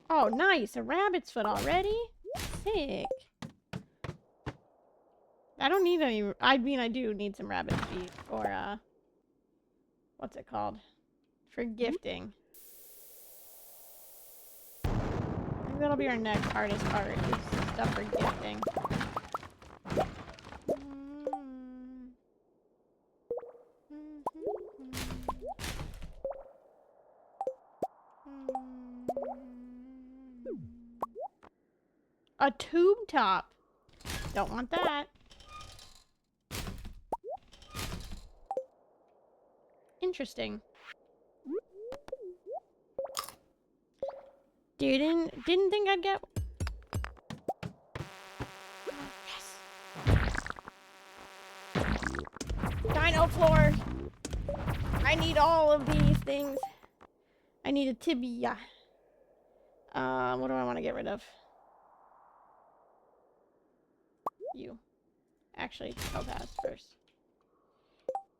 Speaker 1: Oh, nice! A rabbit's foot already? Sick. I don't need any. I mean, I do need some rabbit feet for, what's it called? For gifting. I think that'll be our next hardest part, is stuff for gifting. A tube top. Don't want that. Interesting. Didn't think I'd get. Yes. Dino floor. I need all of these things. I need a tibia. What do I want to get rid of? You. Actually, topaz first.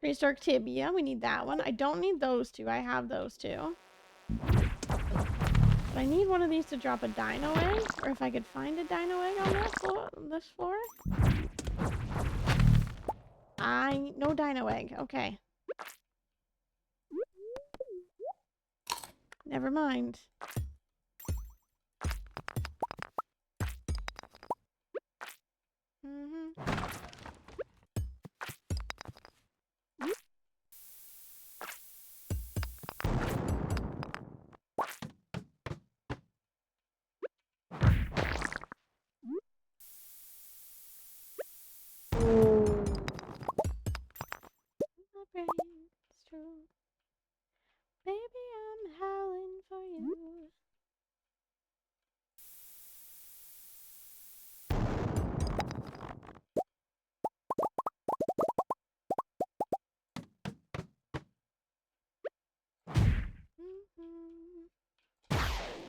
Speaker 1: Prehistoric tibia. We need that one. I don't need those two. I have those two. But I need one of these to drop a dino egg. Or if I could find a dino egg on this floor. No dino egg. Okay. Never mind. Baby, I'm howling for you.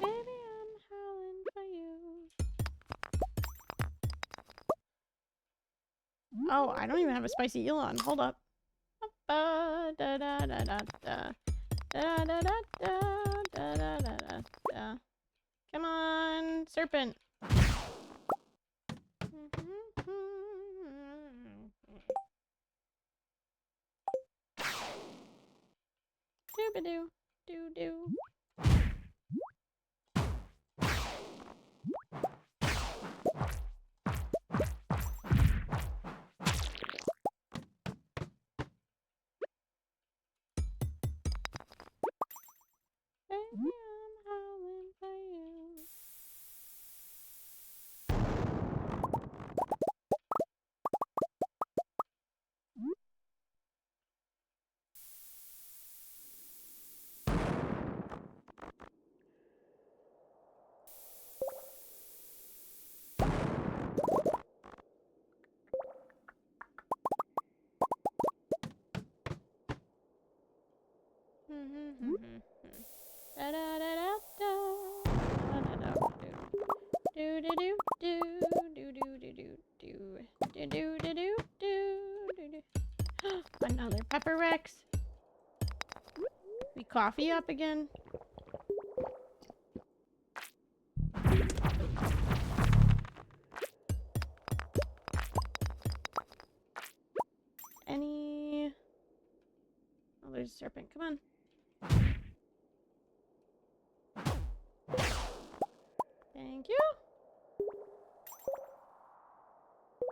Speaker 1: Baby, I'm howling for you. Oh, I don't even have a spicy eel on. Hold up. Da da da da da da da da da da da da da. Come on, serpent. Doobadoo, doo doo. Baby, I'm howling for you. Da da da da da da da do do do do do do do do do do do do do do. Another pepper Rex. We coffee up again. Any? Oh, there's a serpent. Come on. Thank you.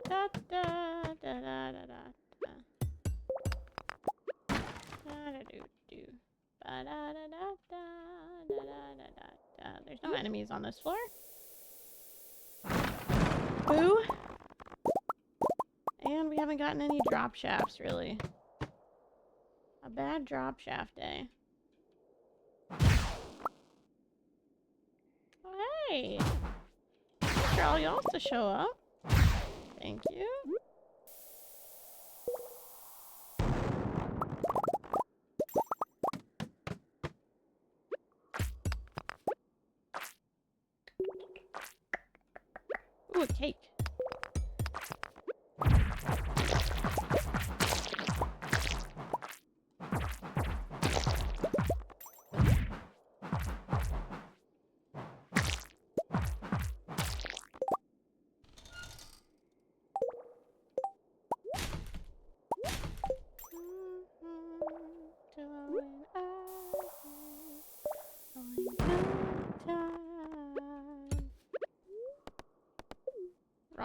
Speaker 1: Da da da da da da da. Da da do do. Ba da da da da da da da da. There's no enemies on this floor. Boo. And we haven't gotten any drop shafts, really. A bad drop shaft day. Oh, hey! For all y'all to show up. Thank you. Ooh, a cake.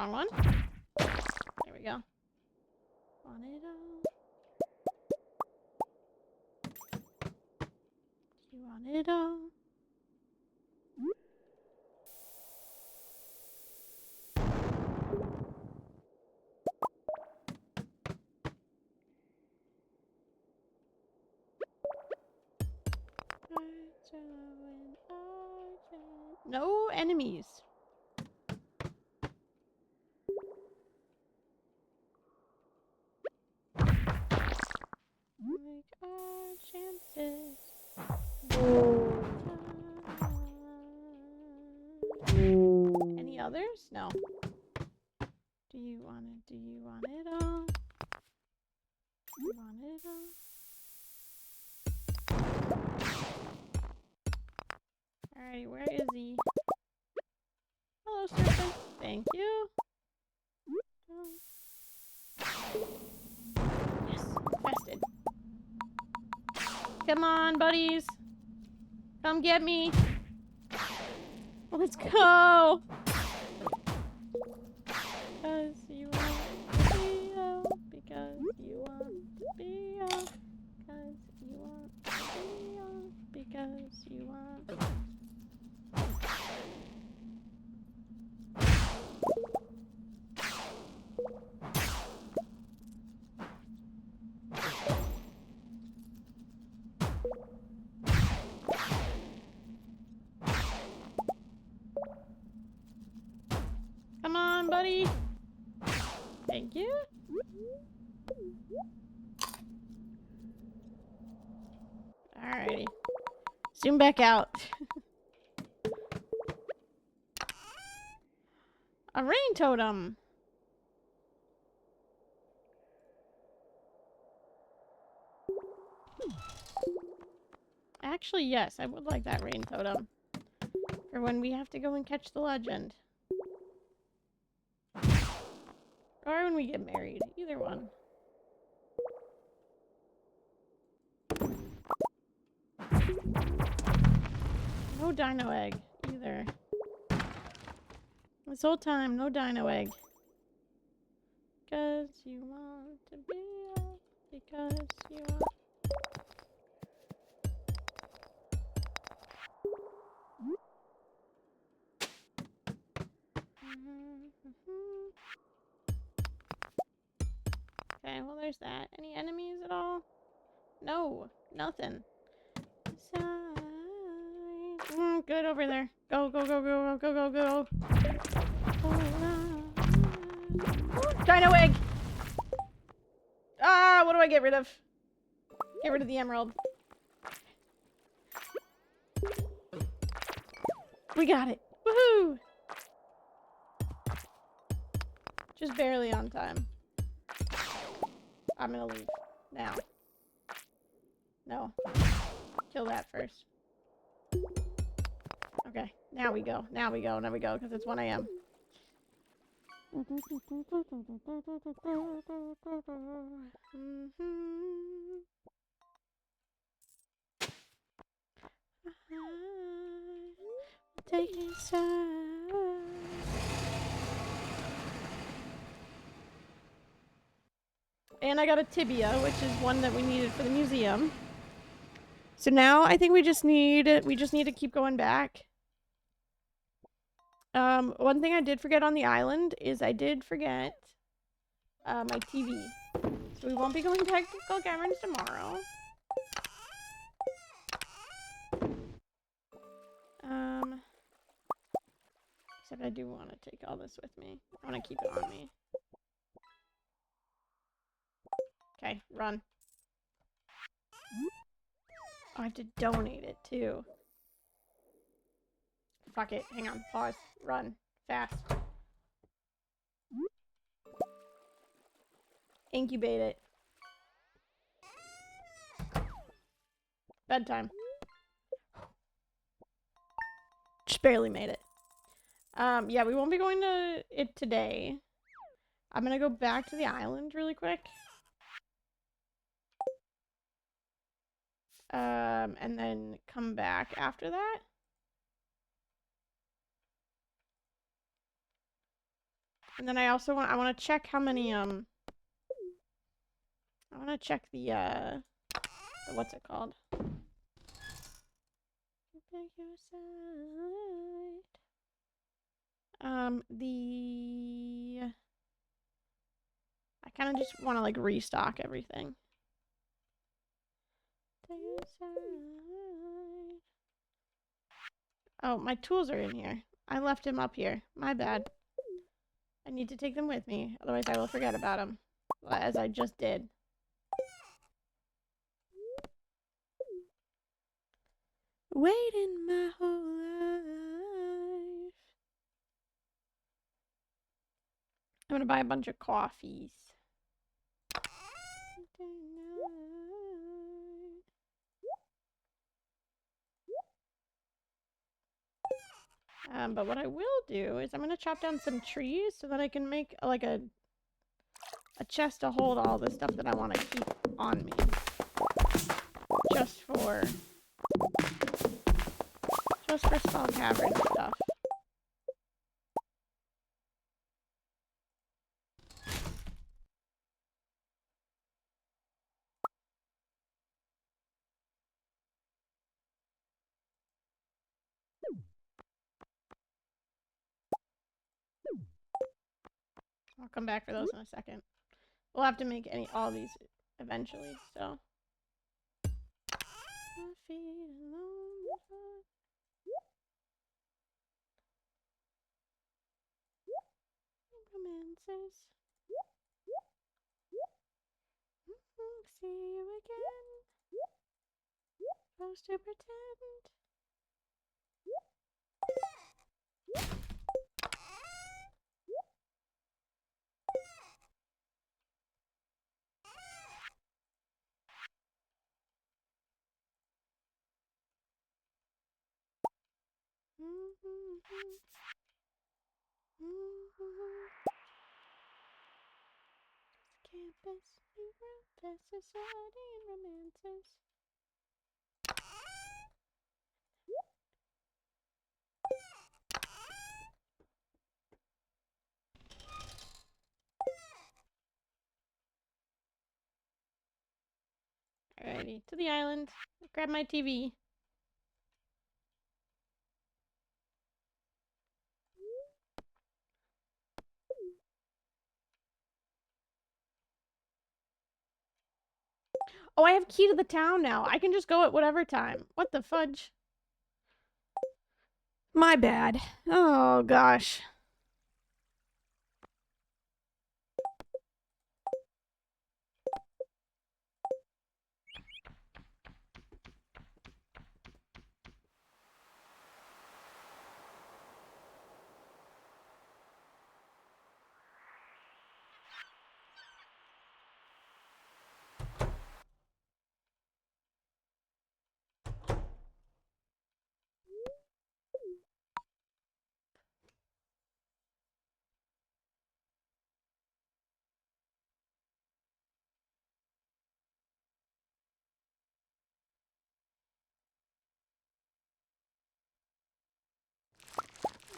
Speaker 1: Wrong one. There we go. Want it all. Do you want it all? No enemies. Make our chances. Any others? No. Do you want it? Do you want it all? Do you want it all? Alrighty, where is he? Hello, serpent. Thank you. Yes, infested. Come on, buddies. Come get me. Let's go. Because you want to be out. Because you want to be out. Because you want to be out. Because you want. Come on, buddy. Thank you. Alrighty. Zoom back out. A rain totem. Actually, yes, I would like that rain totem. For when we have to go and catch the legend. Or when we get married. Either one. No dino egg, either. This whole time, no dino egg. Because you want to be up. Because you want. Okay, well there's that. Any enemies at all? No, nothing. Good over there. Go, go, go, go, go, go, go, go. Dino egg! Ah, what do I get rid of? Get rid of the emerald. We got it. Woohoo! Just barely on time. I'm gonna leave. Now. No. Kill that first. Okay. Now we go. Now we go. Now we go. Because it's 1 a.m. Taking sides. And I got a tibia, which is one that we needed for the museum. So now I think we just need to keep going back. One thing I did forget on the island is I did forget my TV. So we won't be going technical cameras tomorrow. Except I do want to take all this with me. I want to keep it on me. Okay, run. Oh, I have to donate it too. Fuck it. Hang on. Pause. Run. Fast. Incubate it. Bedtime. Just barely made it. Yeah, we won't be going to it today. I'm gonna go back to the island really quick. And then come back after that. And then I also want to check how many I want to check the what's it called? I kind of just want to like restock everything. Oh, my tools are in here. I left him up here. My bad. I need to take them with me, otherwise I will forget about them, as I just did. Waiting my whole life. I'm gonna buy a bunch of coffees. But what I will do is I'm gonna chop down some trees so that I can make like a chest to hold all the stuff that I want to keep on me. Just for small cavern stuff. I'll come back for those in a second. We'll have to make all these eventually, so. Romances. See you again. Supposed to pretend. Campus, society, and romances. Alrighty, to the island. Grab my TV. Oh, I have key to the town now. I can just go at whatever time. What the fudge? My bad. Oh, gosh.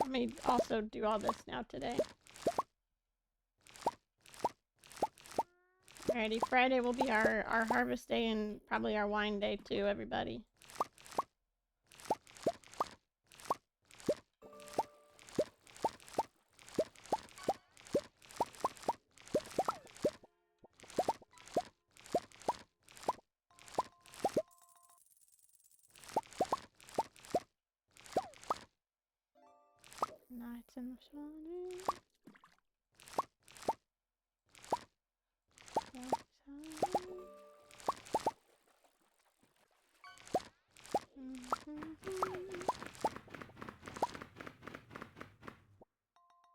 Speaker 1: I may also do all this now today. Alrighty, Friday will be our harvest day and probably our wine day too, everybody. Nights in the sun.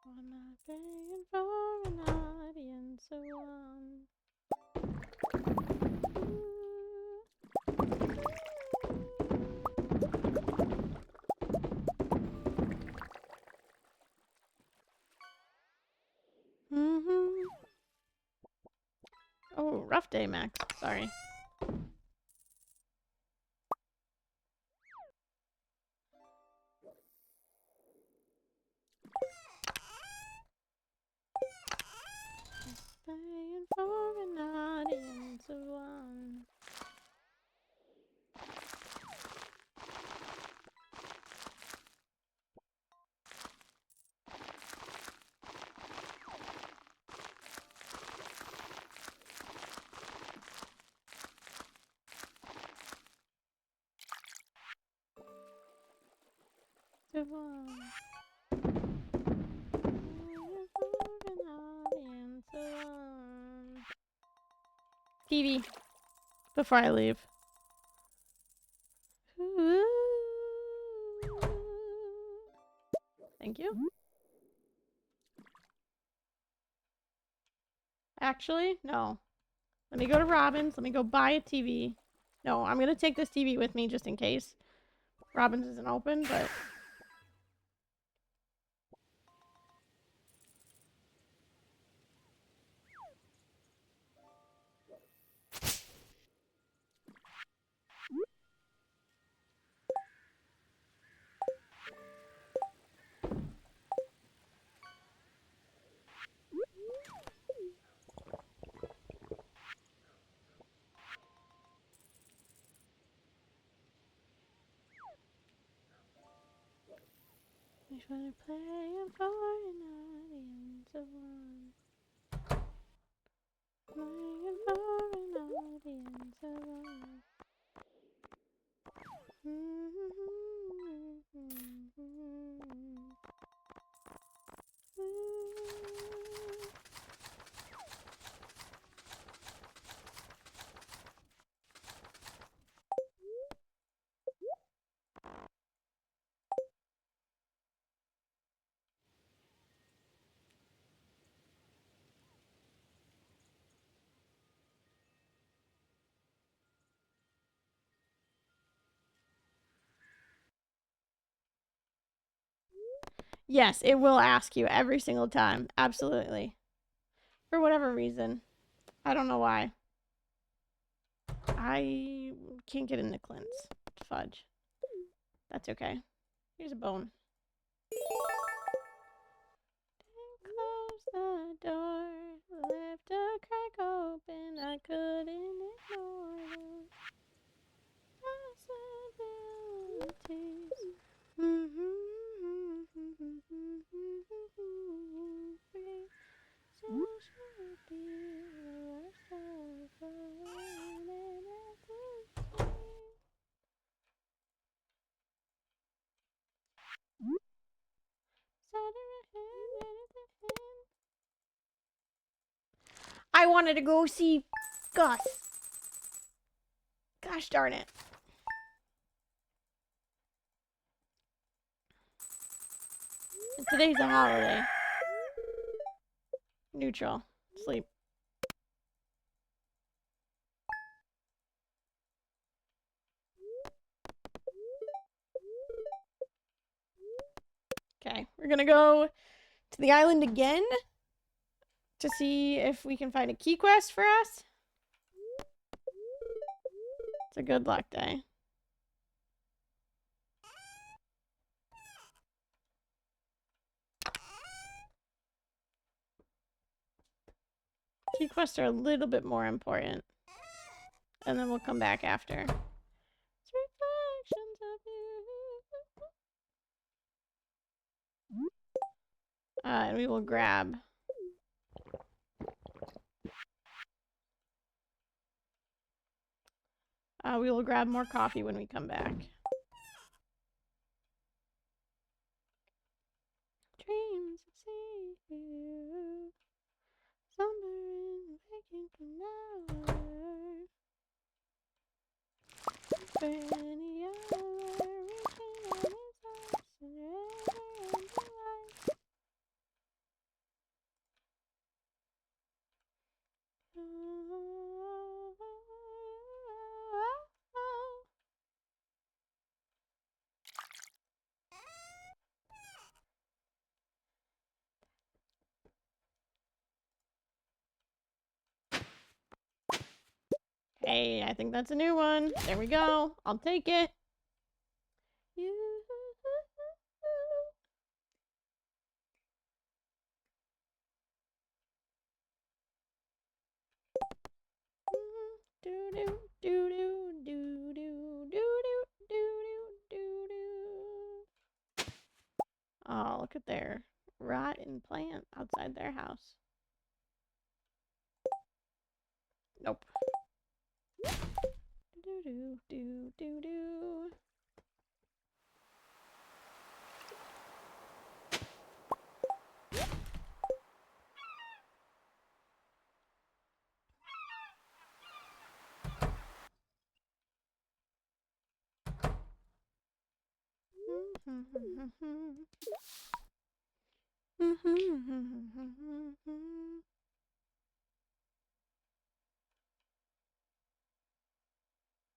Speaker 1: What am I paying for an audience so long? Oh, rough day, Max. Sorry. into one. TV. Before I leave. Thank you. Actually, no. Let me go to Robin's. Let me go buy a TV. No, I'm gonna take this TV with me just in case. Robin's isn't open, but... I wanna play for an audience of one. Playing for an audience of one. Yes, it will ask you every single time. Absolutely. For whatever reason. I don't know why. I can't get into Clint's. Fudge. That's okay. Here's a bone. Close the door. Left a crack open. I couldn't ignore the possibilities. I wanted to go see Gus. Gosh darn it. And today's a holiday. Neutral. Sleep. Okay, we're gonna go to the island again to see if we can find a key quest for us. It's a good luck day. Key quests are a little bit more important. And then we'll come back after. It's reflections of you. And we will grab... we will grab more coffee when we come back. Dreams of seafood, slumbering, waking from nowhere. Any other reaching on its arms and in the light. Hey, I think that's a new one. There we go. I'll take it. Oh, look at their rotten plant outside their house. Nope.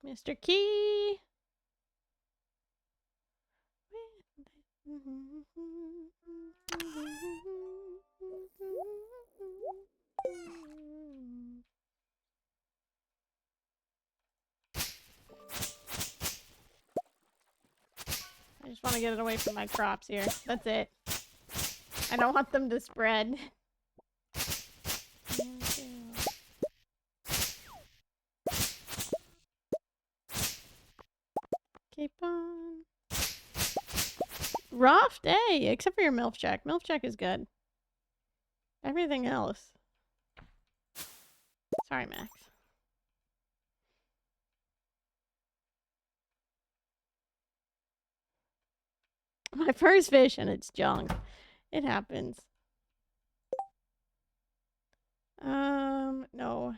Speaker 1: Mr. Key. I just want to get it away from my crops here. That's it. I don't want them to spread. Keep on. Rough day, except for your MILF check. MILF check is good. Everything else. Sorry, Max. My first fish and it's junk. It happens. No.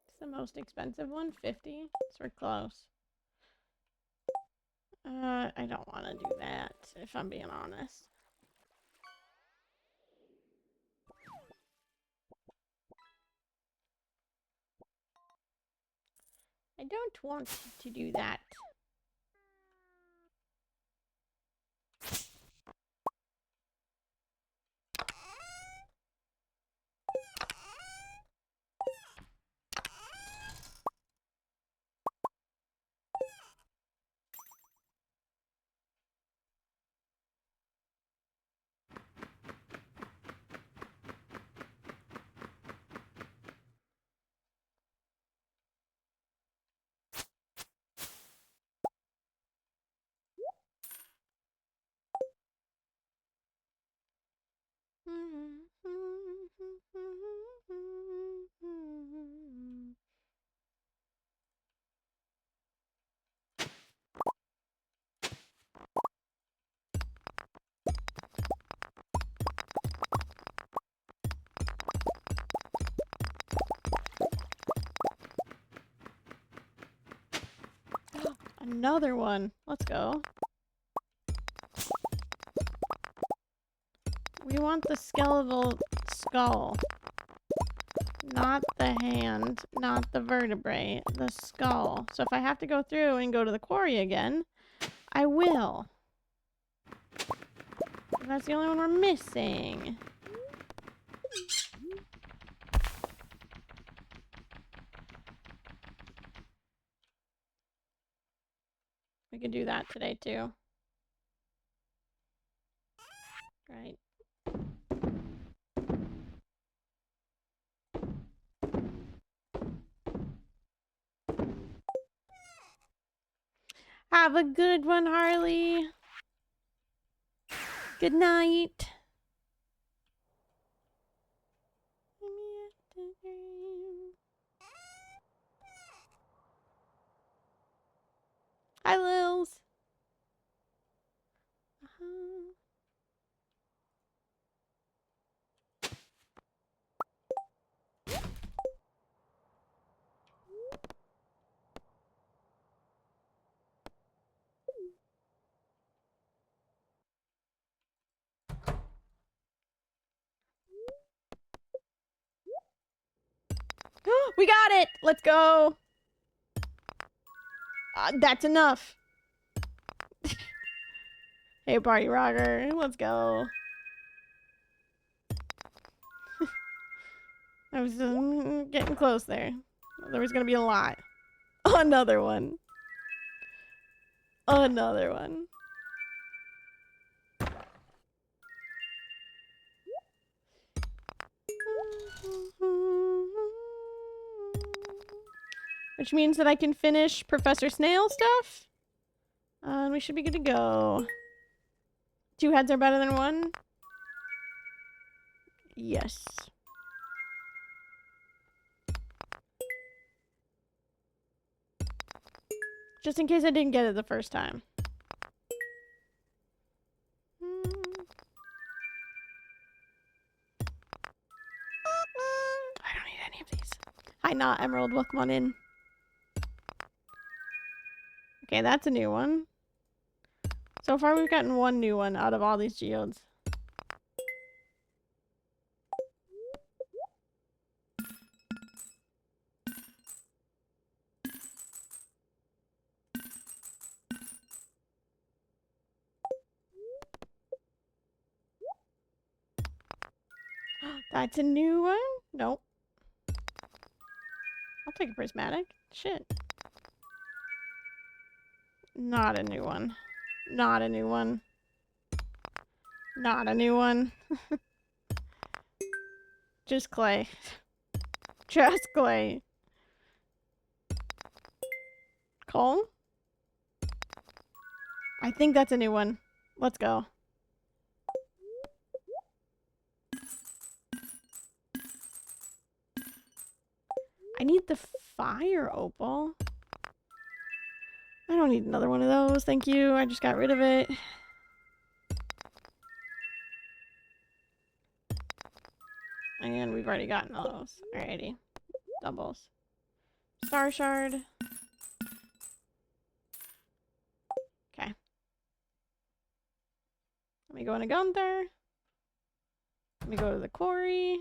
Speaker 1: It's the most expensive one, 50. So we're close. I don't want to do that, if I'm being honest. I don't want to do that. Another one. Let's go. We want the skeletal skull. Not the hand, not the vertebrae, the skull. So if I have to go through and go to the quarry again, I will. That's the only one we're missing. We can do that today too. Right. Have a good one, Harley. Good night. Hi, Lils. We got it! Let's go! That's enough. Hey, party rocker. Let's go. I was getting close there. There was gonna be a lot. Another one. Another one. Which means that I can finish Professor Snail stuff. And we should be good to go. 2 heads are better than 1? Yes. Just in case I didn't get it the first time. I don't Hi, not Emerald. Welcome on in. Okay, that's a new one. So far, we've gotten one new one out of all these geodes. That's a new one? Nope. I'll take a prismatic. Shit. Not a new one. Not a new one. Not a new one. Just clay. Just clay. Coal? I think that's a new one. Let's go. I need the fire opal. I don't need another one of those, thank you. I just got rid of it. And we've already gotten all those. Alrighty. Doubles. Star shard. Okay. Let me go into Gunther. Let me go to the quarry.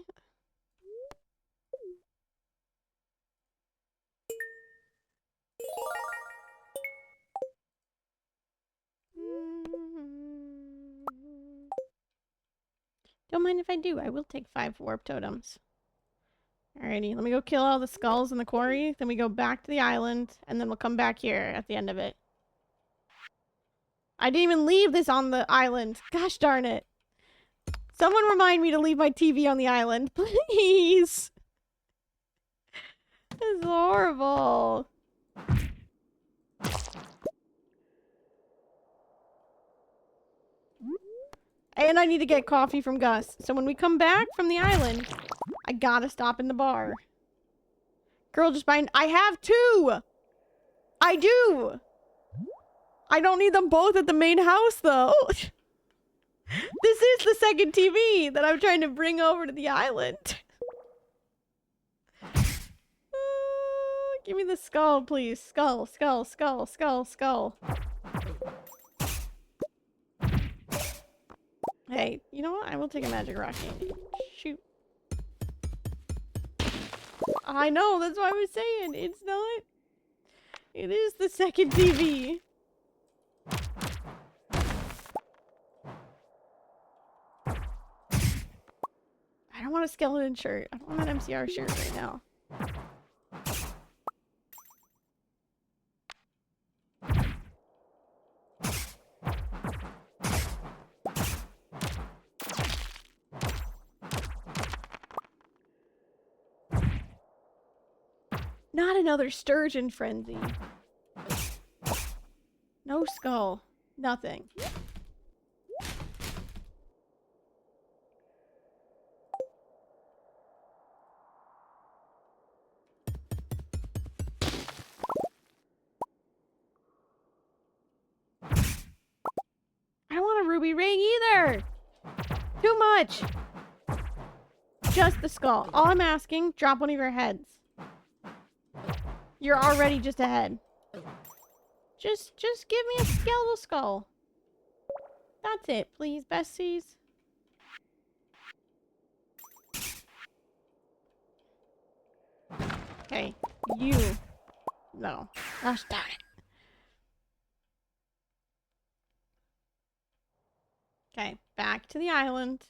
Speaker 1: Don't mind if I do. I will take 5 warp totems. Alrighty, let me go kill all the skulls in the quarry. Then we go back to the island, and then we'll come back here at the end of it. I didn't even leave this on the island. Gosh darn it. Someone remind me to leave my TV on the island, please. This is horrible. And I need to get coffee from Gus. So when we come back from the island, I gotta stop in the bar. Girl, just buy. I have 2! I do! I don't need them both at the main house, though. This is the second TV that I'm trying to bring over to the island. Give me the skull, please. Skull, skull, skull, skull, skull. Hey, you know what? I will take a magic rocket. Shoot. I know, that's what I was saying. It's not. It is the second TV. I don't want a skeleton shirt. I don't want an MCR shirt right now. Not another sturgeon frenzy. No skull. Nothing. I don't want a ruby ring either. Too much. Just the skull. All I'm asking, drop one of your heads. You're already just ahead. Just give me a skeletal skull. That's it, please, besties. Okay, you. No. Gosh darn it. Okay, back to the island.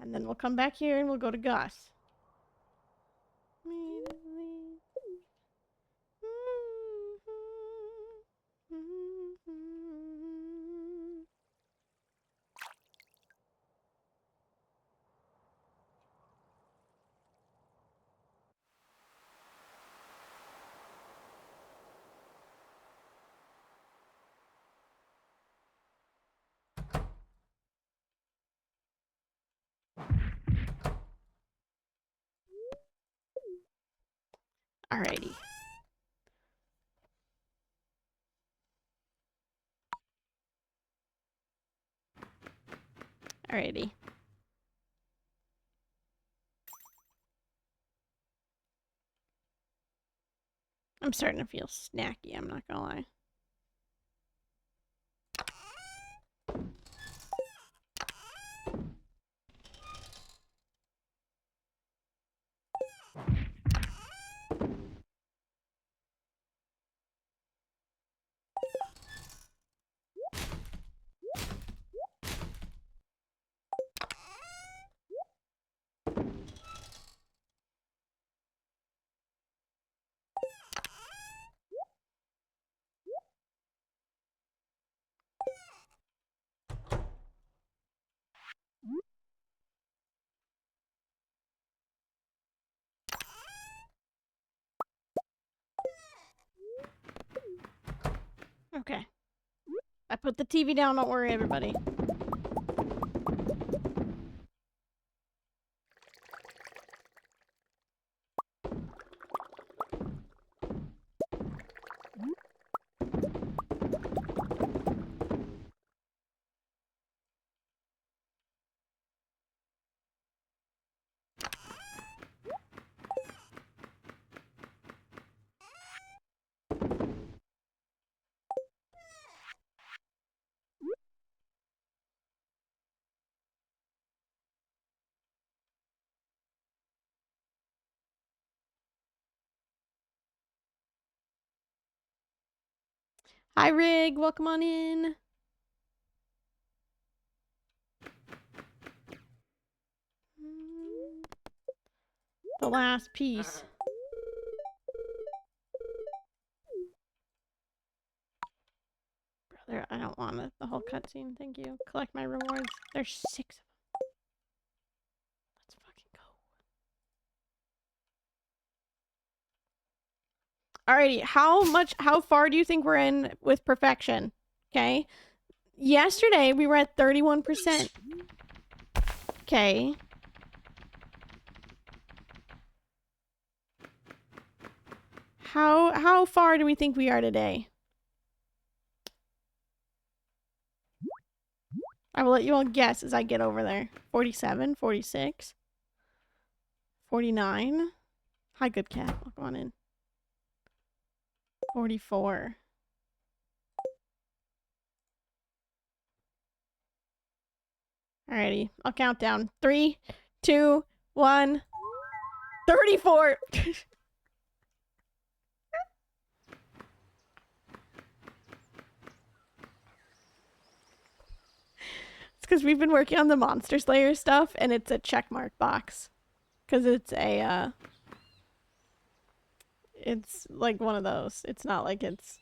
Speaker 1: And then we'll come back here and we'll go to Gus. Alrighty. Alrighty. I'm starting to feel snacky, I'm not gonna lie. Okay. I put the TV down, don't worry, everybody. Hi, Rig. Welcome on in. The last piece. Brother, I don't want it. The whole cutscene. Thank you. Collect my rewards. There's 6 of them. Let's fucking go. Alrighty. How far do you think we're in with perfection? Okay. Yesterday, we were at 31%. Okay. How far do we think we are today? I will let you all guess as I get over there. 47, 46, 49. Hi, good cat. Welcome on in. 44. Alrighty, I'll count down. 3, 2, 1. 34. It's because we've been working on the Monster Slayer stuff, and it's a checkmark box. Because it's a, it's like one of those. It's not like it's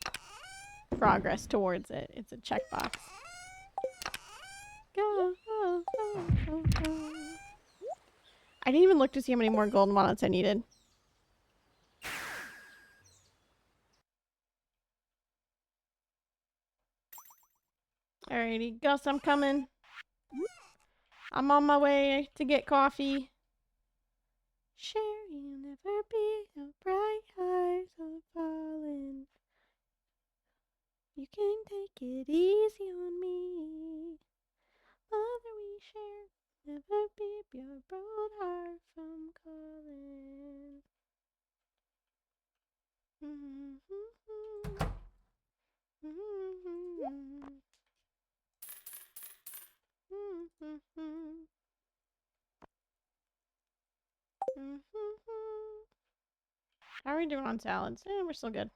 Speaker 1: progress towards it. It's a checkbox. Go, go, go, go, go. I didn't even look to see how many more golden walnuts I needed. Alrighty, Gus, I'm coming. I'm on my way to get coffee. Sure, you'll never be a bright eyes are falling. You can take it easy on me. Mother, we share. Never beep your broad heart from calling. How are we doing on salads? We're still good.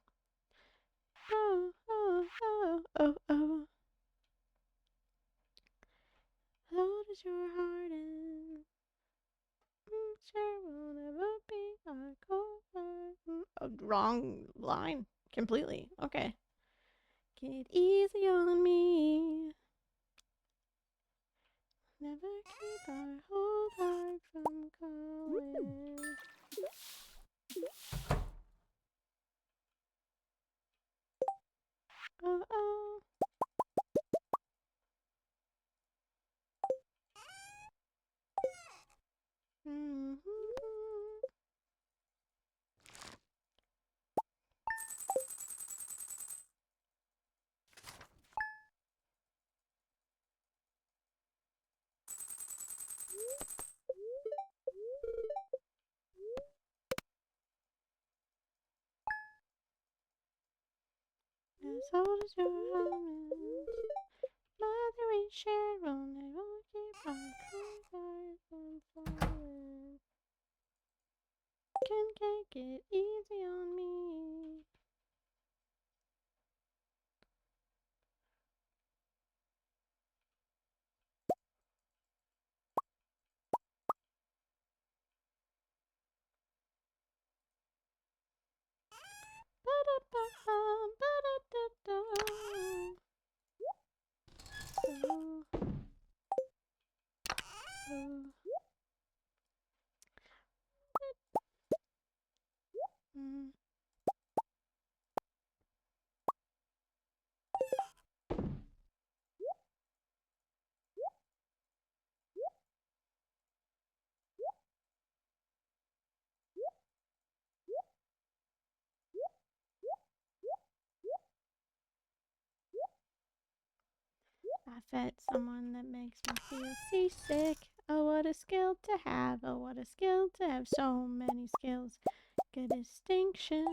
Speaker 1: Oh, oh, oh, oh, oh. How does your heart end? Sure will never be our color. Oh, wrong line. Completely. Okay. Get easy on me. Never keep our whole heart from calling. Oh, oh. So does your almond. Mother we share will never keep our cars and flowers. Can take it easy on me. I fed someone that makes me feel seasick. Oh, what a skill to have. Oh, what a skill to have. So many skills. Good distinction.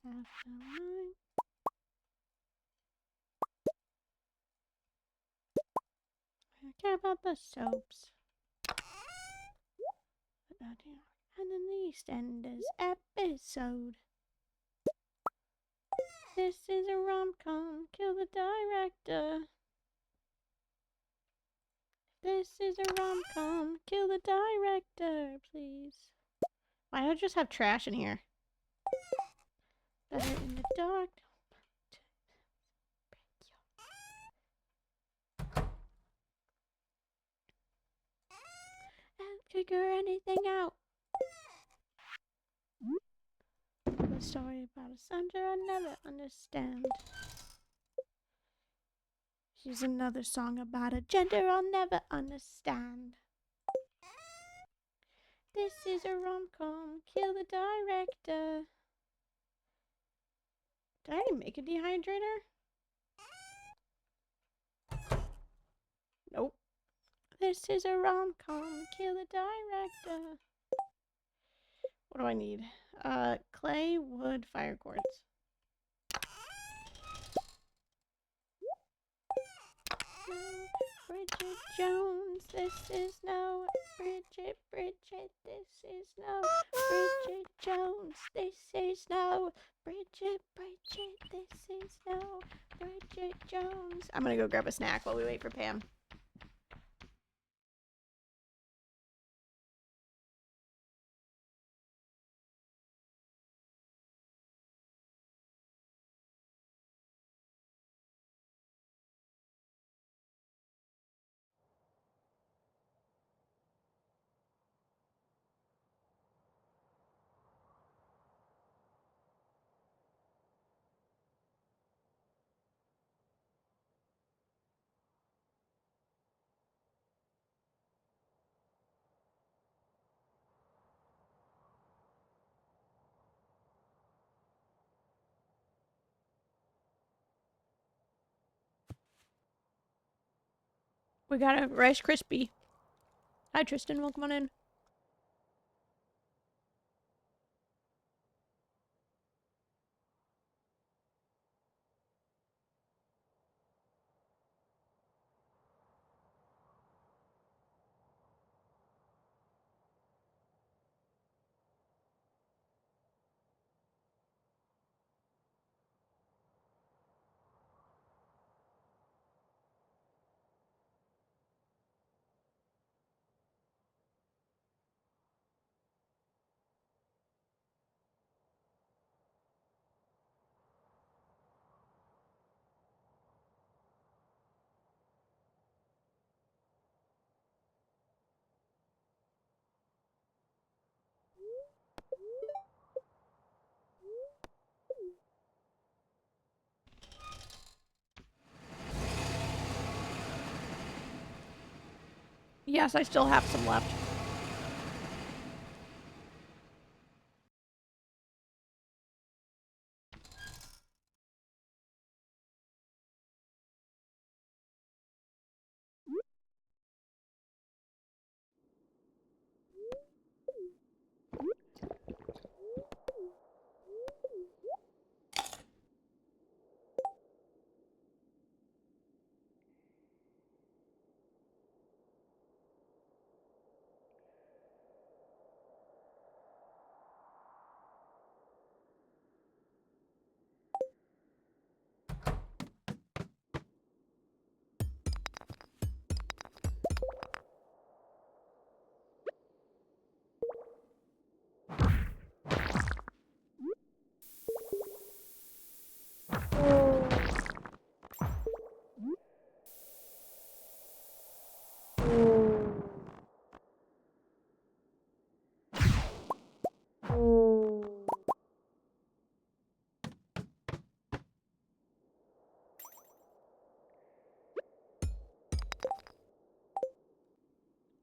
Speaker 1: After mine. I don't care about the soaps. And then the EastEnders episode. This is a rom-com. Kill the director. This is a rom-com. Kill the director, please. Why don't I just have trash in here? Better in the dark. And figure anything out. The story about a Sandra I never understand. Here's another song about a gender I'll never understand. This is a rom-com. Kill the director. Did I already make a dehydrator? Nope. This is a rom-com. Kill the director. What do I need? Clay, wood, fire quartz. No, Bridget Jones, this is no Bridget, this is no Bridget Jones, this is no Bridget, this is no Bridget Jones. I'm gonna go grab a snack while we wait for Pam. We got a Rice Krispie. Hi Tristan, welcome on in. Yes, I still have some left.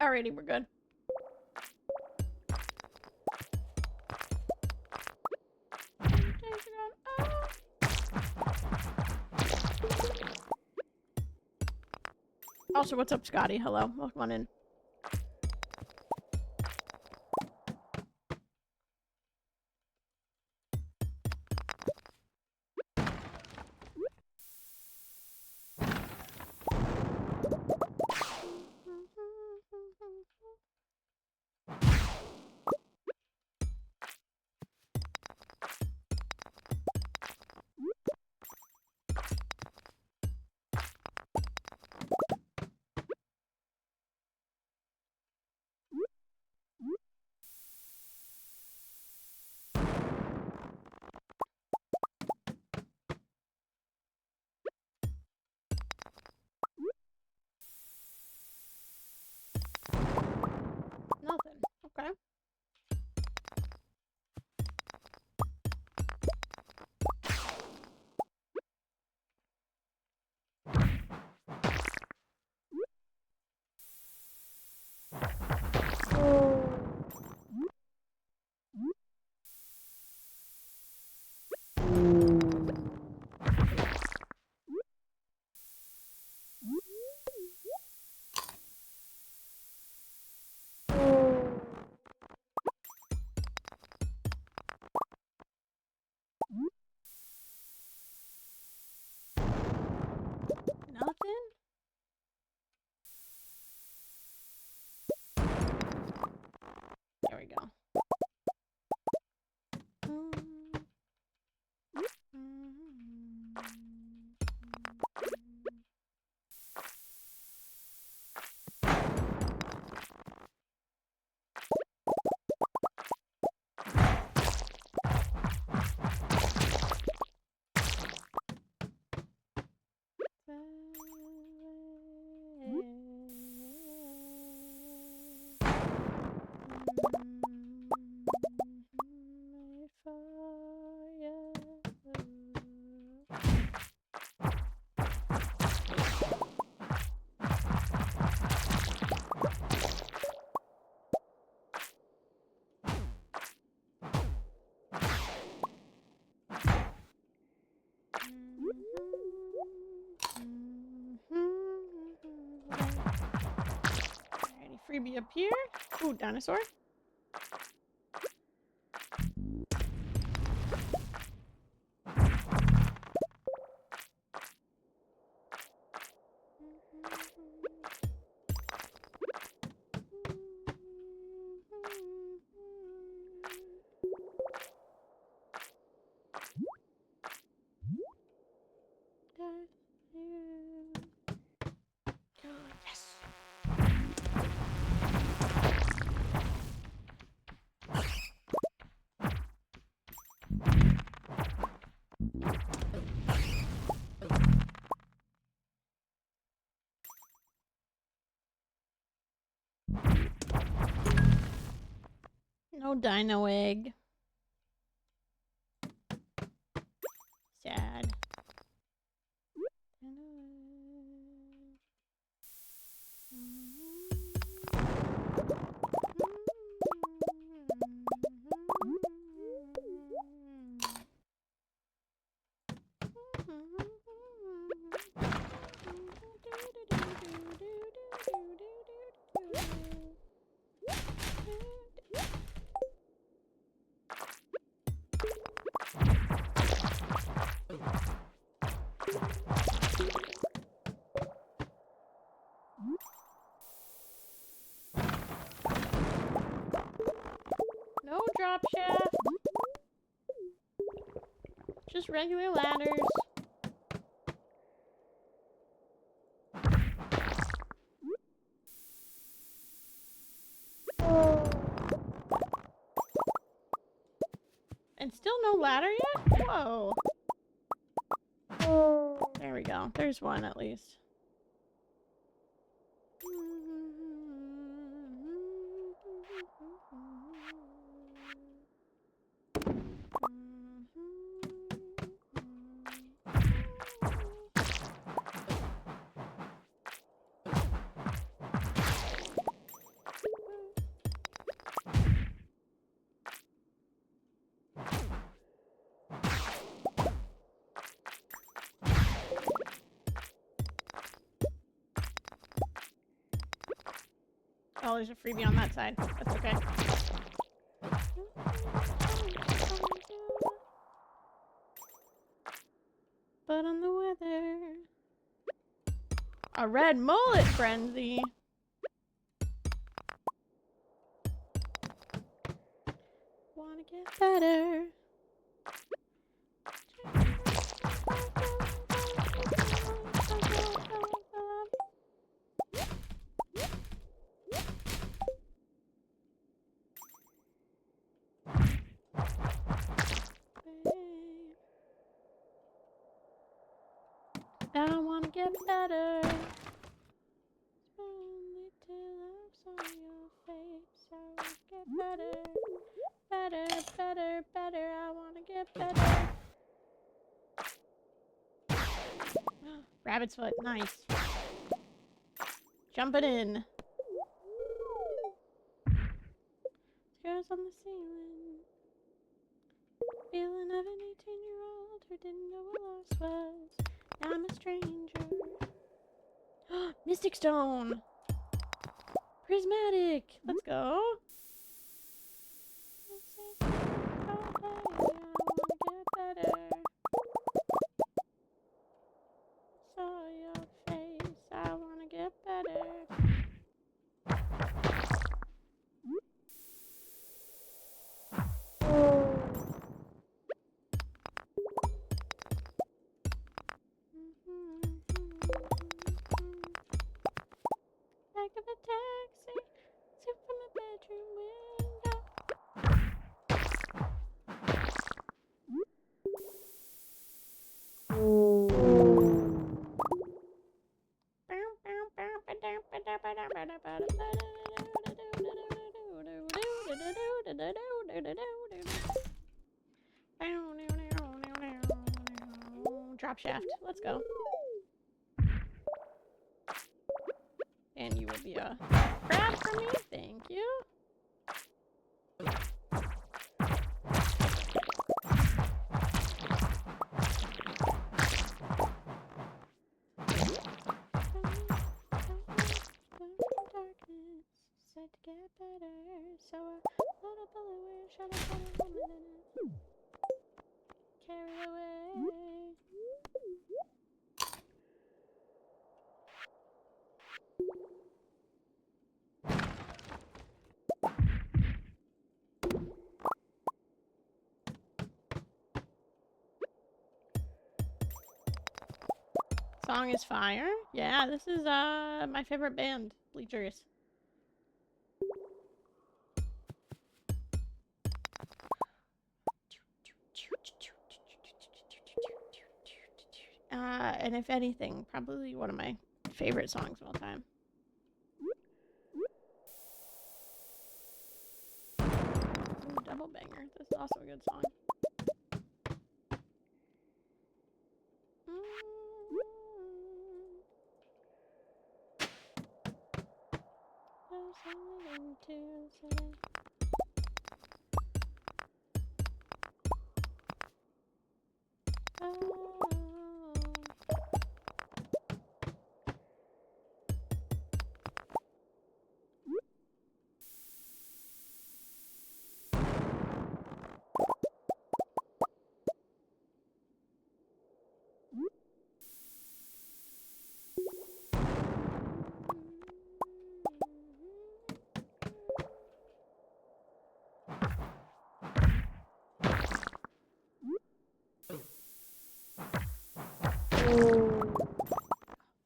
Speaker 1: Alrighty, we're good. Also, what's up, Scotty? Hello. Welcome on in. Nothing. Okay. Nothing? There we go. Alrighty, freebie up here. Ooh, dinosaur. Yes. No dino egg. Sad. No drop shaft. Just regular ladders. And still no ladder yet? Whoa. There we go. There's one at least. Oh, there's a freebie on that side. That's okay. But on the weather. A red mullet frenzy. Wanna get better. I wanna get better. Only till I saw your face. I wanna get better. Better, better, better. I wanna get better. Rabbit's foot, nice. Jumping in. Stairs on the ceiling. Feeling of an 18-year-old who didn't know what loss was. Now I'm a stranger. Mystic Stone! Prismatic! Let's go! I wanna get better. Saw your face, I wanna get better. Back of a taxi, sit from my bedroom window. Drop shaft. Let's go. And you will be a crab for me. Thank you. Said to get better, so I load up a lure, shut up on a woman and carry away. Song is fire. Yeah, this is my favorite band, Bleachers. And if anything, probably one of my favorite songs of all time. Ooh, Double Banger. This is also a good song.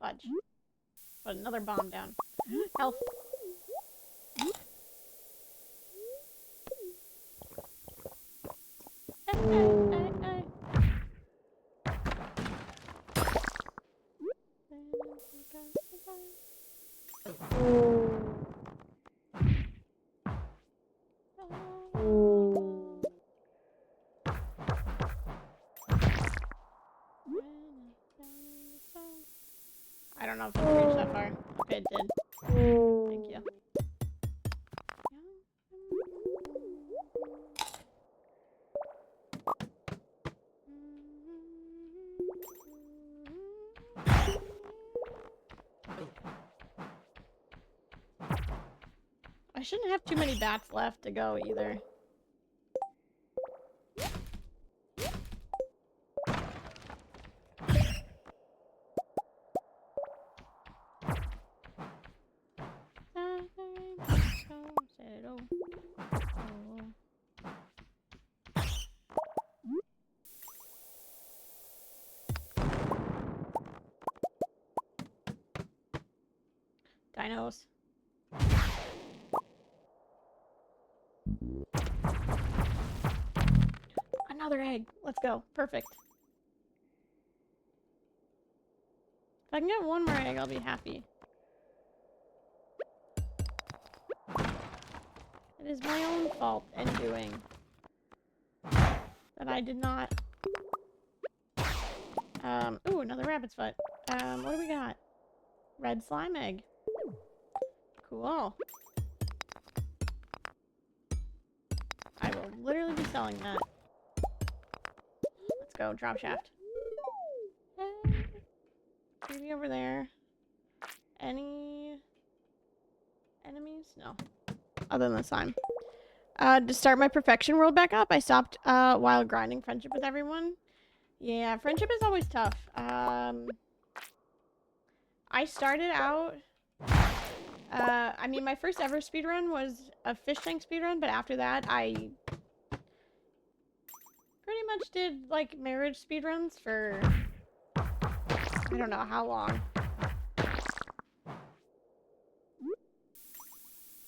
Speaker 1: Fudge. Put another bomb down. Health. Hey. I don't know if it can reach that far. Okay, it did. Thank you. I shouldn't have too many bats left to go either. Dinos. Another egg. Let's go. Perfect. If I can get one more egg, I'll be happy. It is my own fault and doing that I did not. Ooh, another rabbit's foot. What do we got? Red slime egg. Cool. I will literally be selling that. Let's go, drop shaft. Maybe over there. Any enemies? No. Other than the slime. To start my perfection world back up, I stopped while grinding friendship with everyone. Yeah, friendship is always tough. I started out... I mean, my first ever speedrun was a fish tank speedrun, but after that, I pretty much did, like, marriage speedruns for... I don't know how long.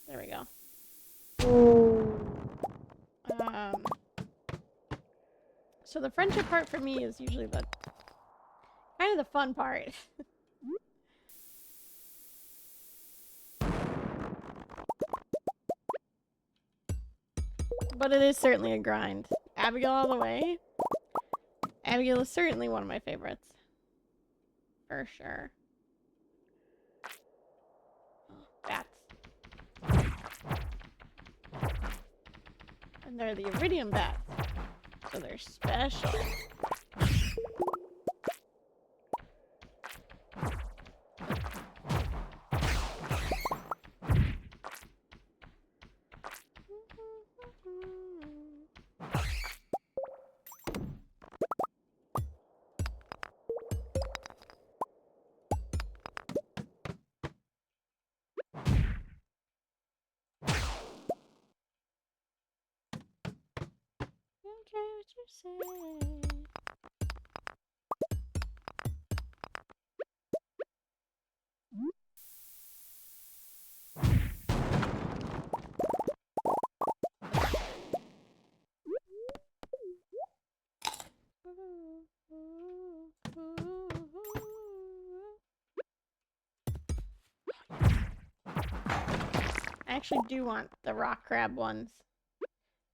Speaker 1: There we go. So the friendship part for me is usually the kind of the fun part. But it is certainly a grind. Abigail all the way. Abigail is certainly one of my favorites. For sure. Oh, bats. And they're the iridium bats. So they're special. What you say? I actually do want the rock crab ones.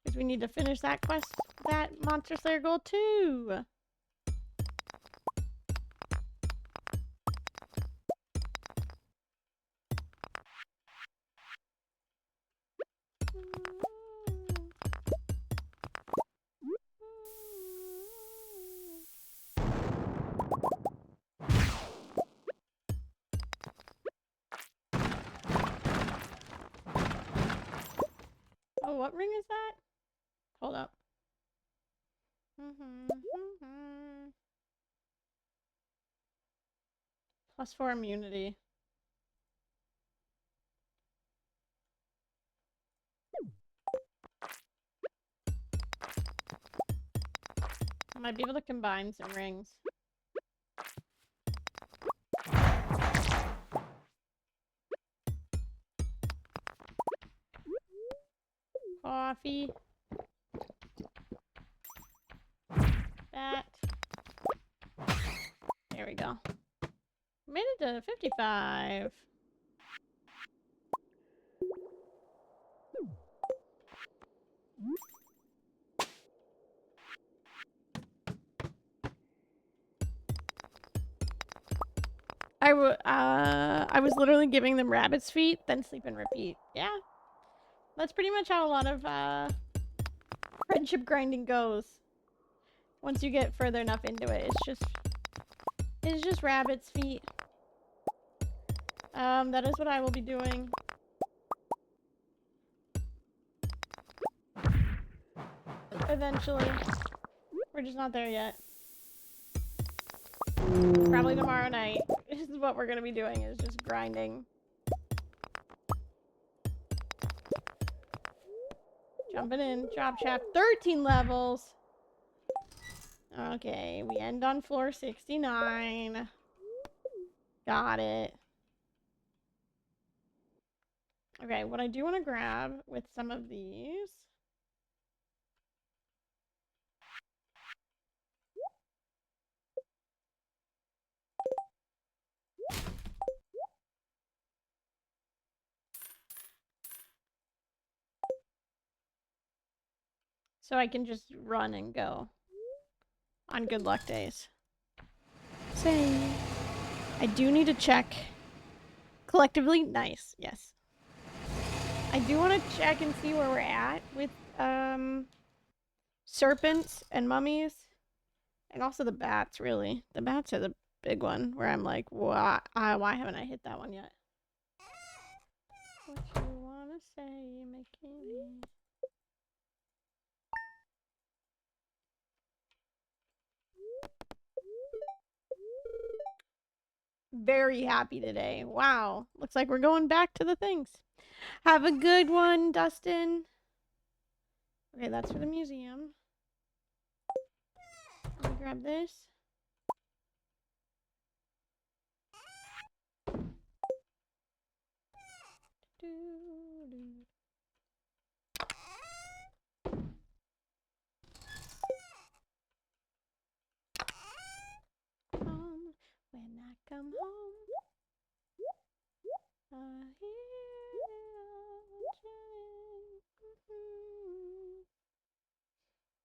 Speaker 1: Because we need to finish that quest, that Monster Slayer goal too. Oh, what ring is that? Hold up. +4 immunity. I might be able to combine some rings. Coffee. That. There we go. Made it to 55. I was literally giving them rabbit's feet, then sleep and repeat. Yeah. That's pretty much how a lot of friendship grinding goes. Once you get further enough into it, it's just rabbit's feet. That is what I will be doing. Eventually. We're just not there yet. Probably tomorrow night is what we're gonna be doing, is just grinding. Jumping in, drop shaft, 13 levels. Okay, we end on floor 69. Got it. Okay, what I do want to grab with some of these. So I can just run and go on good luck days. Same. I do need to check. Collectively, nice, yes. I do want to check and see where we're at with serpents and mummies. And also the bats, really. The bats are the big one where I'm like, why haven't I hit that one yet? What you wanna say, you're making me. Very happy today. Wow. Looks like we're going back to the things. Have a good one, Dustin. Okay, that's for the museum. Let me grab this. When I come home, I hear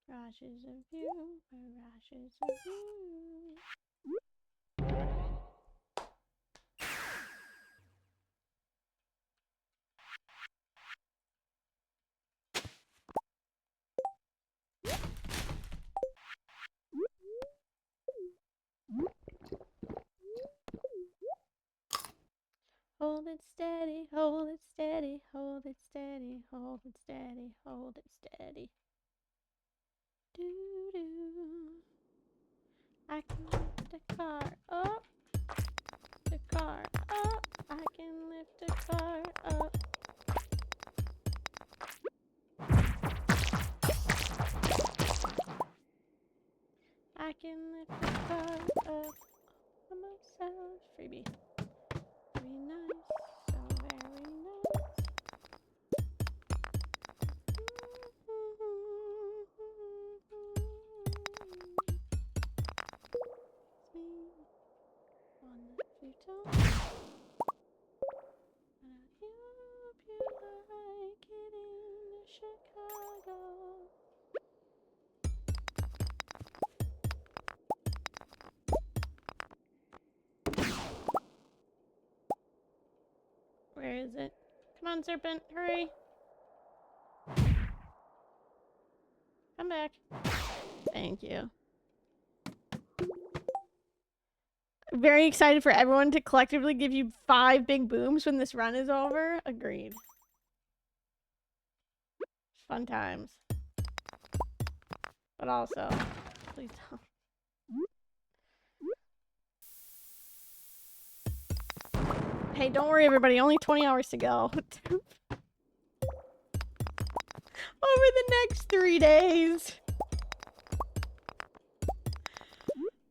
Speaker 1: rashes of you, rashes of you. Hold it steady, hold it steady, hold it steady, hold it steady, hold it steady. Do do. I can lift the car up, the car up. I can lift the car up. I can lift the car up for myself. Freebie. Very nice, so very nice. It's me on the futon. And I hope you like it in Chicago. Where is it? Come on, serpent, hurry. Come back. Thank you. Very excited for everyone to collectively give you 5 big booms when this run is over. Agreed. Fun times. But also, please don't. Hey, don't worry, everybody. Only 20 hours to go. Over the next 3 days.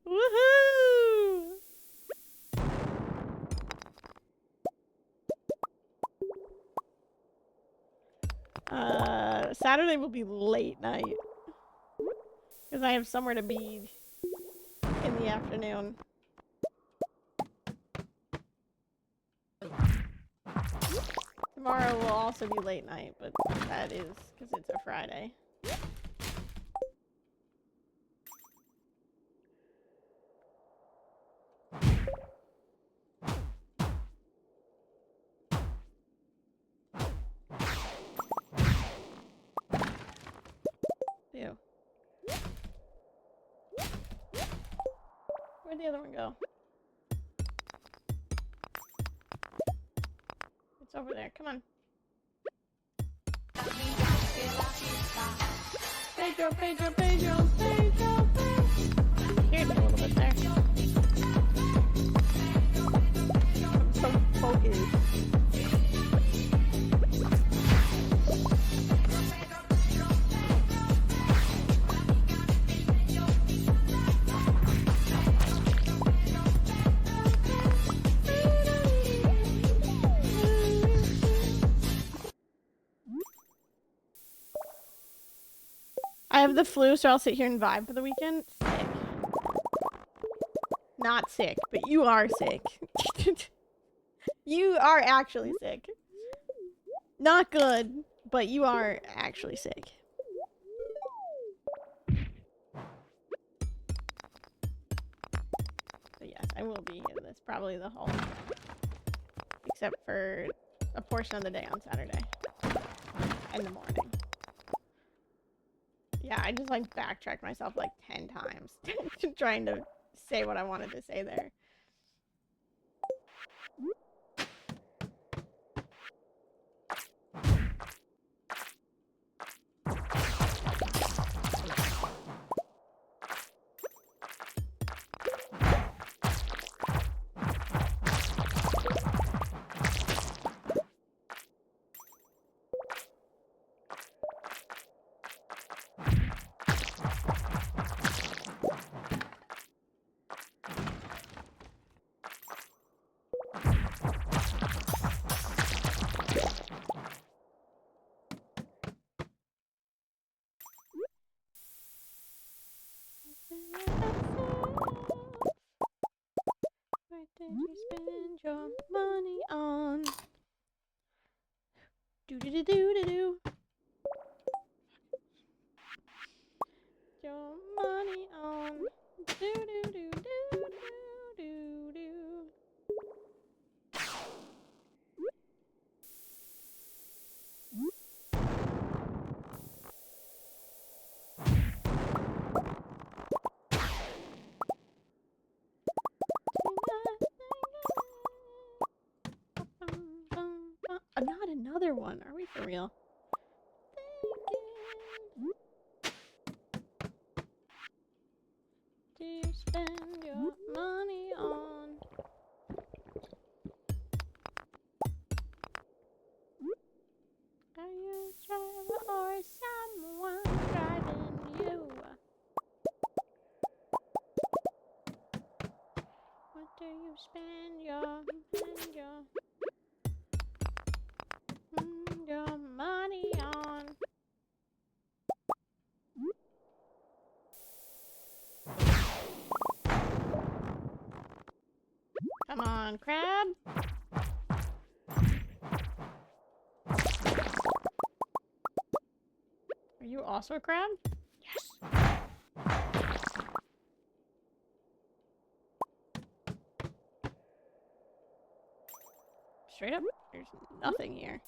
Speaker 1: Woohoo! Saturday will be late night. Because I have somewhere to be in the afternoon. Tomorrow will also be late night, but that is because it's a Friday. Ew. Where'd the other one go? It's over there. Come on. Hey, Pedro, Pedro, Pedro, Pedro, Pedro. Here's a little bit there. I'm so focused. I have the flu, so I'll sit here and vibe for the weekend. Sick. Not sick, but you are sick. You are actually sick. Not good, but you are actually sick. But yes, I will be in this probably the whole, except for a portion of the day on Saturday and the morning. Yeah, I just like backtracked myself like 10 times trying to say what I wanted to say there. What did you spend your money on? Do do do do do do. Your money on. Do do do do do do do. Not another one. Are we for real? Do you spend your money on? Are you a driver or someone driving you? What do you spend your money on? Come on, crab. Are you also a crab? Yes. Straight up, there's nothing here.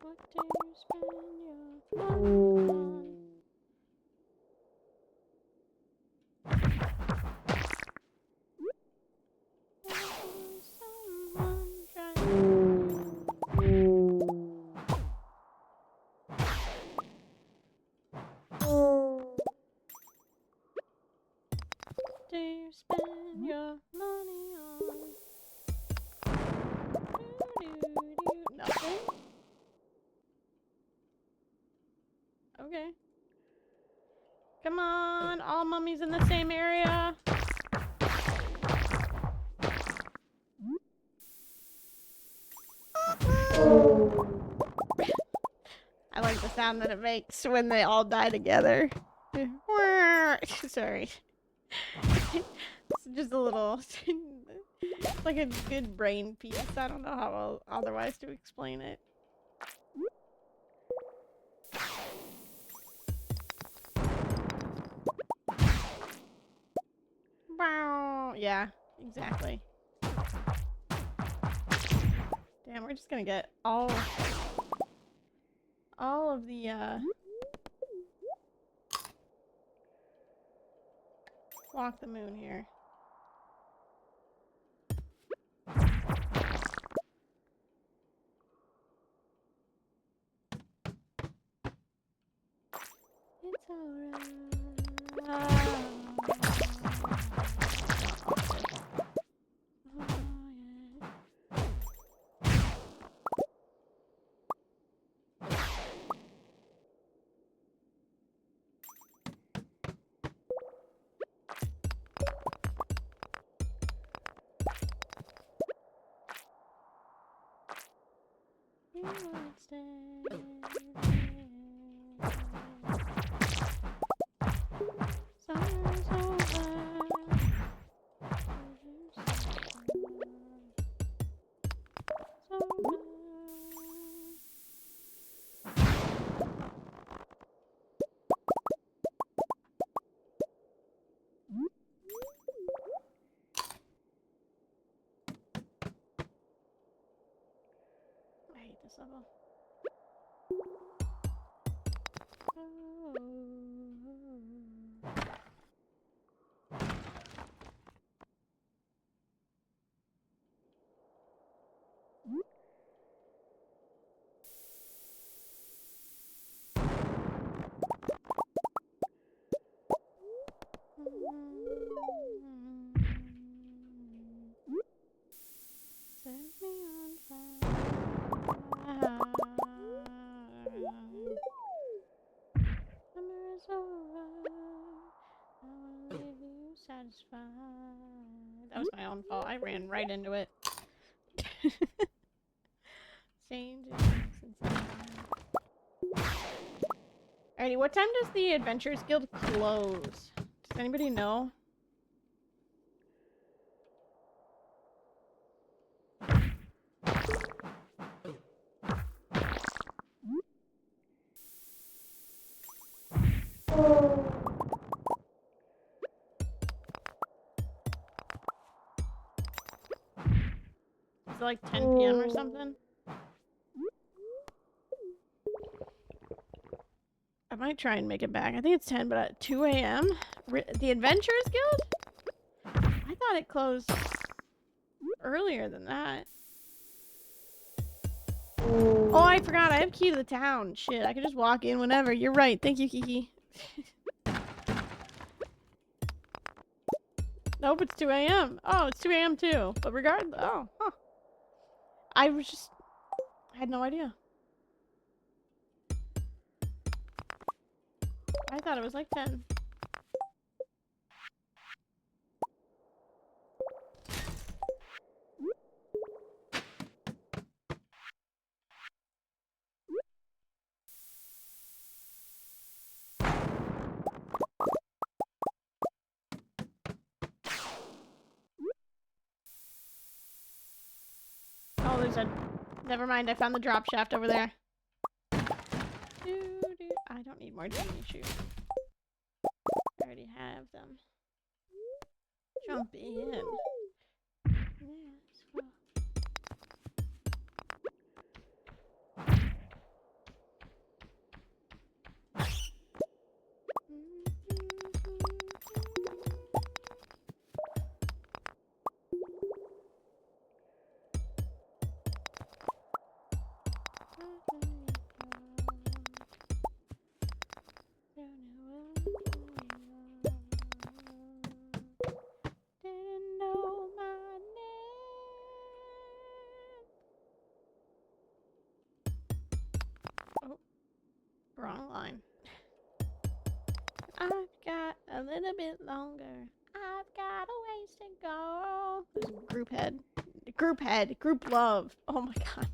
Speaker 1: What do you spend your money on? Someone driving. Do you spend your money on? Nothing? Okay. Come on, all mummies in the same area. I like the sound that it makes when they all die together. Sorry. It's just a little, like a good brain piece. I don't know how otherwise to explain it. Yeah, exactly. Damn, we're just gonna get all all of the, walk the moon here. It's alright. You would stay. Summer's over. I hate this level. Set me on fire. Summer is over. I wanna leave you satisfied. That was my own fault. I ran right into it. Alrighty, what time does the Adventurers Guild close? Does anybody know? Is it like 10 p.m. or something? I might try and make it back. I think it's 10, but at 2 a.m.? The Adventurers Guild? I thought it closed earlier than that. Oh, I forgot. I have key to the town. Shit, I could just walk in whenever. You're right. Thank you, Kiki. Nope, it's 2 a.m. Oh, it's 2 a.m. too. But regardless, oh, huh. I had no idea. I thought it was like 10. Oh, there's a... Never mind, I found the drop shaft over there. I don't need more genie shoes. I already have them. Jump in. Yes, well. Didn't know my name. Oh, wrong line. I've got a little bit longer. I've got a ways to go. There's a group head. Group head. Group love. Oh my god.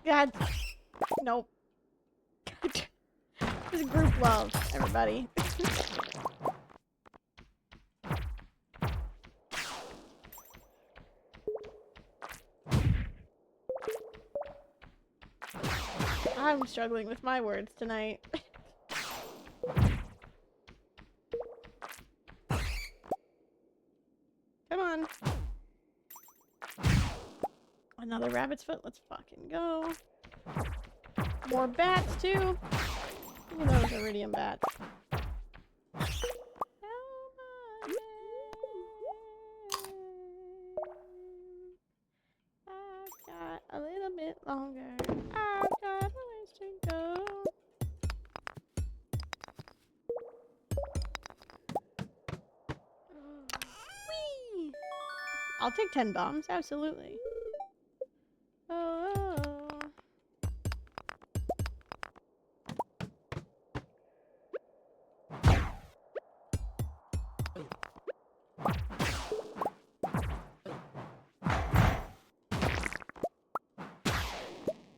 Speaker 1: God. Nope. There's a group love, everybody. I'm struggling with my words tonight. Come on. Another rabbit's foot. Let's fucking go. More bats, too. Look at those iridium bats. I've got a little bit longer. I've got a ways to go. Whee! I'll take 10 bombs, absolutely. Oh.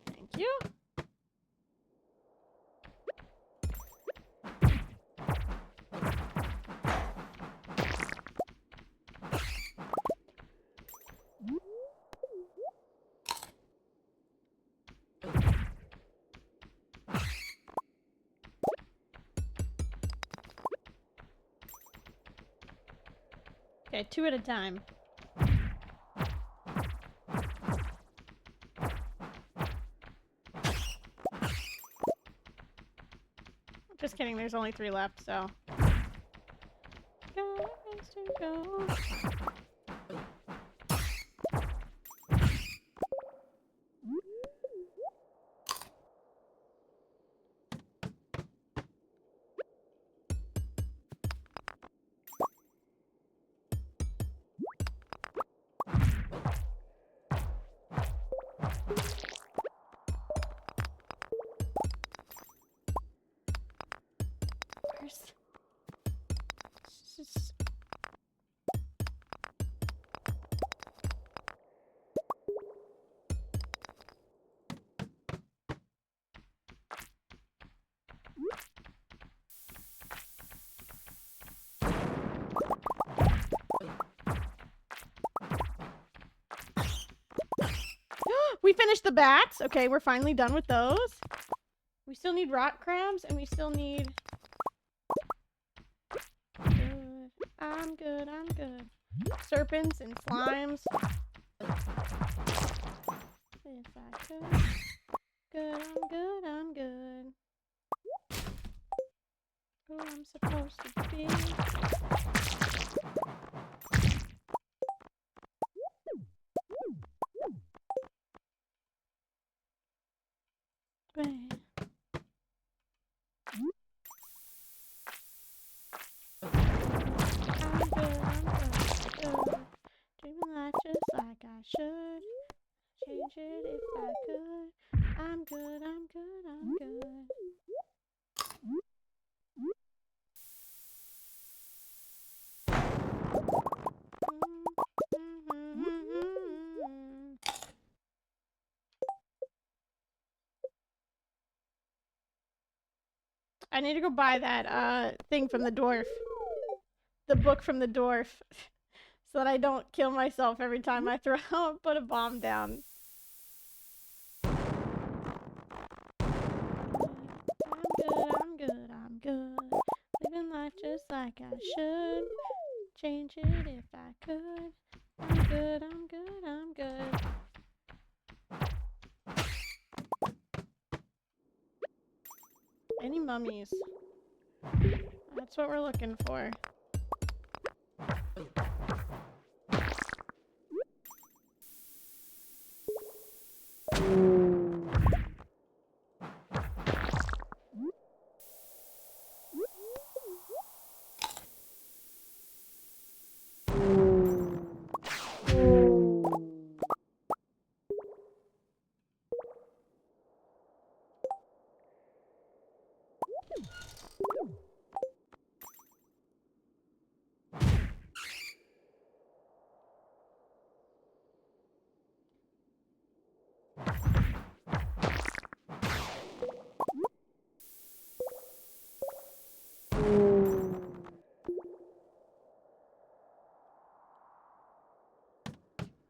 Speaker 1: Thank you. Okay, 2 at a time. Just kidding, there's only 3 left, so. Got a ways to go. We finished the bats. Okay, we're finally done with those. We still need rock crabs, and we still need... Good. I'm good, I'm good. Serpents and slimes. If I could. Good, I'm good, I'm good. Who I'm supposed to be. Wait. Dreaming life just like I should. Change it if I could. I'm good, I'm good, I'm good. I need to go buy that thing from the dwarf. The book from the dwarf. So that I don't kill myself every time I put a bomb down. I'm good, I'm good. Living life just like I should. Change it if I could. I'm good, I'm good, I'm good. Any mummies? That's what we're looking for.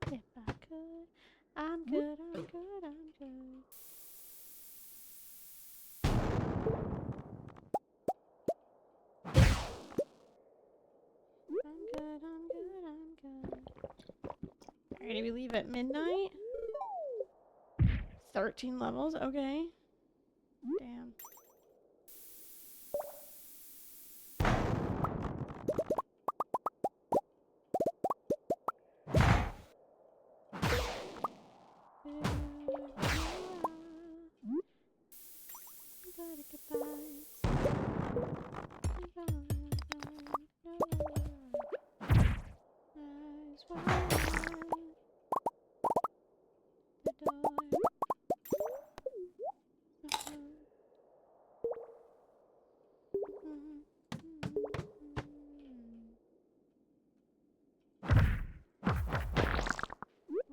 Speaker 1: If I could, I'm good, I'm good, I'm good. I'm good, I'm good, I'm good. Alright, do we leave at midnight? 13 levels, okay. Damn.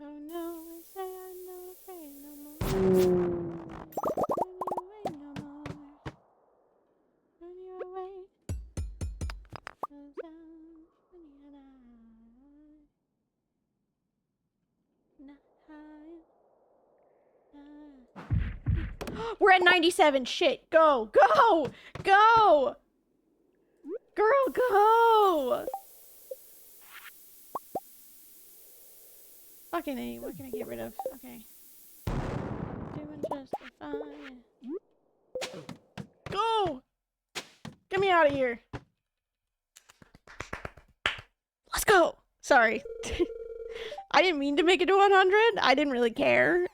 Speaker 1: Oh no, they say I'm not afraid no more. Run you away no more. Run you away. 'Cause I'm funny and we're at 97. Shit. Go. Go. Go. Girl, go. Fucking A. What can I get rid of? Okay. Doing just fine. Go. Get me out of here. Let's go. Sorry. I didn't mean to make it to 100. I didn't really care.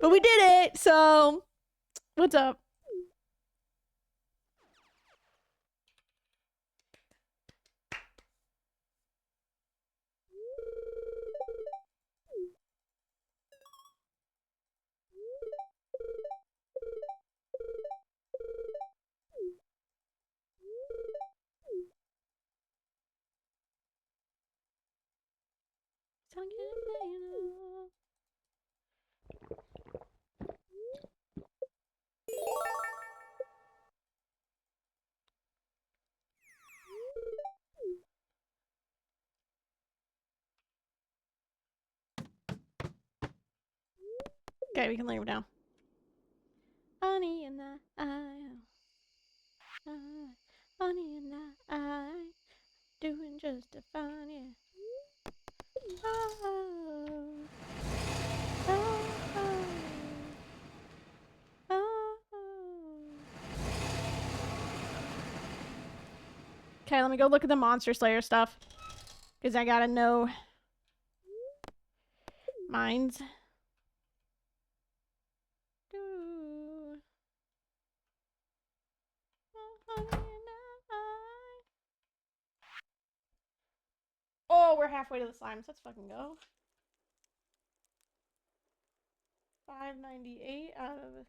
Speaker 1: But we did it, so what's up? Okay, we can lay him down. Honey in the eye, honey in the eye, doing just fine, yeah. Oh, oh, oh, oh. Okay, let me go look at the Monster Slayer stuff. Because I gotta know mines. Oh, we're halfway to the slimes. Let's fucking go. 598 out of...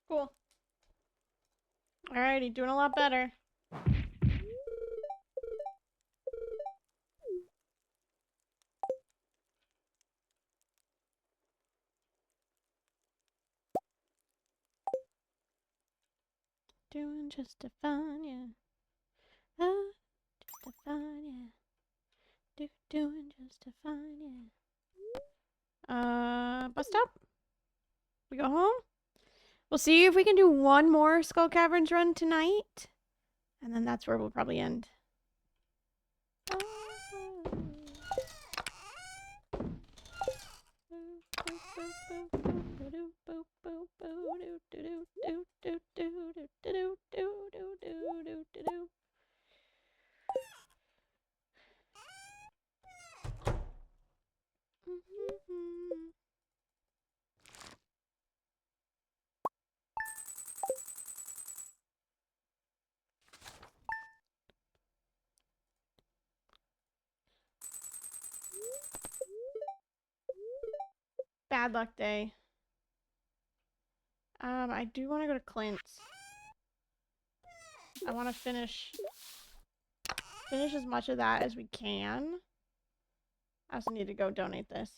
Speaker 1: Cool. Alrighty, doing a lot better. Doing just fine, yeah. Just fine, yeah. Doing just fine, yeah. Bus stop? We go home? We'll see if we can do one more Skull Caverns run tonight. And then that's where we'll probably end. Bad luck day. I do want to go to Clint's. I want to finish as much of that as we can. I also need to go donate this.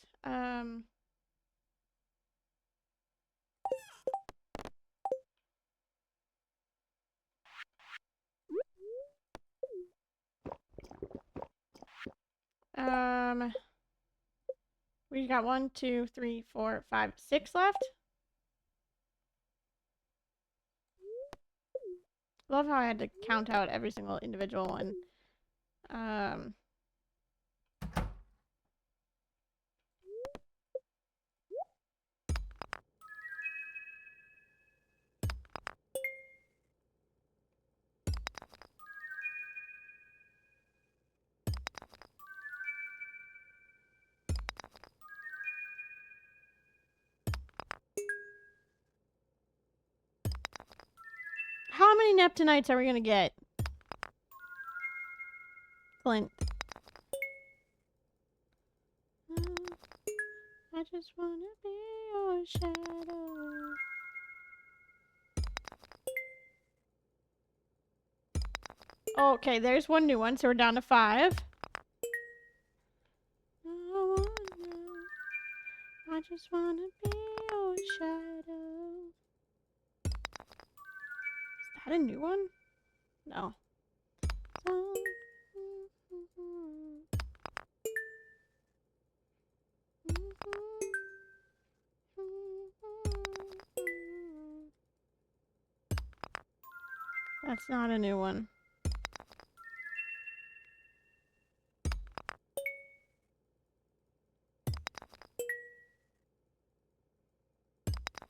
Speaker 1: We got 1, 2, 3, 4, 5, 6 left. Love how I had to count out every single individual one. How many Neptunites are we gonna get? Clint. I just wanna be your shadow. Okay, there's one new one, so we're down to 5. I just wanna be your shadow. Is that a new one? No. That's not a new one.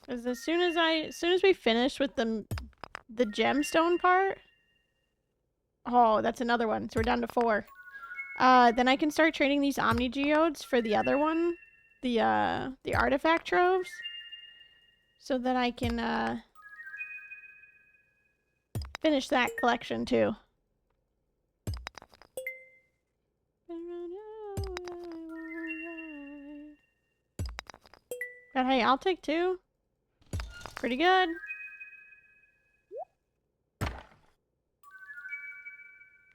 Speaker 1: Because as soon as we finish with the gemstone part, oh, that's another one. So we're down to 4. Then I can start trading these Omni Geodes for the other one, the artifact troves, so that I can finish that collection too. But hey, I'll take 2. Pretty good.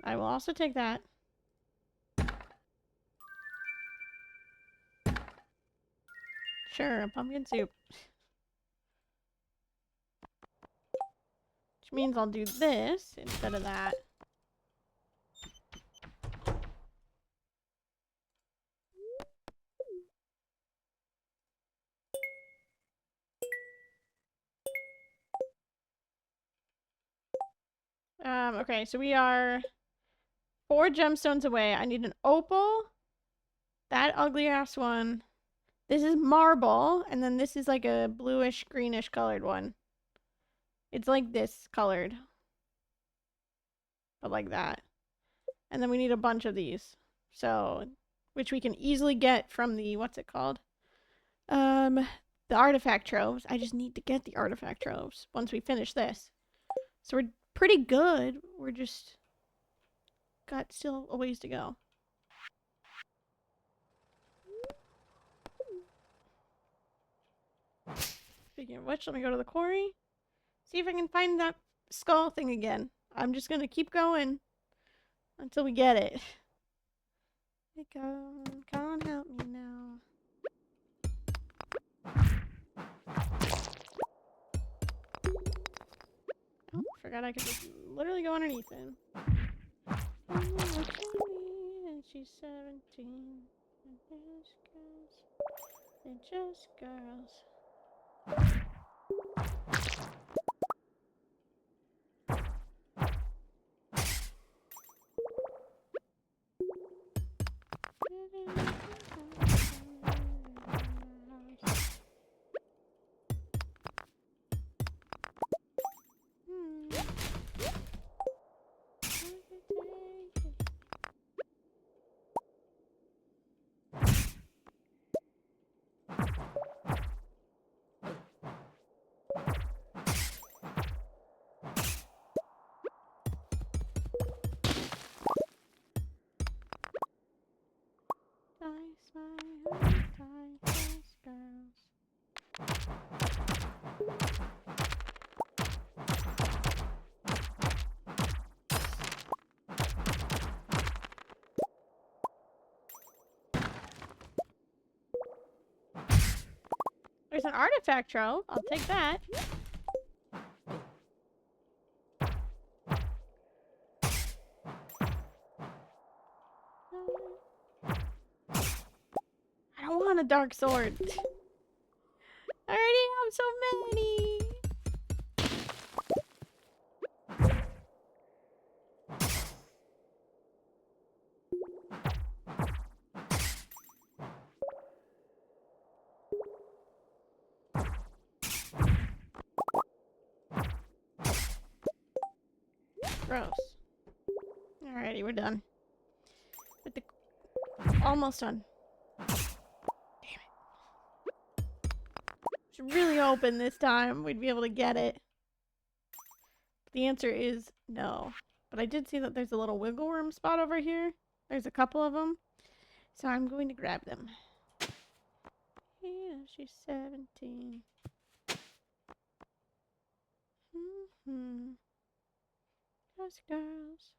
Speaker 1: I will also take that. Sure, a pumpkin soup. Which means I'll do this instead of that. Okay, so we are 4 gemstones away. I need an opal. That ugly ass one. This is marble, and then this is like a bluish, greenish colored one. It's like this colored. But like that. And then we need a bunch of these. So, which we can easily get from the, what's it called? The artifact troves. I just need to get the artifact troves once we finish this. So we're pretty good. We're just got still a ways to go. Speaking of which, let me go to the quarry. See if I can find that skull thing again. I'm just gonna keep going until we get it. Come help me now. Oh, forgot I could just literally go underneath him. And she's 17. And they're just girls. There's an artifact trove. I'll take that. want a dark sword. I already have so many. Gross. Alrighty, we're done. With the almost done. Damn it. Should really hoping this time we'd be able to get it. But the answer is no. But I did see that there's a little wiggle room spot over here. There's a couple of them. So I'm going to grab them. Yeah, she's 17. Those girls.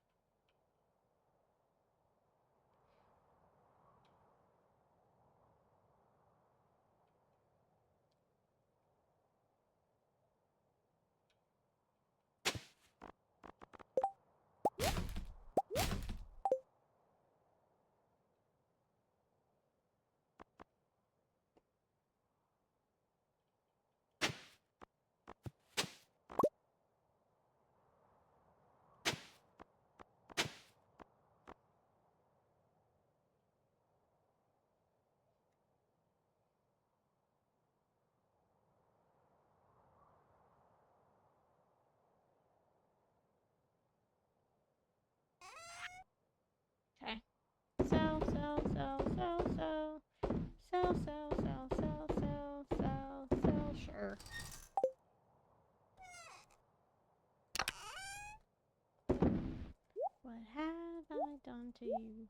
Speaker 1: Okay. Sell, sure. What have I done to you?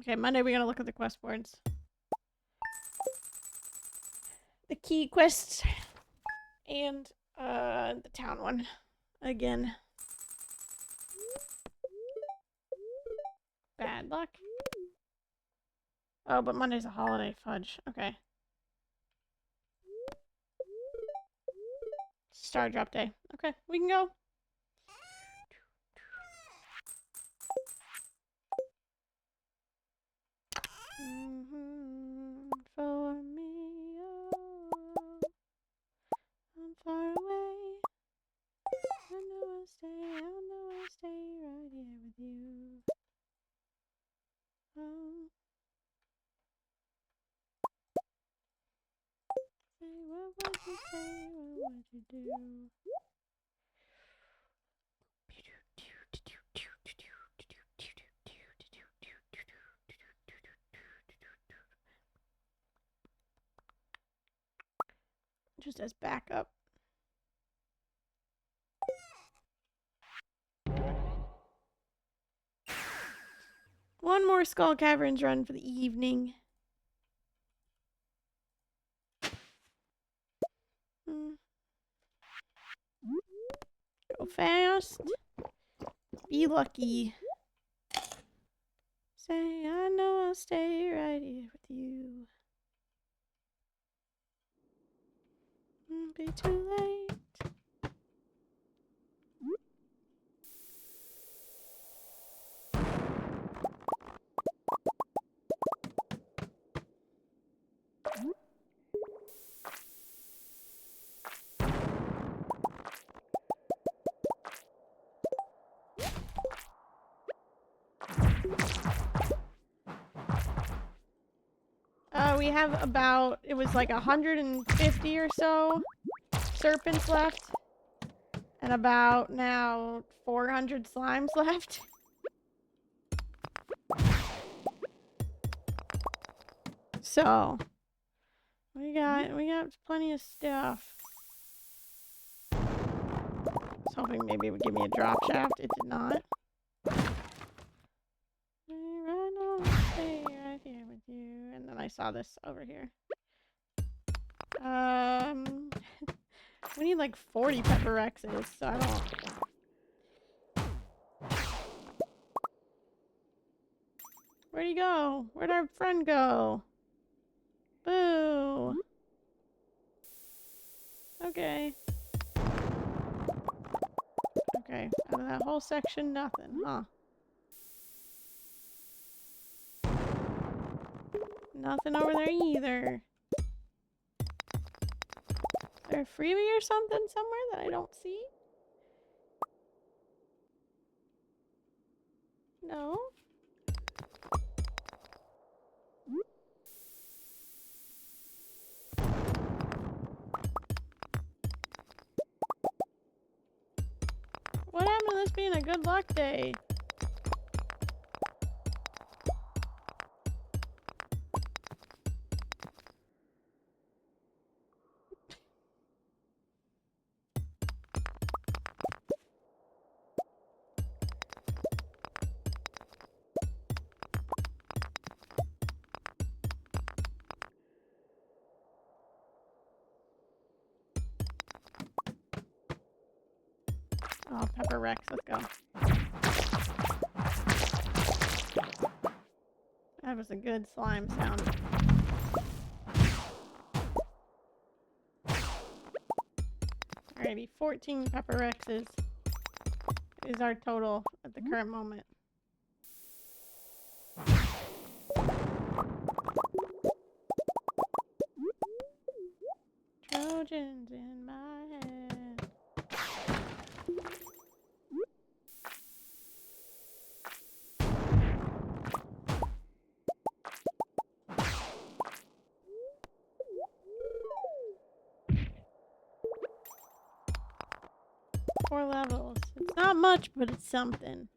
Speaker 1: Okay, Monday we're gonna look at the quest boards. The key quests and the town one again. Bad luck. Oh, but Monday's a holiday. Fudge. Okay. Star drop day. Okay, we can go. For me, oh, I'm far away. I know I'll stay right here with you. Oh. Say, what would you say? What would you do? Just as backup. One more Skull Caverns run for the evening. Go fast. Be lucky. Say, I know I'll stay right here with you. Won't be too late. We have about, it was like 150 or so serpents left. And about now 400 slimes left. So we got plenty of stuff. I was hoping maybe it would give me a drop shaft. It did not. Stay right here with you. And then I saw this over here. We need like 40 pepper Rexes, so I don't. Where'd he go? Where'd our friend go? Boo. Okay. Okay, out of that whole section, nothing, huh? Nothing over there either. Is there a freebie or something somewhere that I don't see? No? What happened to this being a good luck day? Oh, Pepper Rex, let's go. That was a good slime sound. Alrighty, 14 Pepper Rexes is our total at the current moment. Trojans in my head. Four levels. It's not much, but it's something.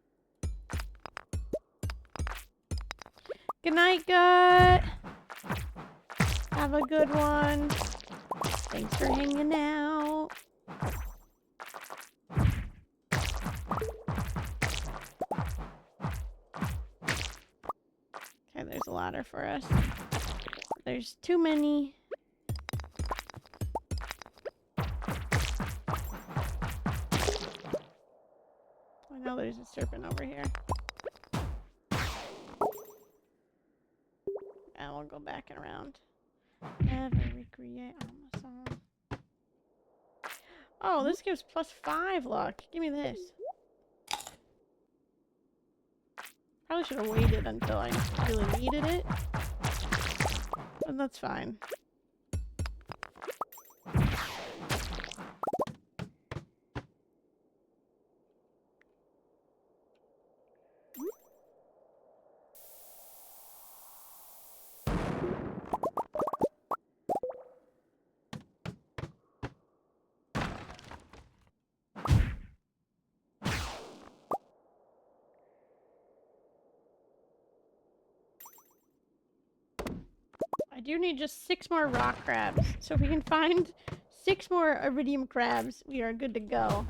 Speaker 1: Good night, Gut. Have a good one. Thanks for hanging out. Okay, there's a ladder for us. There's too many. I know there's a serpent over here. And we'll go back and around. Never recreate on my song. Oh, this gives +5 luck. Give me this. Probably should have waited until I really needed it. But that's fine. I do need just 6 more rock crabs. So if we can find 6 more iridium crabs, we are good to go.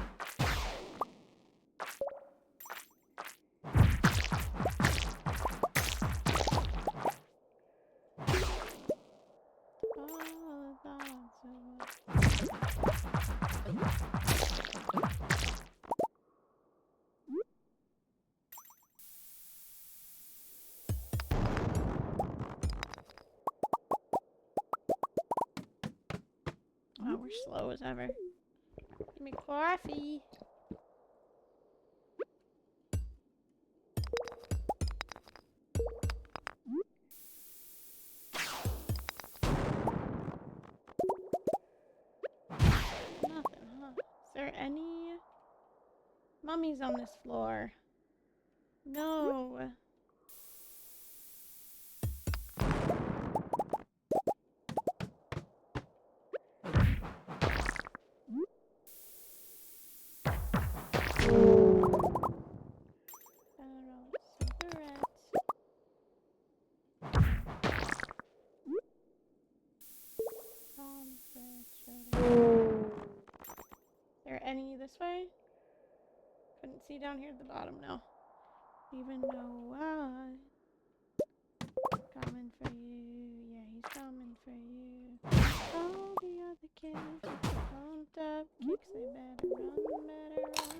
Speaker 1: Oh, we're slow as ever. Give me coffee. Nothing, huh? Is there any mummies on this floor? No. Is there any this way? Couldn't see down here at the bottom, no. Even though I coming for you, yeah, he's coming for you. All the other kids with the pumped up kicks, they better run, better run.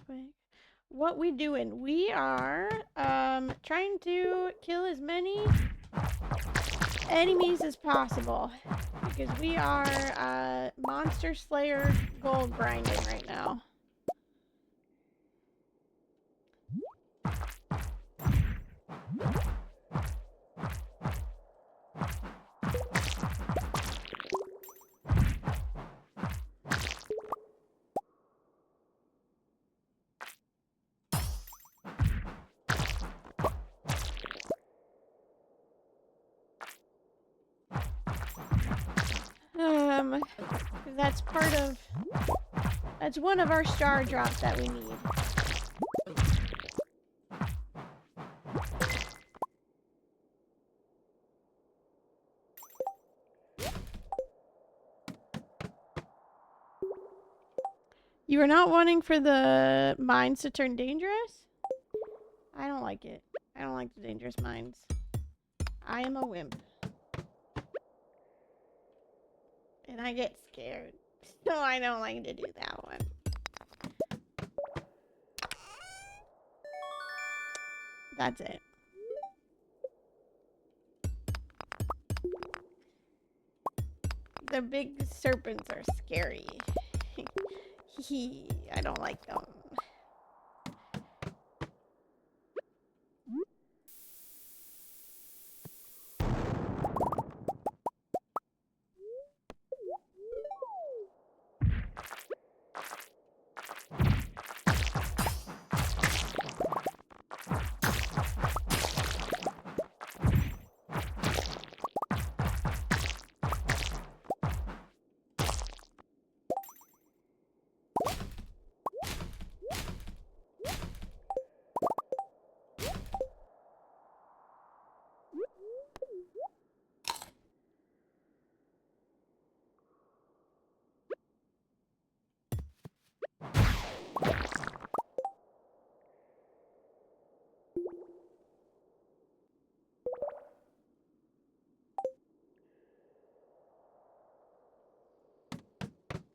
Speaker 1: quick. What we doing? We are trying to kill as many enemies as possible because we are monster slayer gold grinding right now. That's one of our star drops that we need. You are not wanting for the mines to turn dangerous? I don't like it. I don't like the dangerous mines. I am a wimp. And I get scared. So I don't like to do that one. That's it. The big serpents are scary. I don't like them.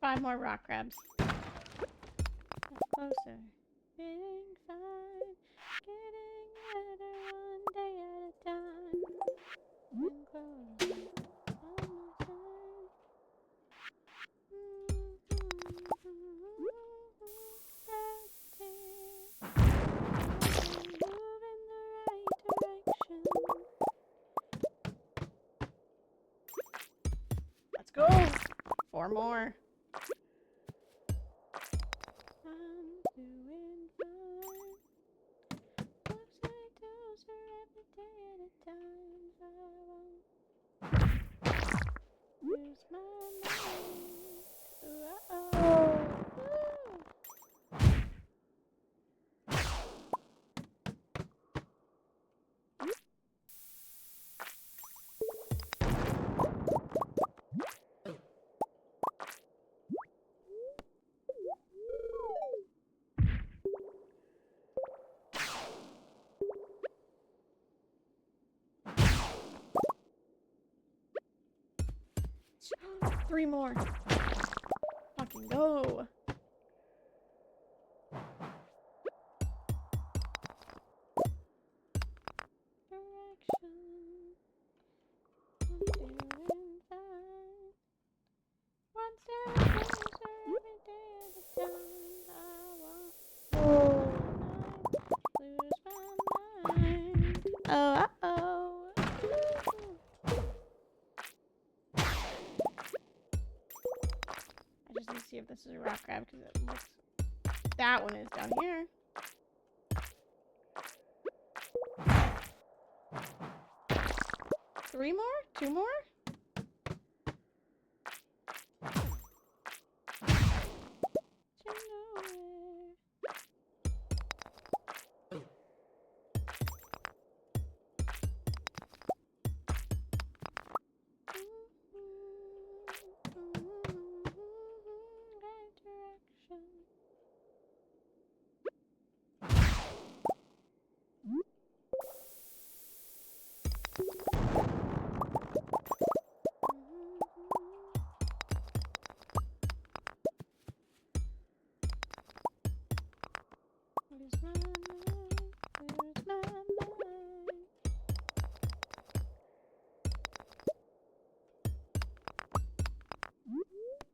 Speaker 1: Five more rock crabs. Closer. Getting fine. Getting better one day at a time. Getting closer. On my side. Move in the right direction. Let's go. Four more. I'm doing fine. Closer, closer every day at a time. I won't lose my mind. Uh-oh. Three more. Fucking go. Direction. I'm doing fine. One step closer every day at a time. I won't lose my mind. Oh, uh-oh. I just need to see if this is a rock crab because it looks. That one is down here. Three more? Two more? To nowhere. Right direction.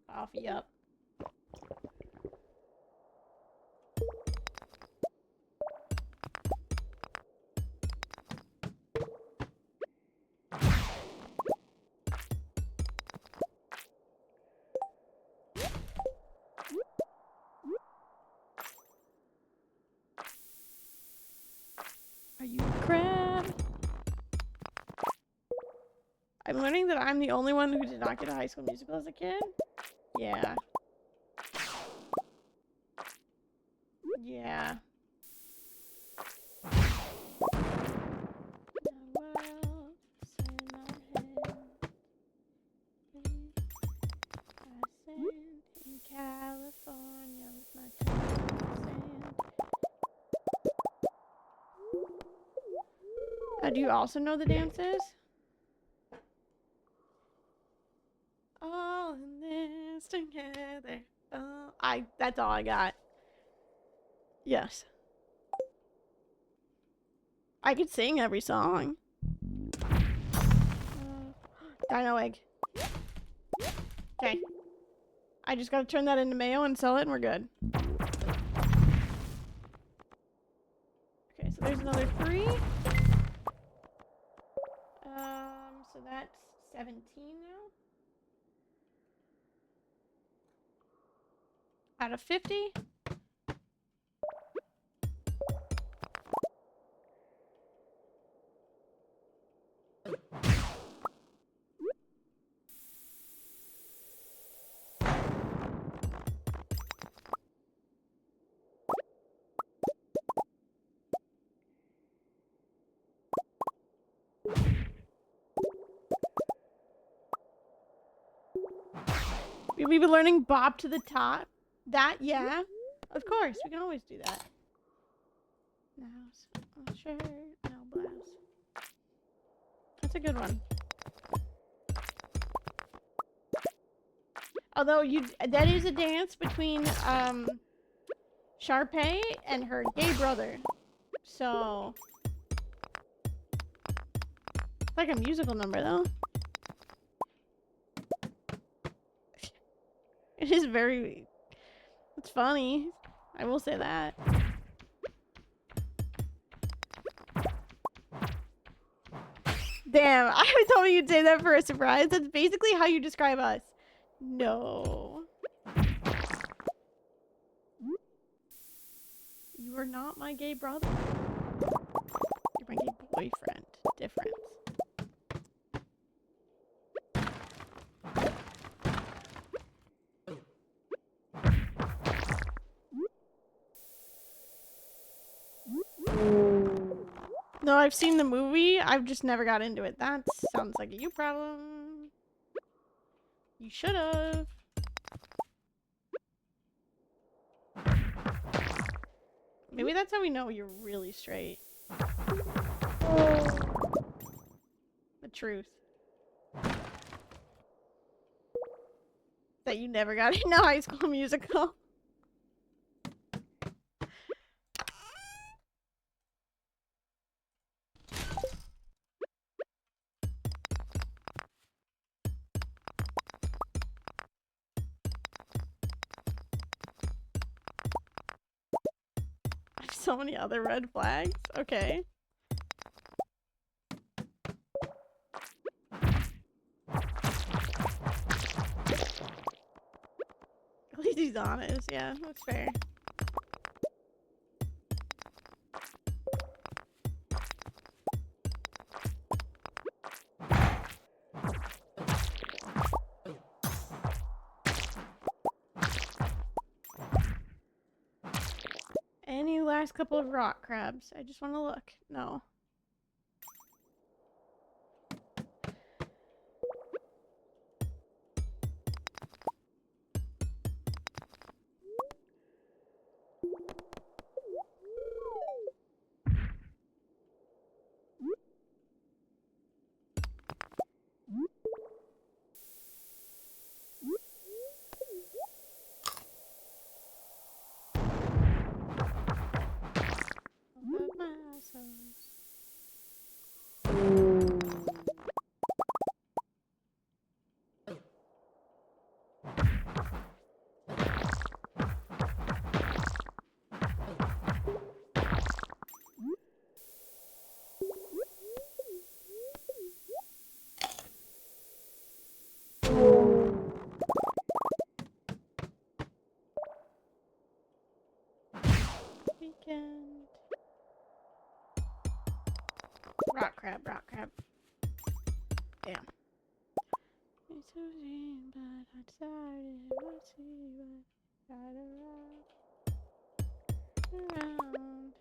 Speaker 1: Coffee up. Are you a crab? I'm learning that I'm the only one who did not get a High School Musical as a kid. Yeah. Yeah. In California with my sand. Do you also know the dances? All in this together. Oh, that's all I got. Yes. I could sing every song. Dino egg. Okay. I just gotta turn that into mayo and sell it and we're good. Okay, so there's another 3. So that's 17 now. Out of 50. We've been learning Bop to the Top. That, yeah. Of course, we can always do that. Now, sure, no blouse. That's a good one. Although that is a dance between Sharpay and her gay brother. So it's like a musical number though. It is very, it's funny. I will say that. Damn, I told you you'd say that for a surprise. That's basically how you describe us. No. You are not my gay brother. You're my gay boyfriend. Difference. No, I've seen the movie. I've just never got into it. That sounds like a you problem. You should have. Maybe that's how we know you're really straight. The truth. That you never got into High School Musical. So many other red flags. Okay. At least he's honest. Yeah, that's fair. Any last couple of rock crabs? I just want to look. No. Weekend. Rock crab, rock crab. Damn. It's so dream, but I decided we'll see what around.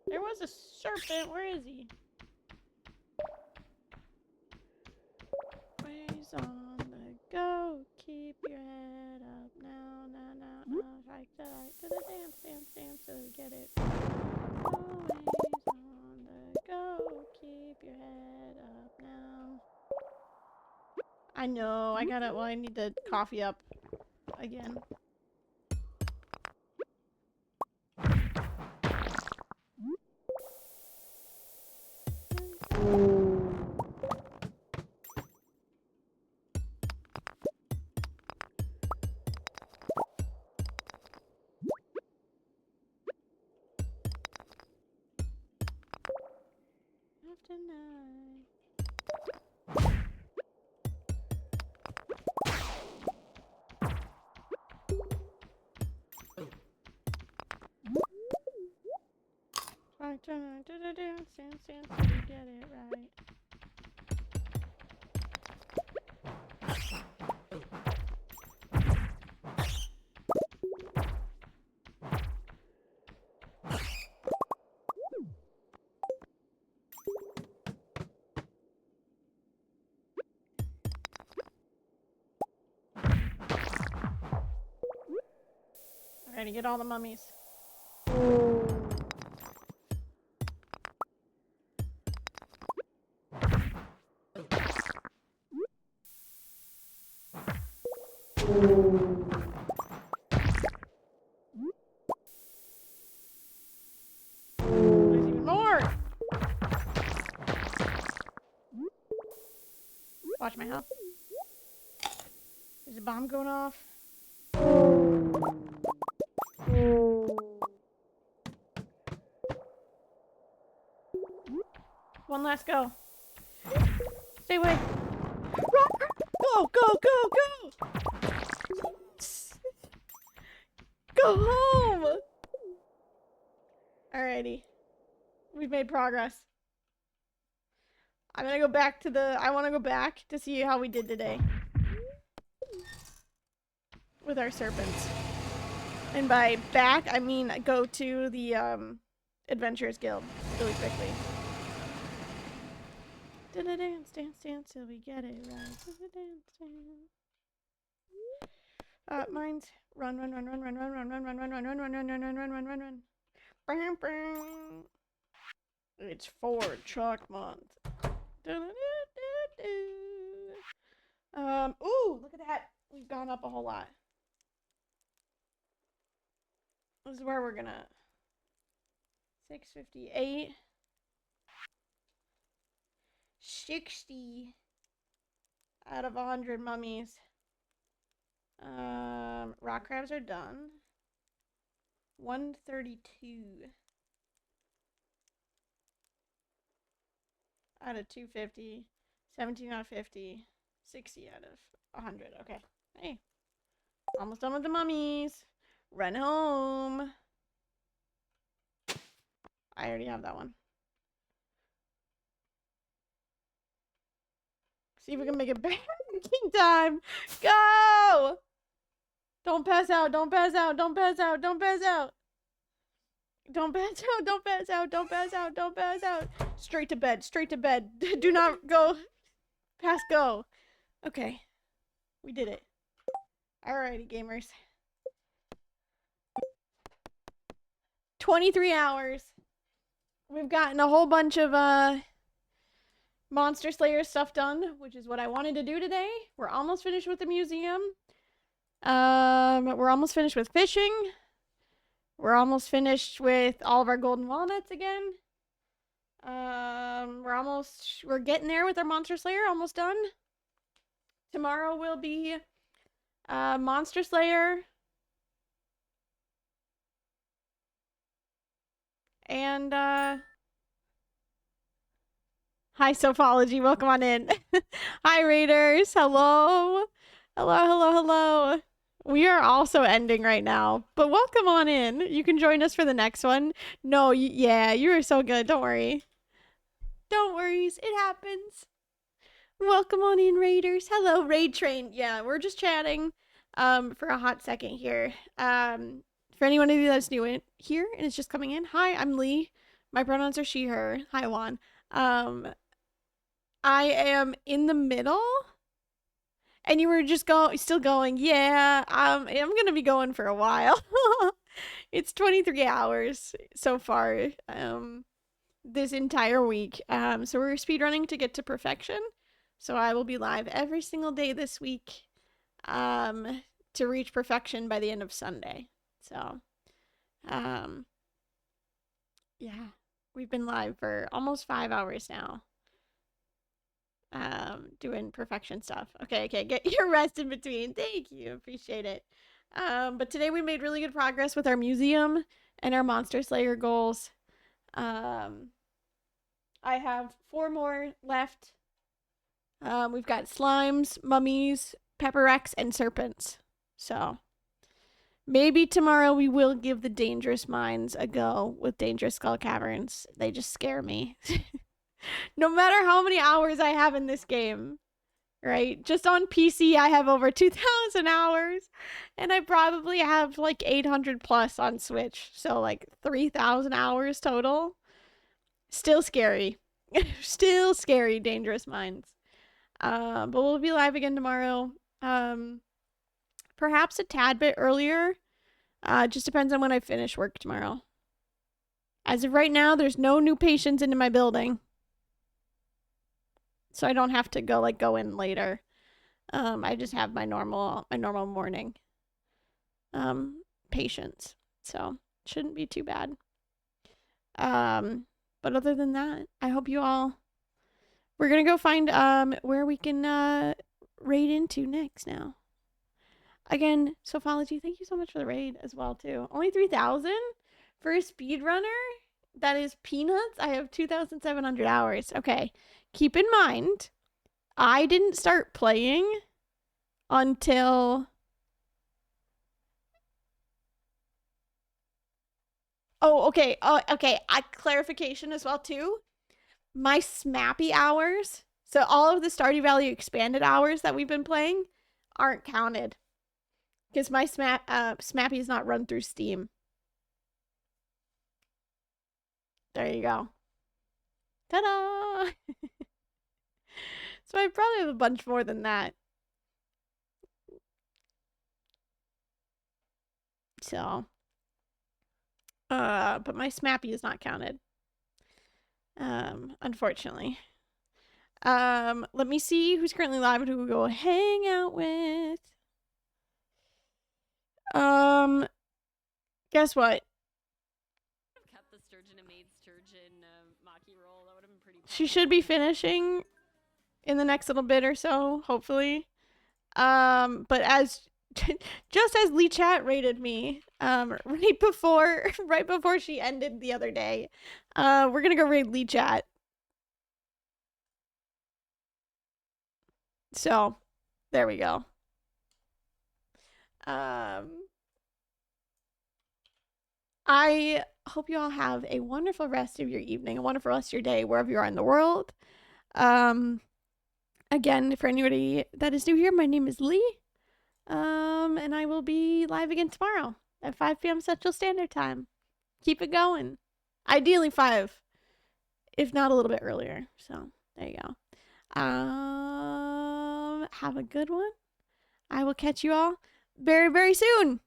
Speaker 1: There was a serpent. Where is he? Ways on the go. Keep your head up now, now, now, now. Strike the light to the dance, dance, dance till we get it. Always on the go. Keep your head up now. I know. I gotta. Well, I need to coffee up again. Tonight. Turn to the dance, dance, dance, till you get it right. I gotta get all the mummies. There's even more! Watch my health. There's a bomb going off. One last go. Stay away. Go, go, go, go! Go home! Alrighty. We've made progress. I'm gonna go back to the... I want to go back to see how we did today. With our serpents. And by back, I mean go to the Adventurers Guild really quickly. Dance, dance, dance till we get it right. Dance, dance. Mine's run, run, run, run, run, run, run, run, run, run, run, run, run, run, run, run, run, run, run, run. Bang, bang. It's Ford Truck Month. Ooh, look at that. We've gone up a whole lot. This is where we're gonna 658 60 out of 100 mummies. Rock crabs are done. 132 out of 250. 17 out of 50. 60 out of 100. Okay. Hey. Almost done with the mummies. Run home. I already have that one. See if we can make it back in time. Go! Don't pass out. Don't pass out. Don't pass out. Don't pass out. Don't pass out. Don't pass out. Don't pass out. Don't pass out. Straight to bed. Straight to bed. Do not go past go. Okay. We did it. Alrighty, gamers. 23 hours. We've gotten a whole bunch of Monster Slayer stuff done, which is what I wanted to do today. We're almost finished with the museum. We're almost finished with fishing. We're almost finished with all of our golden walnuts again. We're getting there with our Monster Slayer, almost done. Tomorrow will be Monster Slayer and hi Sophology, welcome on in. Hi Raiders, hello. Hello. We are also ending right now, but welcome on in. You can join us for the next one. No, yeah, you were so good. Don't worry. Don't worry, it happens. Welcome on in, Raiders. Hello, Raid Train. Yeah, we're just chatting for a hot second here. For anyone of you that's new in here and is just coming in, hi, I'm Lee. My pronouns are she, her. Hi, Juan. I am in the middle. And you were just still going, yeah, I'm gonna be going for a while. It's 23 hours so far, this entire week. So we're speedrunning to get to perfection. So I will be live every single day this week, to reach perfection by the end of Sunday. So, yeah, we've been live for almost 5 hours now. Doing perfection stuff. Okay, get your rest in between. Thank you, appreciate it. But today we made really good progress with our museum and our Monster Slayer goals. I have 4 more left. We've got slimes, mummies, pepperex, and serpents. So maybe tomorrow we will give the dangerous mines a go with Dangerous Skull Caverns. They just scare me. No matter how many hours I have in this game, right? Just on PC, I have over 2,000 hours, and I probably have like 800 plus on Switch. So like 3,000 hours total. Still scary. Still scary, Dangerous Mines. But we'll be live again tomorrow. Perhaps a tad bit earlier. Just depends on when I finish work tomorrow. As of right now, there's no new patients into my building. So I don't have to go in later. I just have my normal morning patients. So shouldn't be too bad. But other than that, I hope you all, we're gonna go find where we can raid into next now. Again, Sophology, thank you so much for the raid as well too. Only 3,000 for a speedrunner? That is peanuts. I have 2,700 hours. Okay. Keep in mind, I didn't start playing until okay. Clarification as well too. My Smappy hours, so all of the Stardew Valley expanded hours that we've been playing aren't counted because my Smappy is not run through Steam. There you go. Ta-da! So I probably have a bunch more than that. So, but my Smappy is not counted. Unfortunately. Let me see who's currently live and who we'll go hang out with. Guess what?
Speaker 2: Cut the sturgeon and made sturgeon maki roll. That would have been pretty.
Speaker 1: She should be finishing in the next little bit or so, hopefully. But as just as Lee Chat rated me, right before she ended the other day, we're gonna go raid Lee Chat. So, there we go. I hope you all have a wonderful rest of your evening, a wonderful rest of your day, wherever you are in the world. Again, for anybody that is new here, my name is Lee. And I will be live again tomorrow at 5 p.m. Central Standard Time. Keep it going. Ideally 5, if not a little bit earlier. So, there you go. Have a good one. I will catch you all very, very soon.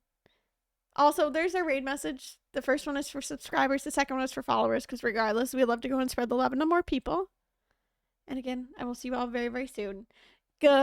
Speaker 1: Also, there's a raid message. The first one is for subscribers. The second one is for followers, because regardless, we love to go and spread the love to more people. And again, I will see you all very, very soon. Goodbye.